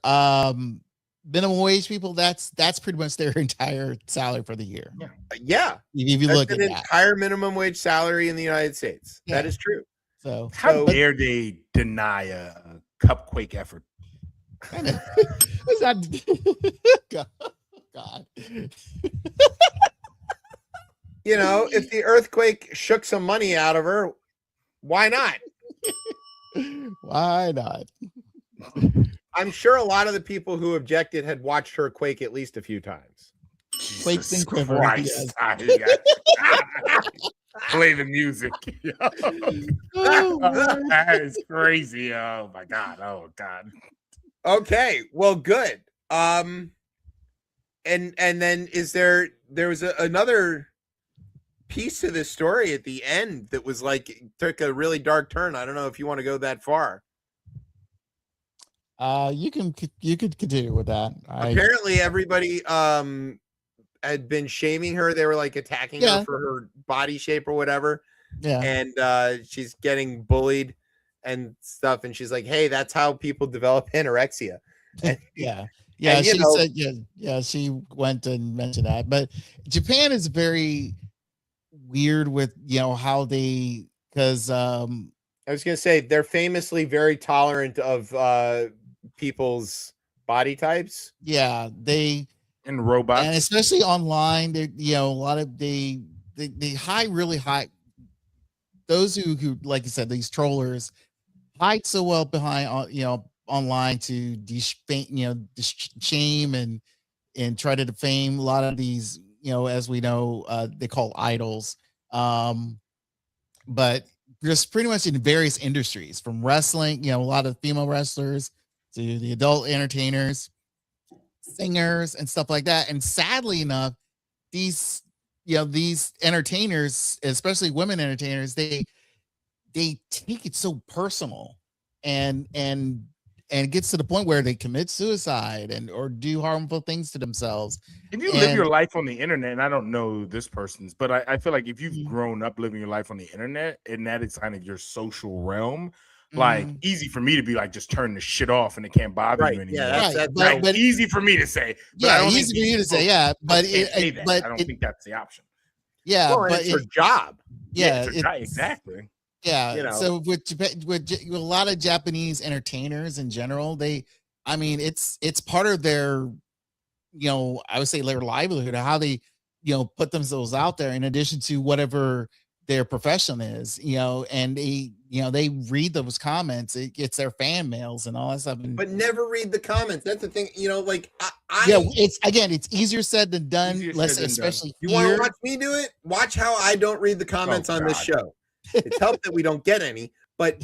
S4: minimum wage people, that's pretty much their entire salary for the year.
S2: Yeah.
S4: If you look at
S2: an
S4: that.
S2: entire minimum wage salary in the United States.
S4: Yeah.
S2: That is true.
S4: So
S1: how dare they deny a cupquake effort?
S4: What's that? God.
S2: If the earthquake shook some money out of her, why not?
S4: Why not?
S2: I'm sure a lot of the people who objected had watched her quake at least a few times.
S4: Quakes and quiver.
S1: Yes. Play the music. That is crazy. Oh my God. Oh God.
S2: Okay. Well, good. And then there was another piece to this story at the end that was took a really dark turn. I don't know if you want to go that far.
S4: You could continue with that.
S2: Apparently everybody had been shaming her. They were attacking her for her body shape or whatever.
S4: Yeah.
S2: And she's getting bullied and stuff. And she's like, hey, that's how people develop anorexia. And,
S4: yeah.
S2: and,
S4: she said, she went and mentioned that. But Japan is very weird with, how they, because
S2: I was going to say they're famously very tolerant of people's body types.
S4: Yeah.
S1: And robots,
S4: and especially online, they a lot of they hide really high. Those who like you said, these trollers hide so well behind online to shame and try to defame a lot of these as we know they call idols, but just pretty much in various industries, from wrestling, a lot of female wrestlers to the adult entertainers, singers and stuff like that. And sadly enough, these entertainers, especially women entertainers, they take it so personal and it gets to the point where they commit suicide or do harmful things to themselves.
S1: If you live your life on the internet, and I don't know this person's, but I feel like if you've grown up living your life on the internet and that is kind of your social realm, easy for me to be just turn the shit off and it can't bother you anymore.
S2: Yeah,
S1: but easy for me to say. But
S4: yeah, easy for you to say. Yeah, but
S1: I don't think that's the option.
S4: Yeah,
S2: but
S4: it's
S2: her job.
S4: Yeah,
S1: exactly.
S4: Yeah, so with a lot of Japanese entertainers in general, it's part of their, I would say their livelihood, how they, put themselves out there in addition to whatever their profession is, and they read those comments. It's their fan mails and all that stuff.
S2: But never read the comments. That's the thing,
S4: it's easier said than done. Especially
S2: you want to watch me do it. Watch how I don't read the comments on this show. It's helped that we don't get any, but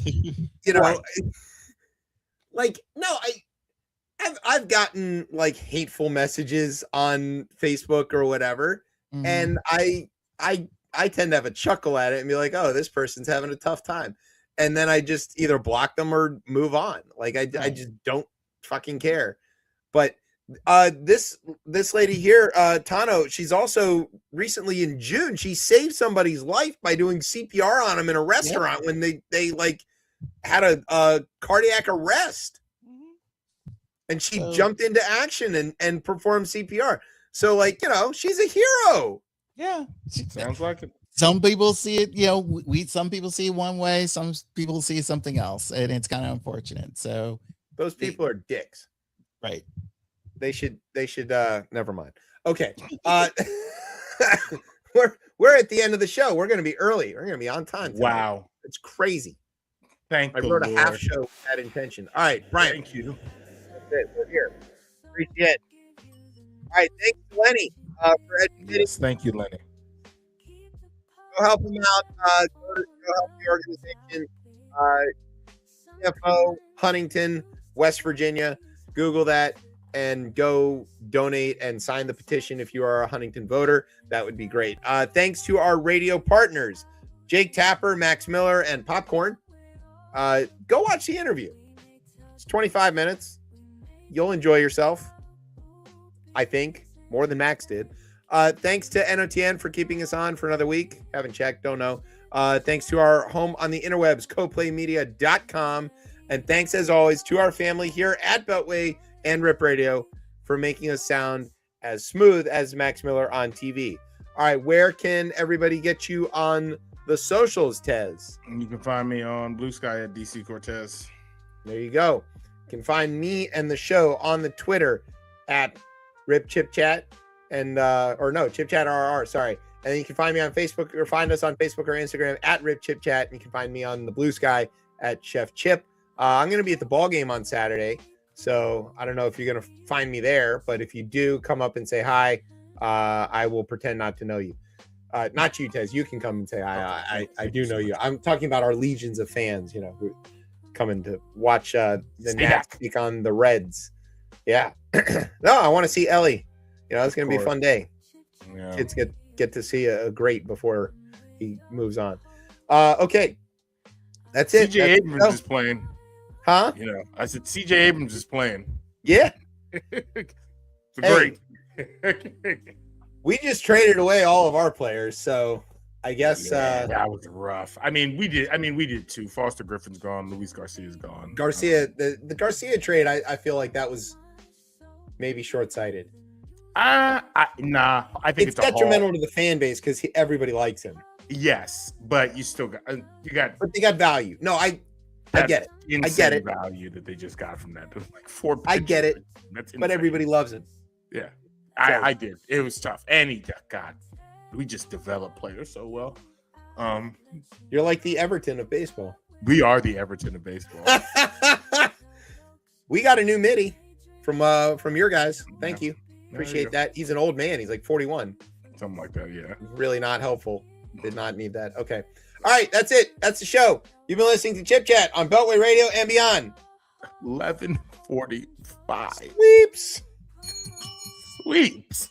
S2: I've gotten hateful messages on Facebook or whatever, and I tend to have a chuckle at it and be like, oh, this person's having a tough time, and then I just either block them or move on. I just don't fucking care. But this lady here, Tano, she's also recently in June, she saved somebody's life by doing CPR on him in a restaurant when they had a cardiac arrest, and she jumped into action and performed CPR. So she's a hero.
S4: Yeah,
S1: sounds like it.
S4: Some people see it, some people see it one way, some people see something else, and it's kind of unfortunate. So
S2: those people are dicks,
S4: right?
S2: They should never mind. Okay. We're at the end of the show. We're going to be early. We're going to be on time tonight.
S1: Wow.
S2: It's crazy.
S1: I
S2: wrote a half show with that intention. All right, Brian.
S1: Thank you.
S2: That's it. We're here. Appreciate it. All right. Thanks, Lenny, for educating.
S1: Yes, thank you, Lenny.
S2: Go help him out. Go help the organization. CFO, Huntington, West Virginia. Google that. and go donate and sign the petition if you are a Huntington voter. That would be great. Thanks to our radio partners, Jake Tapper, Max Miller, and Popcorn. Go watch the interview. It's 25 minutes. You'll enjoy yourself, I think, more than Max did. Thanks to NOTN for keeping us on for another week. Haven't checked, don't know. Thanks to our home on the interwebs, coplaymedia.com. And thanks, as always, to our family here at Beltway and Rip Radio for making us sound as smooth as Max Miller on TV. All right, where can everybody get you on the socials, Tez?
S1: You can find me on Blue Sky at DC Cortez.
S2: There you go. You can find me and the show on the Twitter at Rip ChipChat and ChipChat RR, sorry. And then you can find me on Facebook or find us on Facebook or Instagram at Rip ChipChat. And you can find me on the Blue Sky at Chef Chip. I'm going to be at the ball game on Saturday. So I don't know if you're going to find me there, but if you do, come up and say hi. I will pretend not to know you. Not you, Tez. You can come and say hi. I do know you. I'm talking about our legions of fans, who coming to watch the Nats take on the Reds. Yeah. No, I want to see Ellie. It's going to be a fun day.
S1: Yeah.
S2: Kids get to see a great before he moves on. Okay. That's it.
S1: CJ Abrams is playing.
S2: Huh?
S1: I said CJ Abrams is playing.
S2: Yeah.
S1: It's great.
S2: We just traded away all of our players, so I guess
S1: that was rough. We did too. Foster Griffin's gone. Luis Garcia's gone.
S2: The Garcia trade, I feel like that was maybe short-sighted.
S1: I think it's
S2: detrimental to the fan base because everybody likes him.
S1: Yes, but you still got
S2: But they got value. No, I get it. I get it.
S1: Value that they just got from that, like 4 pitches.
S2: I get it.
S1: That's
S2: but everybody loves him.
S1: Yeah, I did. It was tough, and we just developed players so well.
S2: You're like the Everton of baseball.
S1: We are the Everton of baseball.
S2: We got a new MIDI from your guys. Thank you. Appreciate that. He's an old man. He's like 41.
S1: Something like that, yeah.
S2: Really not helpful. Did not need that. Okay. All right, that's it. That's the show. You've been listening to Chip Chat on Beltway Radio and beyond.
S1: 11:45. Sweeps.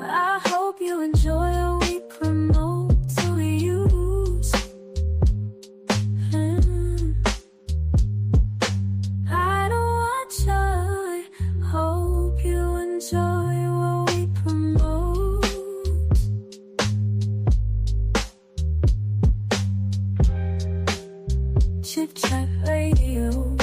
S5: I hope you enjoy what we promote to use. I don't watch. I hope you enjoy what we promote. Chip Chat Radio.